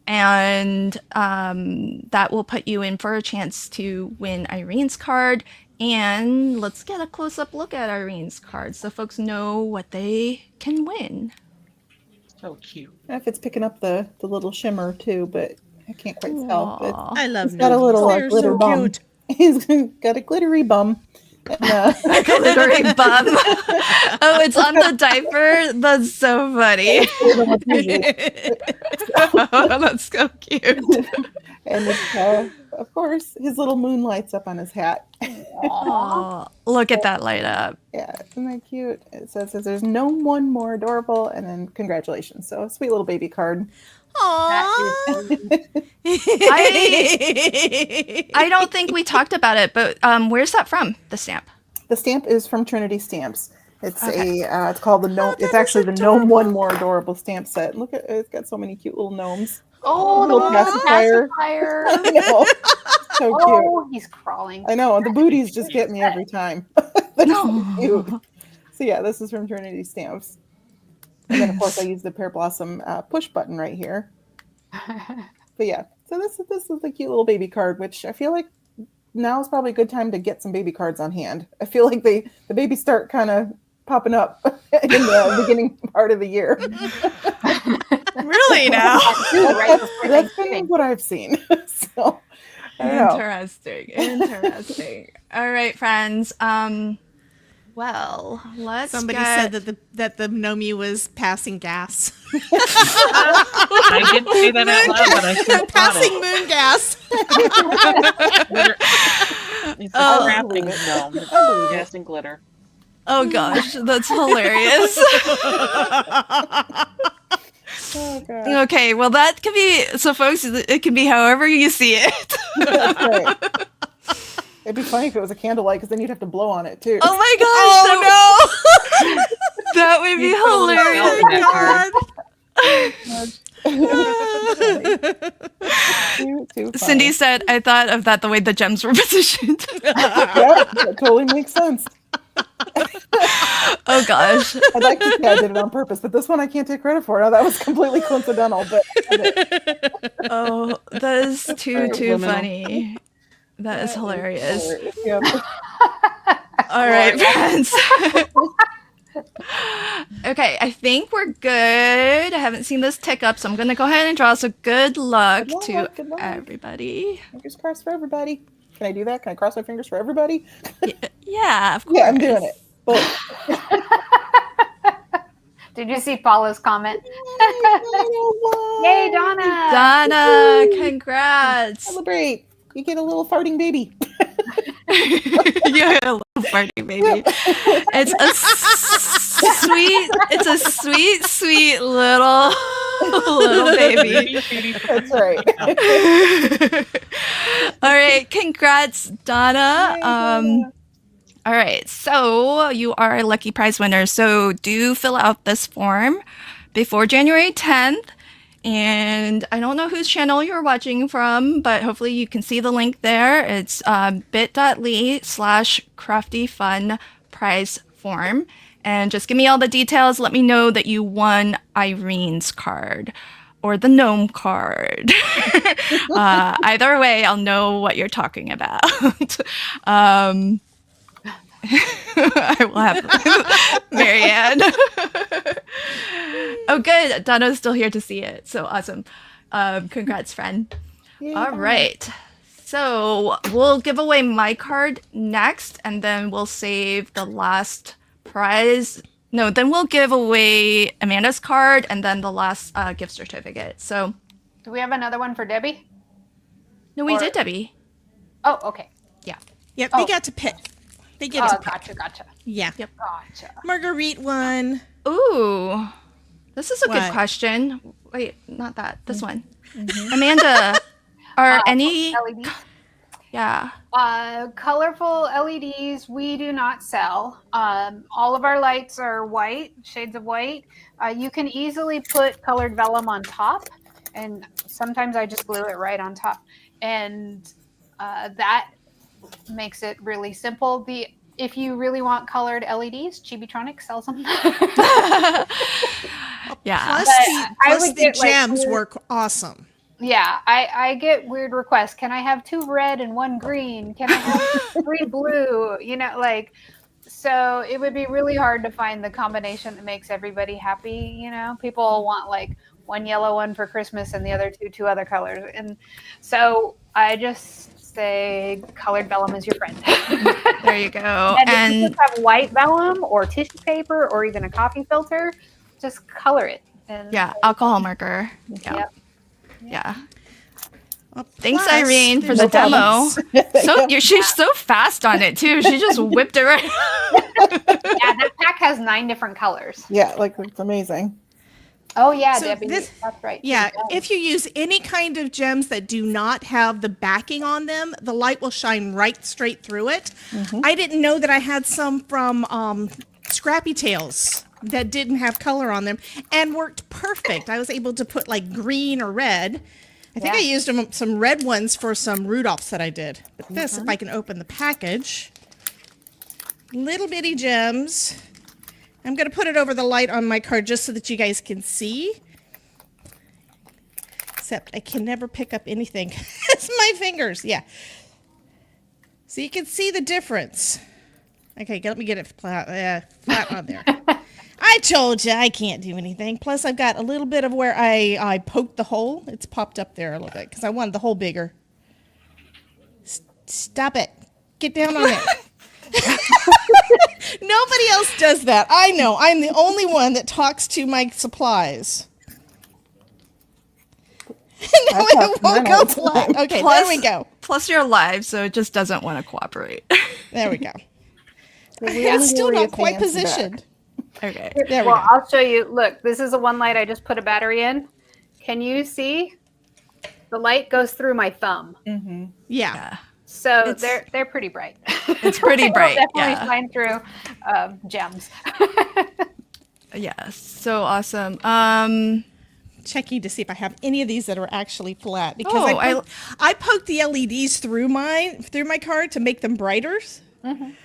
And that will put you in for a chance to win Irene's card. And let's get a close-up look at Irene's card so folks know what they can win. So cute. I don't know if it's picking up the little shimmer too, but I can't quite tell. But I love he's got a little They're glitter so bum. cute. He's got a glittery bum. And, Glittery bum. Oh, it's on the diaper? That's so funny. Oh, that's so cute. and it's, of course, his little moonlight's up on his hat. Oh, look at that light up. Yeah, isn't that cute? It says there's no one more adorable, and then congratulations. So a sweet little baby card. Aww. I don't think we talked about it, but where's that from? The stamp. The stamp is from Trinity Stamps. It's Okay. it's called the gnome. It's actually the gnome one more adorable stamp set. Look at it's got so many cute little gnomes. Oh, the Little little pacifier. pacifier. I know, so cute. Oh, he's crawling. I know the booties just get me every time. They're so cute. So yeah, this is from Trinity Stamps. And then of course I use the Pear Blossom push button right here. But yeah, so this is a cute little baby card, which I feel like now is probably a good time to get some baby cards on hand. I feel like the babies start kind of popping up in the beginning part of the year. Really now? That's been what I've seen. So I don't know. Interesting. All right, friends. Well, let's Somebody get... said that the Nomi was passing gas. I didn't say that out loud, but I should have thought Passing it. moon gas. It's Oh. a wrapping gnome. I believe it. Gas and glitter. Oh gosh, that's hilarious. Oh, God. Okay, well that can be, so folks, it can be however you see it. That's right. It'd be funny if it was a candlelight, because then you'd have to blow on it too. Oh my gosh, Oh that would be You totally hilarious. felt that Too funny. Cindy said, I thought of that the way the gems were positioned. Yep, that totally makes sense. Oh gosh. I'd like to say I did it on purpose, but this one I can't take credit for. No, that was completely coincidental. But I did it. Oh, that is too subliminal. funny. That is hilarious. Yep. All right, friends. Okay, I think we're good. I haven't seen this tick up, so I'm gonna go ahead and draw. So good luck Good luck, to good luck. everybody. Fingers crossed for everybody. Can I do that? Can I cross my fingers for everybody? Yeah, of course. Yeah, I'm doing it. Both. Did you see Paula's comment? Yay, Yay, Donna! Donna, congrats. Celebrate. You get a little farting baby. You're a little party baby. It's a sweet little baby. That's right. All right, congrats, Donna. Yay, Donna. All right, so you are a lucky prize winner. So do fill out this form before January 10th. And I don't know whose channel you're watching from, but hopefully you can see the link there. It's bit.ly/Crafty Fun prize form. And just give me all the details. Let me know that you won Irene's card or the gnome card. Either way, I'll know what you're talking about. I will have Marianne. Oh, good. Donna's still here to see it. So awesome. Congrats, friend. Yay, All Donna. right. So we'll give away my card next, and then we'll save the last prize. No, then we'll give away Amanda's card, and then the last gift certificate. So, Do we have another one for Debbie? no, we Or- did, Debbie. Oh, okay. Yep, they Oh. got to pick. They get Oh, to pick. gotcha. Yeah. Yep. Gotcha. Marguerite won. Ooh, this is a good What? question. Wait, not that. This one. Amanda, are any... LEDs? Yeah. Colorful LEDs we do not sell. All of our lights are white, shades of white. You can easily put colored vellum on top, and sometimes I just glue it right on top. And that makes it really simple. If you really want colored LEDs, Chibitronic sells them. Yeah. Plus But the, I plus would the get, like, gems weird- work awesome. Yeah, I get weird requests. Can I have 2 red and 1 green? Can I have 3 blue? You know, like, so it would be really hard to find the combination that makes everybody happy. You know, people want like 1 yellow one for Christmas and the other two other colors. And so I just say colored vellum is your friend. There you go. And if you And just have white vellum or tissue paper or even a coffee filter, just color it. And yeah, alcohol marker. Yeah. Yep. Yeah. Well, Thanks, plus, Irene, for there's the No demo. problems. So she's so fast on it too. She just whipped it right. Yeah, that pack has 9 different colors. Yeah, like it's amazing. Oh yeah, So Debbie, this- that's right. Yeah, She's if you use any kind of gems that do not have the backing on them, the light will shine right straight through it. I didn't know that I had some from Scrappy Tails that didn't have color on them and worked perfect. I was able to put like green or red. I think I Yeah. used some red ones for some Rudolphs that I did. But this, if I can open the package, little bitty gems. I'm going to put it over the light on my card just so that you guys can see. Except I can never pick up anything. It's my fingers. Yeah. So you can see the difference. Okay, let me get it flat on there. I told you I can't do anything. Plus, I've got a little bit of where I poked the hole. It's popped up there a little bit because I wanted the hole bigger. Stop it. Get down on it. Nobody else does that. I know. I'm the only one that talks to my supplies. No, it won't go flat. Okay, there we go. Plus, you're live, so it just doesn't want to cooperate. There we go. We It's still only not quite advance back. positioned. Okay. There we Well, go. I'll show you. Look, this is a one light I just put a battery in. Can you see? The light goes through my thumb. Mm-hmm. Yeah. Yeah. So It's- they're pretty bright. It's pretty It'll bright, definitely yeah. shine through gems. Yeah. So awesome. Checking to see if I have any of these that are actually flat because Oh, I poked the LEDs through my card to make them brighter. Mhm.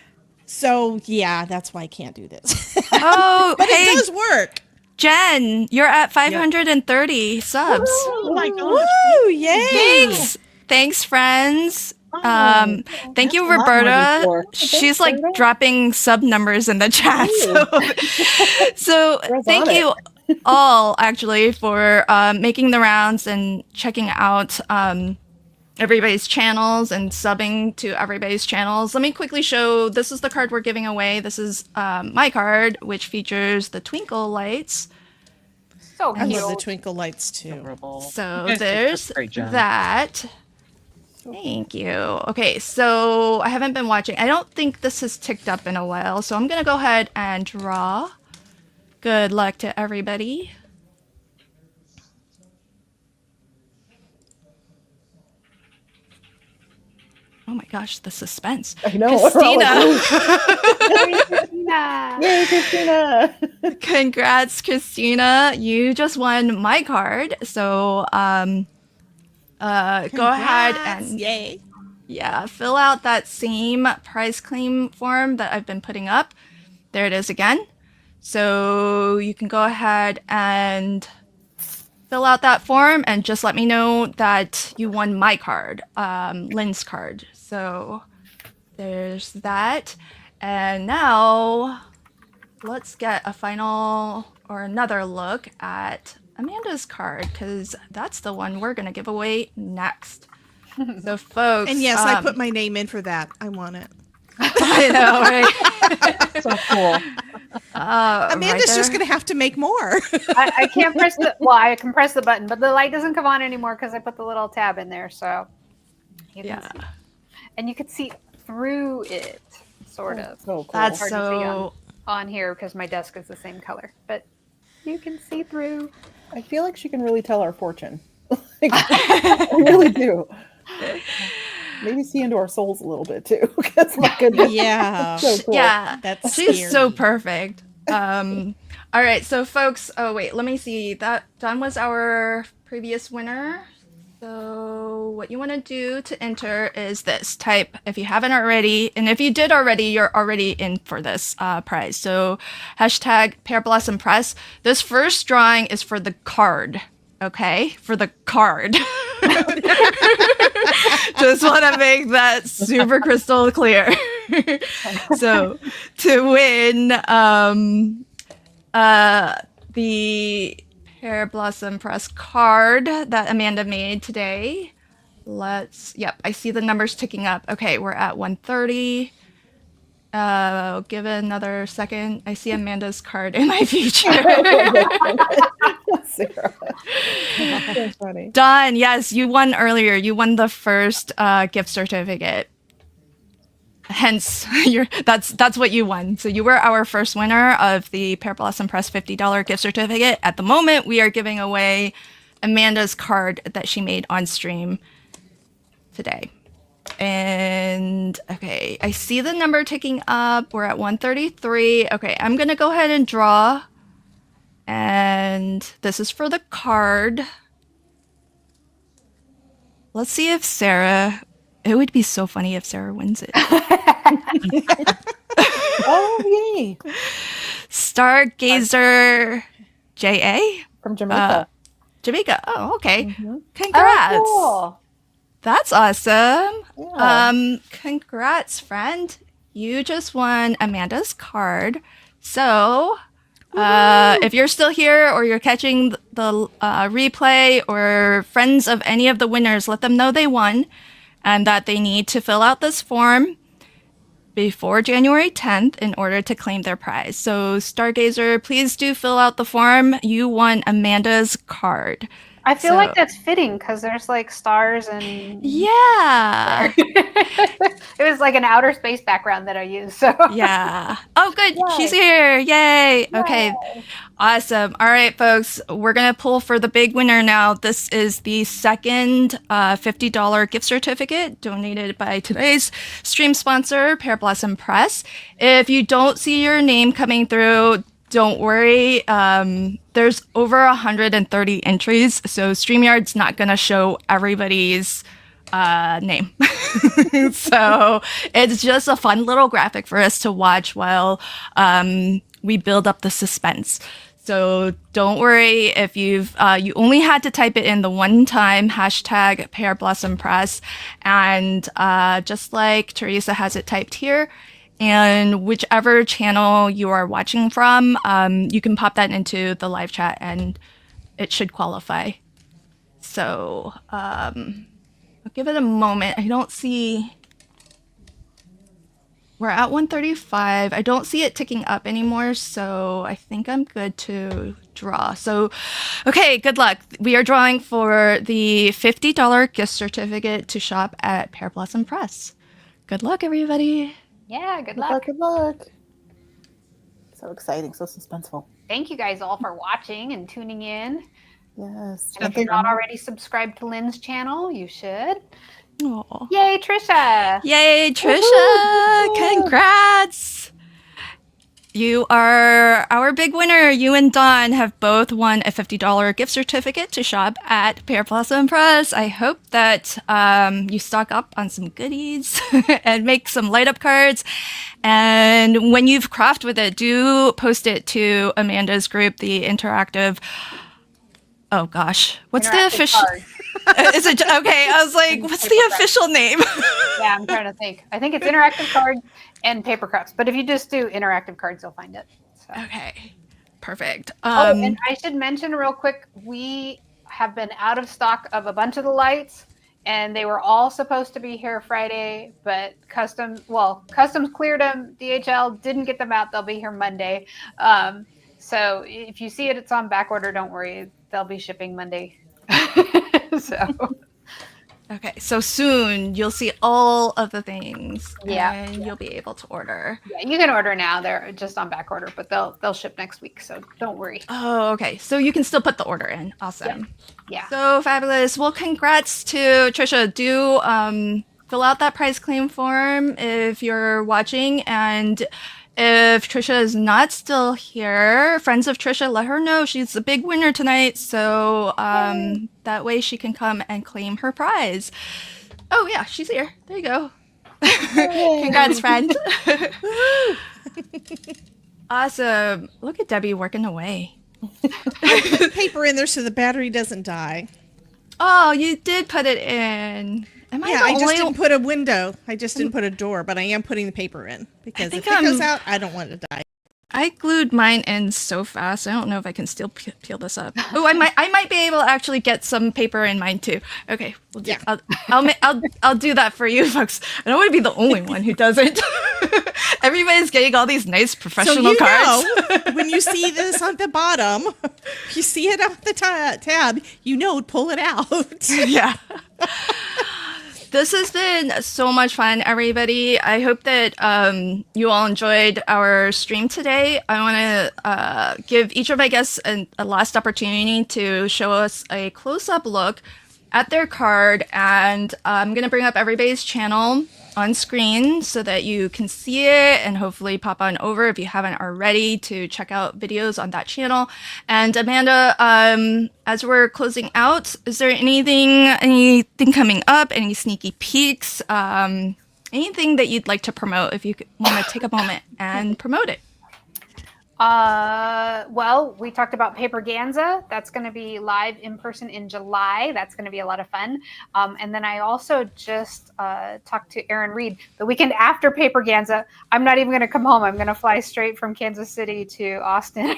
So yeah, that's why I can't do this. Oh, But hey, it does work. Jen, you're at 530 subs. Oh my gosh. Woo! Yay! Thanks, friends. Oh, Thank you, that's a lot more Roberta. before. She's Thanks, like Roberta. dropping sub numbers in the chat. So Girls thank on you all actually for making the rounds and checking out everybody's channels and subbing to everybody's channels. Let me quickly show. This is the card we're giving away. This is my card, which features the twinkle lights. So I cute. love the twinkle lights too. adorable. So You guys did there's such a great job. that. Thank you. Okay, so I haven't been watching. I don't think this has ticked up in a while, so I'm going to go ahead and draw. Good luck to everybody. Oh my gosh, the suspense. I know. We're all like, Christina. Nah. Yay, Christina! Congrats, Christina. You just won my card. So go ahead Congrats. and Yay. yeah, fill out that same prize claim form that I've been putting up. There it is again. So you can go ahead and fill out that form and just let me know that you won my card, Lynn's card. So there's that. And now let's get a final or another look at Amanda's card because that's the one we're going to give away next. So folks. And yes, I put my name in for that. I want it. I know, right? So cool. Amanda's just going to have to make more. I can't press the I can press the button, but the light doesn't come on anymore because I put the little tab in there. So you can Yeah, see. And you can see through it, sort of. So cool. that's Hard to see so. on here because my desk is the same color, but you can see through. I feel like she can really tell our fortune. Like, I really do. Maybe see into our souls a little bit too. Because my goodness, Yeah. so cool. Yeah, That's she's so scary. perfect. All right, so folks. Oh wait, let me see. That was our previous winner. So what you want to do to enter is this. Type if you haven't already, and if you did already, you're already in for this prize. So hashtag Pear Blossom Press. This first drawing is for the card. Okay, for the card. Just want to make that super crystal clear. So to win the Pear Blossom Press card that Amanda made today, yep, I see the numbers ticking up. Okay, we're at 130. Give it another second. I see Amanda's card in my future. Sarah. So funny. Done. Yes, you won earlier. You won the first gift certificate. Hence, that's what you won. So you were our first winner of the Pear Blossom Press $50 gift certificate. At the moment, we are giving away Amanda's card that she made on stream today. And okay, I see the number ticking up. We're at 133. Okay, I'm gonna go ahead and draw. And this is for the card. Let's see if Sarah. It would be so funny if Sarah wins it. Oh, yay. Stargazer JA? From Jamaica. Jamaica. Oh, okay. Mhm. Congrats. Oh, That's awesome. Yeah. Congrats, friend. You just won Amanda's card. So, if you're still here or you're catching the replay or friends of any of the winners, let them know they won and that they need to fill out this form before January 10th in order to claim their prize. So, Stargazer, please do fill out the form. You won Amanda's card. I feel So- like that's fitting because there's like stars and Yeah. it was like an outer space background that I used. So Yeah. Oh, good. Yay. She's here. Yay. Okay. Awesome. All right, folks. We're going to pull for the big winner now. This is the second $50 gift certificate donated by today's stream sponsor, Pear Blossom Press. If you don't see your name coming through, don't worry. There's over 130 entries, so StreamYard's not going to show everybody's name. So it's just a fun little graphic for us to watch while we build up the suspense. So don't worry if you only had to type it in the one time hashtag Pear Blossom Press, and just like Teresa has it typed here. And whichever channel you are watching from, you can pop that into the live chat and it should qualify. So I'll give it a moment. I don't see... We're at 135. I don't see it ticking up anymore, so I think I'm good to draw. So, okay, good luck. We are drawing for the $50 gift certificate to shop at Pear Blossom Press. Good luck, everybody. yeah, good Good luck. luck. Good luck. So exciting. So suspenseful. Thank you guys all for watching and tuning in. Yes. And if you're not already subscribed to Lynn's channel, you should. Aw. Yay, Trisha! Yay, Trisha! Woohoo! Congrats! You are our big winner. You and Dawn have both won a $50 gift certificate to shop at Pear Blossom Press. I hope that you stock up on some goodies and make some light up cards. And when you've crafted with it, do post it to Amanda's group, the interactive. Oh gosh, what's the Interactive official? card. Is it okay? I was like, what's the official name? Yeah, I'm trying to think. I think it's interactive cards and paper crafts. But if you just do interactive cards, you'll find it. So. Okay, perfect. And I should mention real quick, we have been out of stock of a bunch of the lights, and they were all supposed to be here Friday, but customs cleared them. DHL didn't get them out. They'll be here Monday. So if you see it, it's on back order. Don't worry, they'll be shipping Monday. So Okay, so soon you'll see all of the things. Yeah. And you'll be able to order. yeah, you can order now. They're just on back order, but they'll ship next week. So don't worry. Oh, okay. So you can still put the order in. Awesome. Yeah. So fabulous. Well, congrats to Trisha. Do fill out that prize claim form if you're watching. And if Trisha is not still here, friends of Trisha, let her know she's the big winner tonight. So that way she can come and claim her prize. Oh, yeah, she's here. There you go. Congrats, friend. Awesome. Look at Debbie working away. Put paper in there so the battery doesn't die. Oh, you did put it in. Am I Yeah, the I just only didn't put a window. I just didn't put a door, but I am putting the paper in because think if it goes I'm- out, I don't want it to die. I glued mine in so fast. I don't know if I can still peel this up. Oh, I might be able to actually get some paper in mine too. Okay, we'll do, Yeah. I'll do that for you folks. I don't want to be the only one who does it. Everybody's getting all these nice So professional you cards. know, when you see this on the bottom, if you see it on the tab, you know, pull it out. Yeah. This has been so much fun, everybody. I hope that you all enjoyed our stream today. I want to give each of my guests a last opportunity to show us a close-up look at their card, and I'm going to bring up everybody's channel on screen so that you can see it, and hopefully pop on over if you haven't already to check out videos on that channel. And Amanda, as we're closing out, is there anything coming up, any sneaky peeks, anything that you'd like to promote if you want to take a moment and promote it? Well, we talked about Paper Ganza. That's going to be live in person in July. That's going to be a lot of fun. And then I also just talked to Aaron Reed the weekend after Paper Ganza. I'm not even going to come home. I'm going to fly straight from Kansas City to Austin.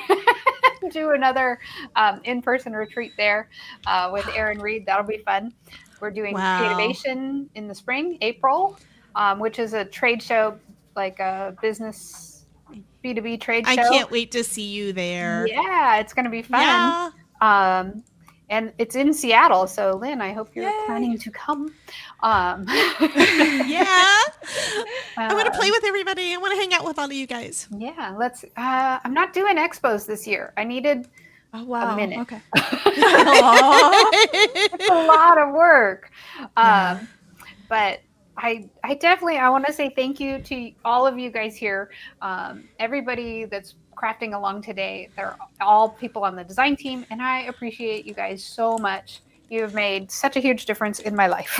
Do another in-person retreat there with Aaron Reed. That'll be fun. We're doing Creativation in the spring, April, which is a trade show, like a business B2B trade show. I can't wait to see you there. Yeah, it's going to be fun. Yeah. And it's in Seattle. So, Lynn, I hope you're planning to come. Yeah. I want to play with everybody. I want to hang out with all of you guys. Yeah, let's. I'm not doing expos this year. I needed a minute. Okay. It's a lot of work. But I definitely, I want to say thank you to all of you guys here. Everybody that's crafting along today, they're all people on the design team, and I appreciate you guys so much. You have made such a huge difference in my life.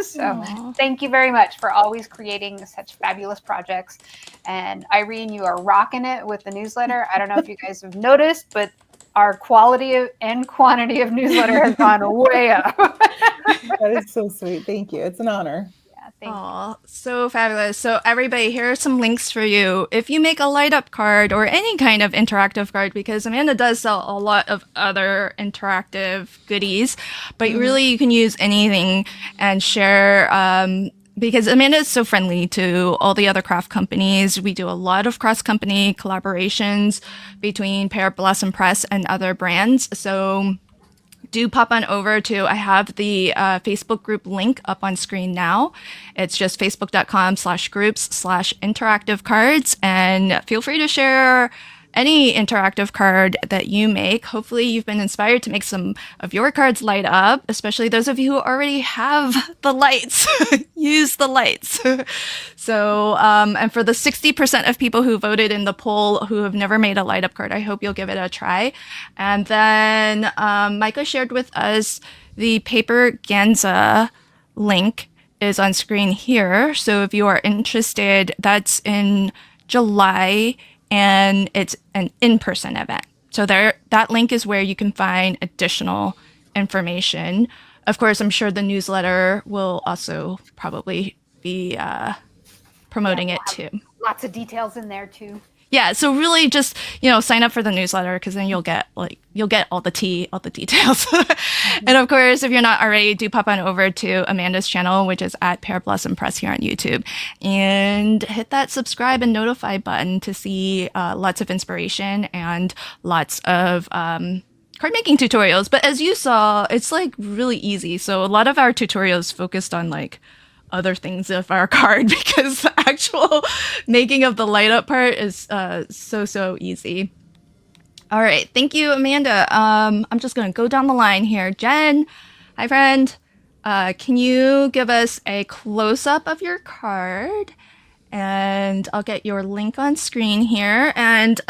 So thank you very much for always creating such fabulous projects. And Irene, you are rocking it with the newsletter. I don't know if you guys have noticed, but our quality and quantity of newsletter has gone way up. That is so sweet. Thank you. It's an honor. Oh, so fabulous. So everybody, here are some links for you. If you make a light up card or any kind of interactive card, because Amanda does sell a lot of other interactive goodies, but really you can use anything and share, because Amanda is so friendly to all the other craft companies. We do a lot of cross-company collaborations between Pear Blossom Press and other brands. So do pop on over to, I have the Facebook group link up on screen now. It's just facebook.com/groups/interactive cards. And feel free to share any interactive card that you make. Hopefully you've been inspired to make some of your cards light up, especially those of you who already have the lights. Use the lights. So, and for the 60% of people who voted in the poll who have never made a light up card, I hope you'll give it a try. And then Micah shared with us the Paper Ganza link is on screen here. So if you are interested, that's in July, and it's an in-person event. So that link is where you can find additional information. Of course, I'm sure the newsletter will also probably be promoting it too. Lots of details in there too. Yeah, so really just, sign up for the newsletter, because then you'll get all the tea, all the details. And of course, if you're not already, do pop on over to Amanda's channel, which is at Pear Blossom Press here on YouTube, and hit that subscribe and notify button to see lots of inspiration and lots of card making tutorials. But as you saw, it's like really easy. So a lot of our tutorials focused on like other things of our card, because the actual making of the light up part is so easy. All right, thank you, Amanda. I'm just gonna go down the line here. Jen, hi friend. Can you give us a close-up of your card? And I'll get your link on screen here, and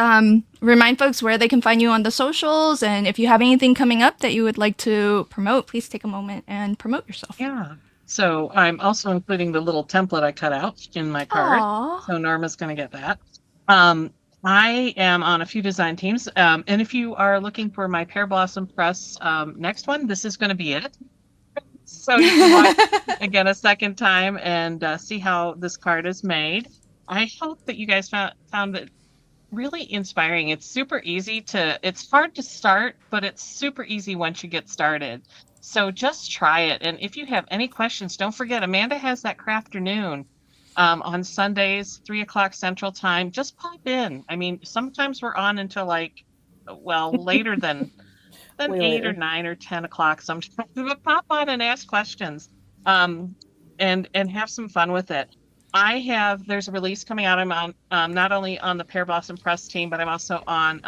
remind folks where they can find you on the socials, and if you have anything coming up that you would like to promote, please take a moment and promote yourself. Yeah. So I'm also including the little template I cut out in my card. Aww. So Norma's going to get that. I am on a few design teams. And if you are looking for my Pear Blossom Press next one, this is going to be it. So you can watch again a second time and see how this card is made. I hope that you guys found it really inspiring. It's super easy it's hard to start, but it's super easy once you get started. So just try it. And if you have any questions, don't forget, Amanda has that Crafternoon on Sundays, 3:00 Central Time. Just pop in. I mean, sometimes we're on until later than 8 or 9 or 10 o'clock sometimes. But pop on and ask questions and have some fun with it. There's a release coming out. I'm on not only on the Pear Blossom Press team, but I'm also on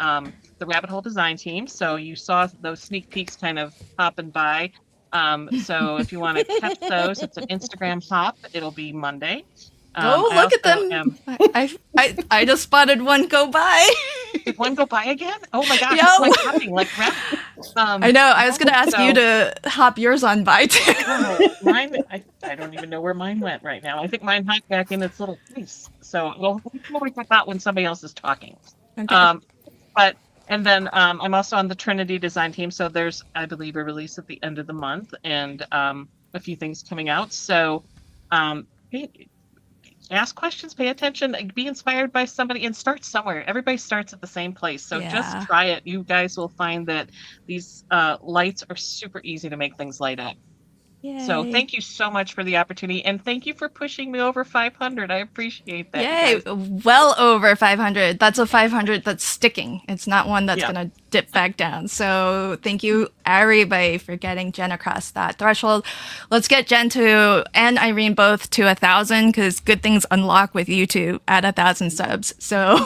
the Rabbit Hole Design team. So you saw those sneak peeks kind of popping by. So if you want to catch those, it's an Instagram hop. It'll be Monday. Look at them. I just spotted one go by. Did one go by again? Oh my gosh, Yep. It's like hopping like rabbit. I know. I was going to ask you to hop yours on by too. Mine, I don't even know where mine went right now. I think mine hopped back in its little place. So we'll get that when somebody else is talking. Okay. But and then I'm also on the Trinity design team. So there's, I believe, a release at the end of the month and a few things coming out. So ask questions, pay attention, be inspired by somebody, and start somewhere. Everybody starts at the same place. So just Yeah. try it. You guys will find that these lights are super easy to make things light up. So Yay. thank you so much for the opportunity, and thank you for pushing me over 500. I appreciate that, you Yay. guys. Well over 500. That's a 500 that's sticking. It's not one that's Yeah. going to dip back down. So thank you, everybody, for getting Jen across that threshold. Let's get Jen to and Irene both to 1,000 because good things unlock with you two at 1,000 subs. So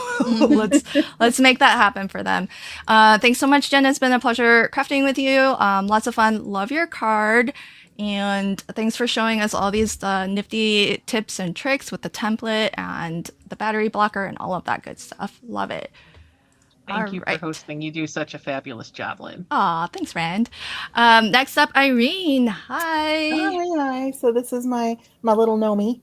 let's make that happen for them. Thanks so much, Jen. It's been a pleasure crafting with you. Lots of fun. Love your card. And thanks for showing us all these nifty tips and tricks with the template and the battery blocker and all of that good stuff. Love it. Thank you for Right. hosting. You do such a fabulous job, Lynn. Aw, thanks, Rand. Next up, Irene. Hi. Hi. So this is my little Nomi.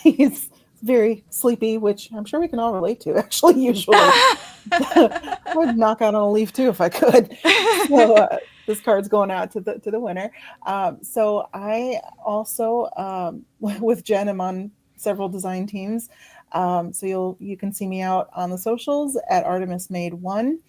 He's very sleepy, which I'm sure we can all relate to, actually, usually. I would knock out on a leaf, too, if I could. So this card's going out to the winner. So I also, with Jen, I'm on several design teams. So you can see me out on the socials at Artemis Made One.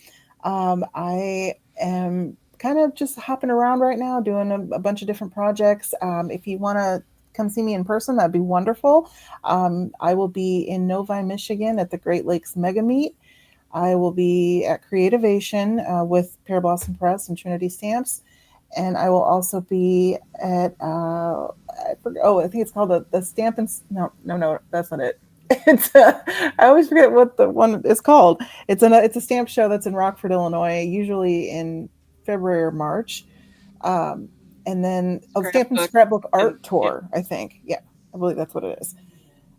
I am kind of just hopping around right now, doing a bunch of different projects. If you want to come see me in person, that'd be wonderful. I will be in Novi, Michigan at the Great Lakes Mega Meet. I will be at Creativation with Pear Blossom Press and Trinity Stamps. And I will also be at, I think it's called the Stamp and, no, that's not it. It's I always forget what the one is called. It's a stamp show that's in Rockford, Illinois, usually in February or March. And then Stamp and Scrapbook Art Tour, I think. Yeah, I believe that's what it is.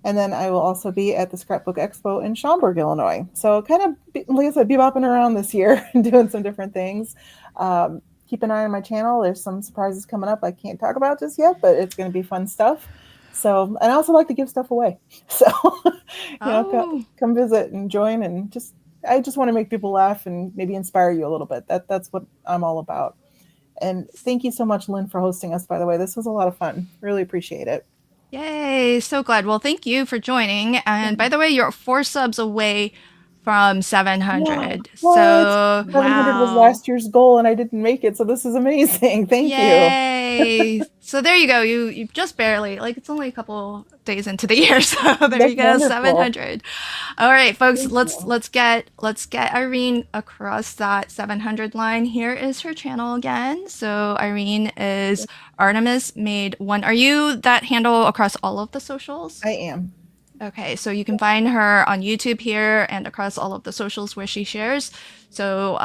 And then I will also be at the Scrapbook Expo in Schaumburg, Illinois. So kind of, like I said, bebopping around this year and doing some different things. Keep an eye on my channel. There's some surprises coming up I can't talk about just yet, but it's going to be fun stuff. So, and I also like to give stuff away. So, come visit and join, and I just want to make people laugh and maybe inspire you a little bit. That's what I'm all about. And thank you so much, Lynn, for hosting us, by the way. This was a lot of fun. Really appreciate it. Yay. So glad. Well, thank you for joining. And by the way, you're 4 subs away from 700. What? So 700 was last year's goal, and I didn't make it. So this is amazing. Thank you. Yay. So there you go. You just barely, like, it's only a couple days into the year. So there That's you go. wonderful. 700. All right, folks, let's get Irene across that 700 line. Here is her channel again. So Irene is Artemis Made One. Are you that handle across all of the socials? I am. Okay, so you can find her on YouTube here and across all of the socials where she shares. So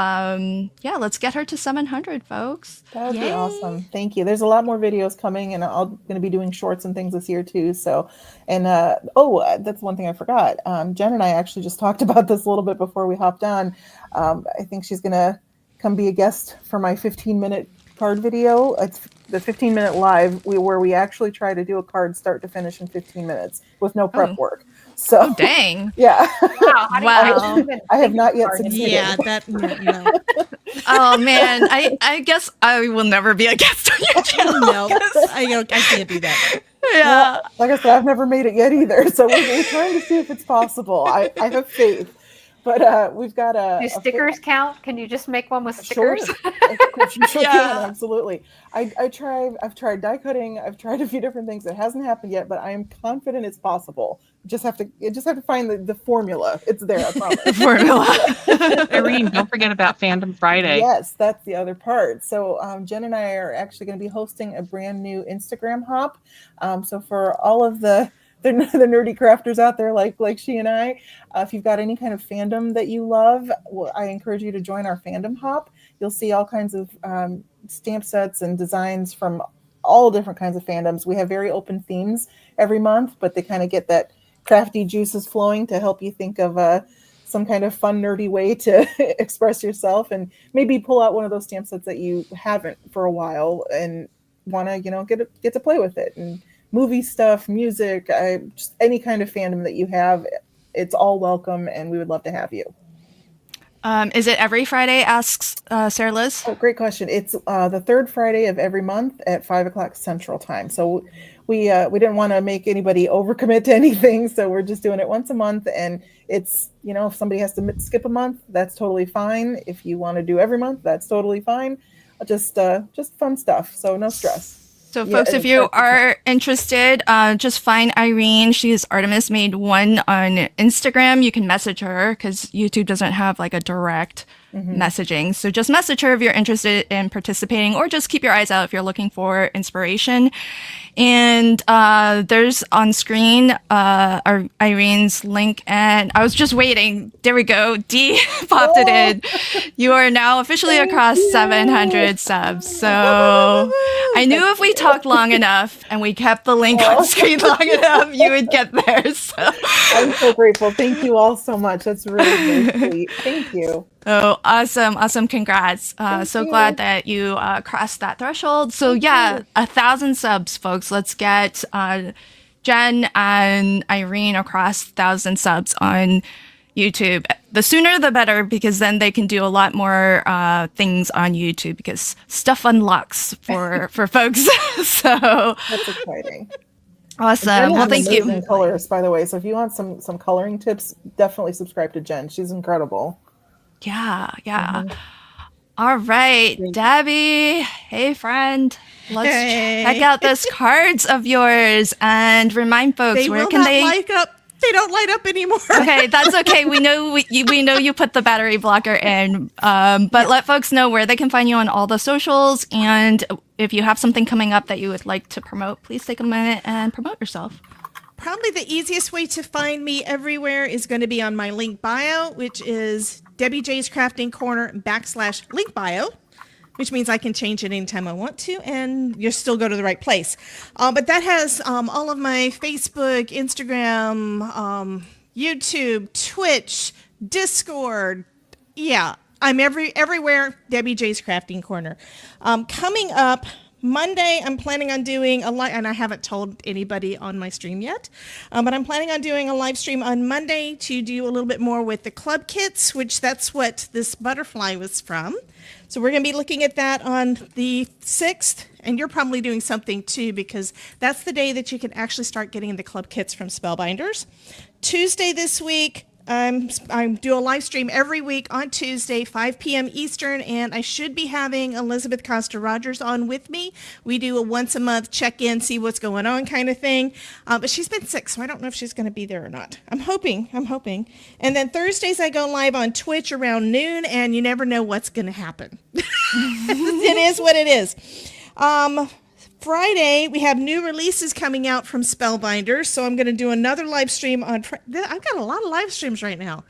yeah, let's get her to 700, folks. That would be awesome. Thank you. There's a lot more videos coming, and I'm going to be doing shorts and things this year too. So, and that's one thing I forgot. Jen and I actually just talked about this a little bit before we hopped on. I think she's going to come be a guest for my 15-minute card video. It's the 15-minute live where we actually try to do a card start to finish in 15 minutes with no prep work. So dang. Yeah. Wow. I have not yet succeeded. Yeah, that no. Oh man, I guess I will never be a guest on your channel. No, I can't do that. Yeah. Well, like I said, I've never made it yet either. So we're trying to see if it's possible. I have faith. But we've got Do stickers count? Can you just make one with stickers? Sure. You sure can, absolutely. I've tried die cutting. I've tried a few different things. It hasn't happened yet, but I am confident it's possible. You just have to find the formula. It's there, I promise. Formula. Irene, don't forget about Fandom Friday. Yes, that's the other part. So Jen and I are actually going to be hosting a brand new Instagram hop. So for all of the nerdy crafters out there like she and I, if you've got any kind of fandom that you love, I encourage you to join our fandom hop. You'll see all kinds of stamp sets and designs from all different kinds of fandoms. We have very open themes every month, but they kind of get that crafty juices flowing to help you think of some kind of fun, nerdy way to express yourself, and maybe pull out one of those stamp sets that you haven't for a while and want to, get to play with it. And movie stuff, music, just any kind of fandom that you have, it's all welcome, and we would love to have you. Is it every Friday? Asks Sarah Liz. Oh, great question. It's the third Friday of every month at 5 o'clock Central Time. So we didn't want to make anybody overcommit to anything, so we're just doing it once a month. And it's, if somebody has to skip a month, that's totally fine. If you want to do every month, that's totally fine. Just fun stuff. So no stress. So, folks, if you are interested, just find Irene. She's Artemis Made One on Instagram. You can message her because YouTube doesn't have like a direct messaging. So just message her if you're interested in participating, or just keep your eyes out if you're looking for inspiration. And there's on screen our Irene's link. And I was just waiting. There we go. Dee popped it in. You are now officially across 700 subs. So I knew if we talked long enough and we kept the link on screen long enough, you would get there. So I'm so grateful. Thank you all so much. That's really, really sweet. Thank you. Oh, awesome. Awesome. Congrats. So glad that you crossed that threshold. So yeah, 1,000 subs, folks. Let's get Jen and Irene across 1,000 subs on YouTube. The sooner the better, because then they can do a lot more things on YouTube, because stuff unlocks for folks. So that's exciting. Awesome. Well, thank you. Colors, by the way. So if you want some coloring tips, definitely subscribe to Jen. She's incredible. Yeah. All right, Debbie. Hey, friend. Let's check out those cards of yours and remind folks where can they light up. They don't light up anymore. Okay, that's okay. We know you put the battery blocker in, but let folks know where they can find you on all the socials, and if you have something coming up that you would like to promote, please take a minute and promote yourself. Probably the easiest way to find me everywhere is going to be on my link bio, which is Debbie J's Crafting Corner /link bio, which means I can change it anytime I want to, and you'll still go to the right place. But that has all of my Facebook, Instagram, YouTube, Twitch, Discord. Yeah, I'm everywhere. Debbie J's Crafting Corner. Coming up Monday, I'm planning on doing a live, and I haven't told anybody on my stream yet, but I'm planning on doing a live stream on Monday to do a little bit more with the club kits, which that's what this butterfly was from. So we're going to be looking at that on the 6th, and you're probably doing something too, because that's the day that you can actually start getting the club kits from Spellbinders. Tuesday this week, I do a live stream every week on Tuesday, 5 p.m. Eastern, and I should be having Elizabeth Costa-Rogers on with me. We do a once-a-month check-in, see what's going on kind of thing, but she's been sick, so I don't know if she's going to be there or not. I'm hoping. And then Thursdays, I go live on Twitch around noon, and you never know what's going to happen. It is what it is. Friday, we have new releases coming out from Spellbinders, so I'm going to do another live stream on I've got a lot of live streams right now.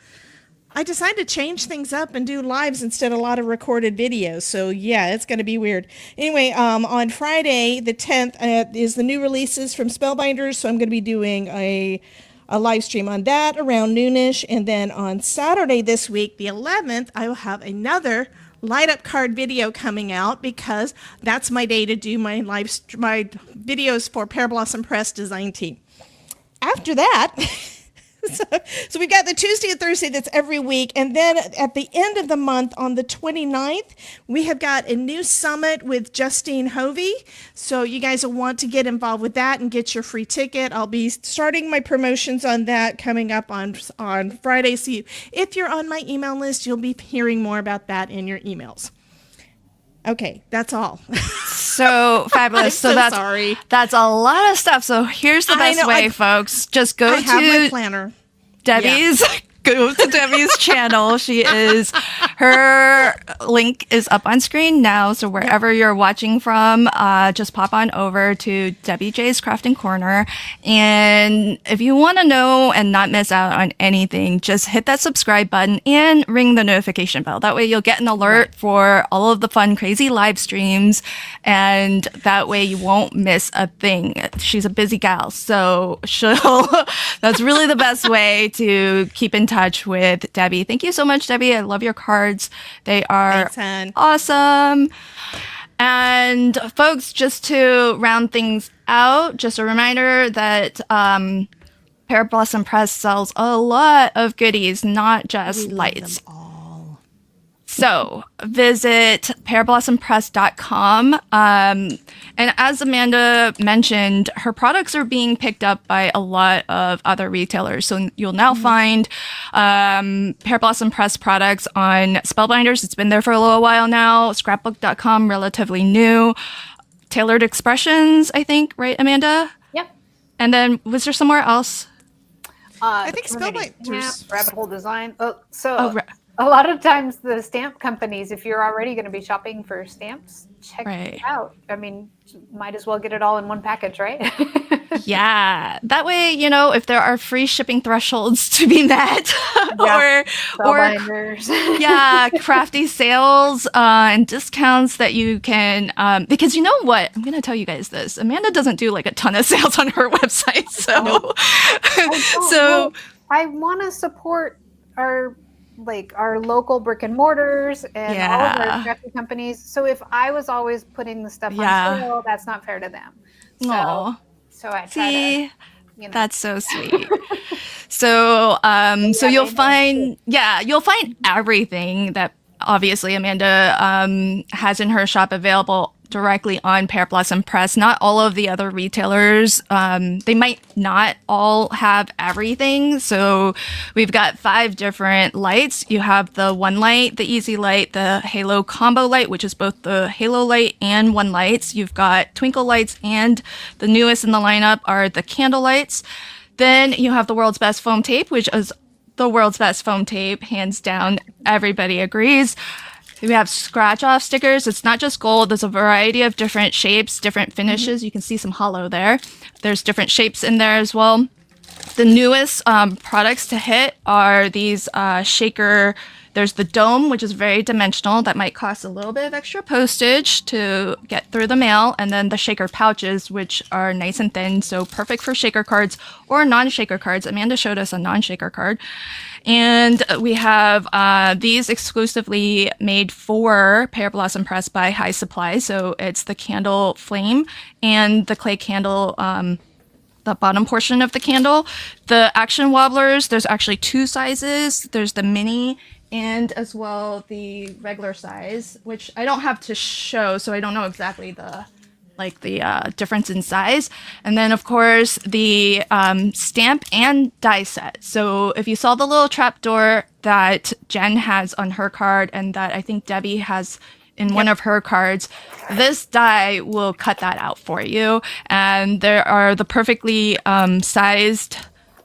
I decided to change things up and do lives instead of a lot of recorded videos, so yeah, it's going to be weird. Anyway, on Friday, the 10th, is the new releases from Spellbinders, so I'm going to be doing a live stream on that around noonish, and then on Saturday this week, the 11th, I will have another light up card video coming out, because that's my day to do my videos for Pear Blossom Press design team. After that, so we've got the Tuesday and Thursday that's every week, and then at the end of the month on the 29th, we have got a new summit with Justine Hovey. So you guys will want to get involved with that and get your free ticket. I'll be starting my promotions on that coming up on Friday. So if you're on my email list, you'll be hearing more about that in your emails. Okay, that's all. So fabulous. So sorry. That's a lot of stuff. So here's the best way, folks. Just go I have my planner. Debbie's. Yeah. Go to Debbie's channel. Her link is up on screen now. So wherever you're watching from, just pop on over to Debbie J's Crafting Corner. And if you want to know and not miss out on anything, just hit that subscribe button and ring the notification bell. That way you'll get an alert for all of the fun, crazy live streams. And that way you won't miss a thing. She's a busy gal. So that's really the best way to keep in touch with Debbie. Thank you so much, Debbie. I love your cards. They are awesome. And folks, just to round things out, just a reminder that Pear Blossom Press sells a lot of goodies, not just lights. So visit pearblossompress.com. And as Amanda mentioned, her products are being picked up by a lot of other retailers. So you'll now find Pear Blossom Press products on Spellbinders. It's been there for a little while now. Scrapbook.com, relatively new. Tailored Expressions, I think, right, Amanda? Yep. And then was there somewhere else? I think Trinity Spellbinders. Stamp, Rabbit Hole Design. Oh, A lot of times the stamp companies, if you're already going to be shopping for stamps, check Right. it out. I mean, might as well get it all in one package, right? Yeah. That way, if there are free shipping thresholds to be met, Yeah. or Spellbinders. yeah, crafty sales and discounts that you can, because you know what? I'm going to tell you guys this. Amanda doesn't do like a ton of sales on her website. So, so I want to support our local brick and mortars and all of Yeah. our crafty companies. So if I was always putting the stuff Yeah. on sale, that's not fair to them. Aw. So I try See, to, that's so sweet. So you'll find everything that obviously Amanda has in her shop available directly on Pear Blossom Press. Not all of the other retailers, they might not all have everything. So we've got 5 different lights. You have the One Light, the Easy Light, the Halo Combo Light, which is both the Halo Light and One Lights. You've got Twinkle Lights, and the newest in the lineup are the Candle Lights. Then you have the World's Best Foam Tape, which is the world's best foam tape, hands down. Everybody agrees. We have scratch off stickers. It's not just gold. There's a variety of different shapes, different finishes. You can see some hollow there. There's different shapes in there as well. The newest products to hit are these shaker. There's the dome, which is very dimensional. That might cost a little bit of extra postage to get through the mail. And then the shaker pouches, which are nice and thin, so perfect for shaker cards or non-shaker cards. Amanda showed us a non-shaker card. And we have these exclusively made for Pear Blossom Press by High Supply. So it's the candle flame and the clay candle, the bottom portion of the candle. The action wobblers, there's actually 2 sizes. There's the mini and as well the regular size, which I don't have to show, so I don't know exactly the difference in size. And then of course the stamp and die set. So if you saw the little trapdoor that Jen has on her card and that I think Debbie has in one of her cards, this die will cut that out for you. And there are the perfectly sized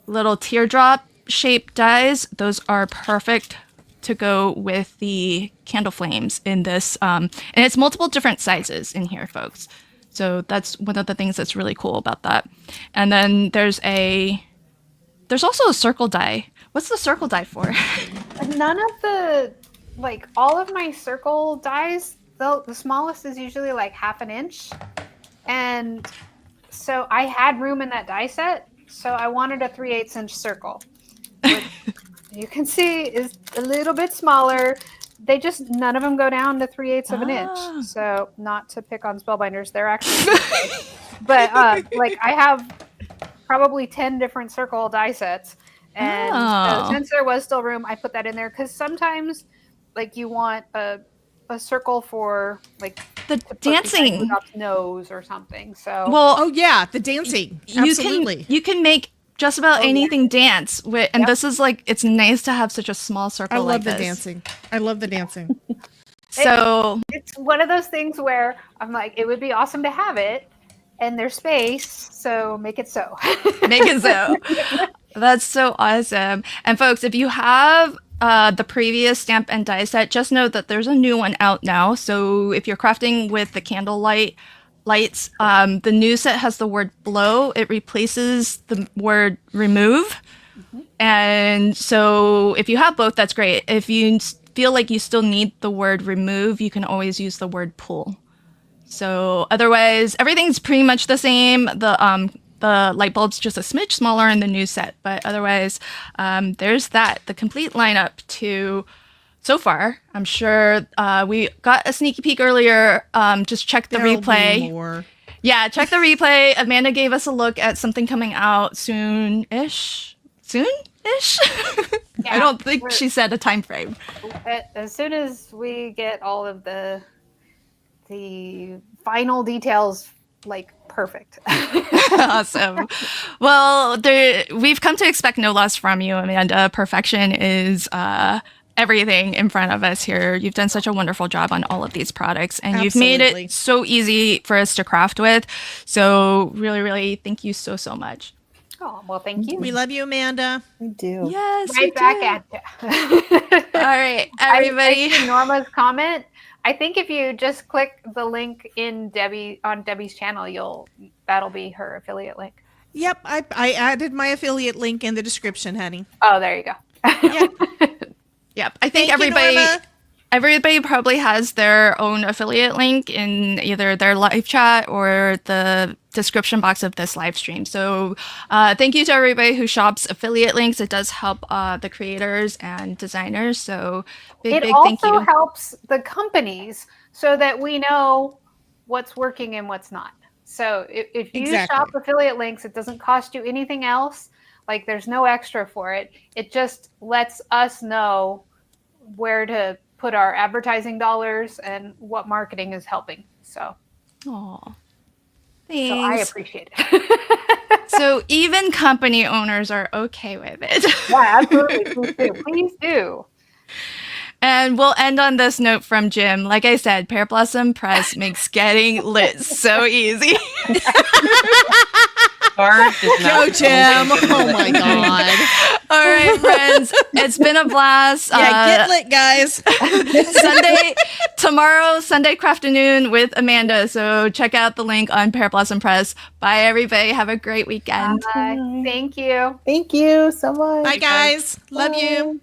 little teardrop shaped dies. Those are perfect to go with the candle flames in this. And it's multiple different sizes in here, folks. So that's one of the things that's really cool about that. And then there's also a circle die. What's the circle die for? None of the, all of my circle dies, the smallest is usually like 1/2 inch. And so I had room in that die set. So I wanted a 3/8 inch circle, which you can see is a little bit smaller. None of them go down to 3/8 of an inch. So not to pick on Spellbinders, they're actually, but I have probably 10 different circle die sets. And so since there was still room, I put that in there because sometimes you want a circle for the dancing nose or something. So Oh yeah, the dancing. Absolutely. You can make just about anything dance with, and this is it's nice to have such a small circle. I love the dancing. I love the dancing. So it's one of those things where I'm like, it would be awesome to have it, and there's space, so make it so. Make it so. That's so awesome. And folks, if you have the previous stamp and die set, just know that there's a new one out now. So if you're crafting with the candlelight lights, the new set has the word blow. It replaces the word remove. And so if you have both, that's great. If you feel like you still need the word remove, you can always use the word pull. So otherwise, everything's pretty much the same. The light bulb's just a smidge smaller in the new set, but otherwise, there's that. The complete lineup to so far. I'm sure we got a sneaky peek earlier. Just check the replay. More. Yeah, check the replay. Amanda gave us a look at something coming out soon-ish. Soon? ish. I Yeah, don't think we're- she said a time frame. As soon as we get all of the final details like perfect. Awesome. Well, we've come to expect no less from you, Amanda. Perfection is everything in front of us here. You've done such a wonderful job on all of these products, and you've made Absolutely. it so easy for us to craft with. So really, really, thank you so, so much. Oh, well, thank you. We love you, Amanda. I do. Yes, we Right back do. at you. All right, everybody. I see Norma's comment. I think if you just click the link in Debbie's channel, that'll be her affiliate link. Yep, I added my affiliate link in the description, honey. Oh, there you go. Yep. I think Thank you, everybody Norma. everybody probably has their own affiliate link in either their live chat or the description box of this live stream. So thank you to everybody who shops affiliate links. It does help the creators and designers. So big thank also you. helps the companies so that we know what's working and what's not. So if you Exactly. shop affiliate links, it doesn't cost you anything else. Like there's no extra for it. It just lets us know where to put our advertising dollars and what marketing is helping. So Aw. I Thanks. appreciate it. So even company owners are okay with it. Yeah, absolutely. Please do. Please do. And we'll end on this note from Jim. Like I said, Pear Blossom Press makes getting lit so easy. Hard is Go, not Jim. always Oh my God. All right, friends. It's been a blast. Yeah, get lit, guys. Sunday craft afternoon with Amanda. So check out the link on Pear Blossom Press. Bye, everybody. Have a great weekend. Thank you. Thank you so much. Bye, guys. Love you. Bye.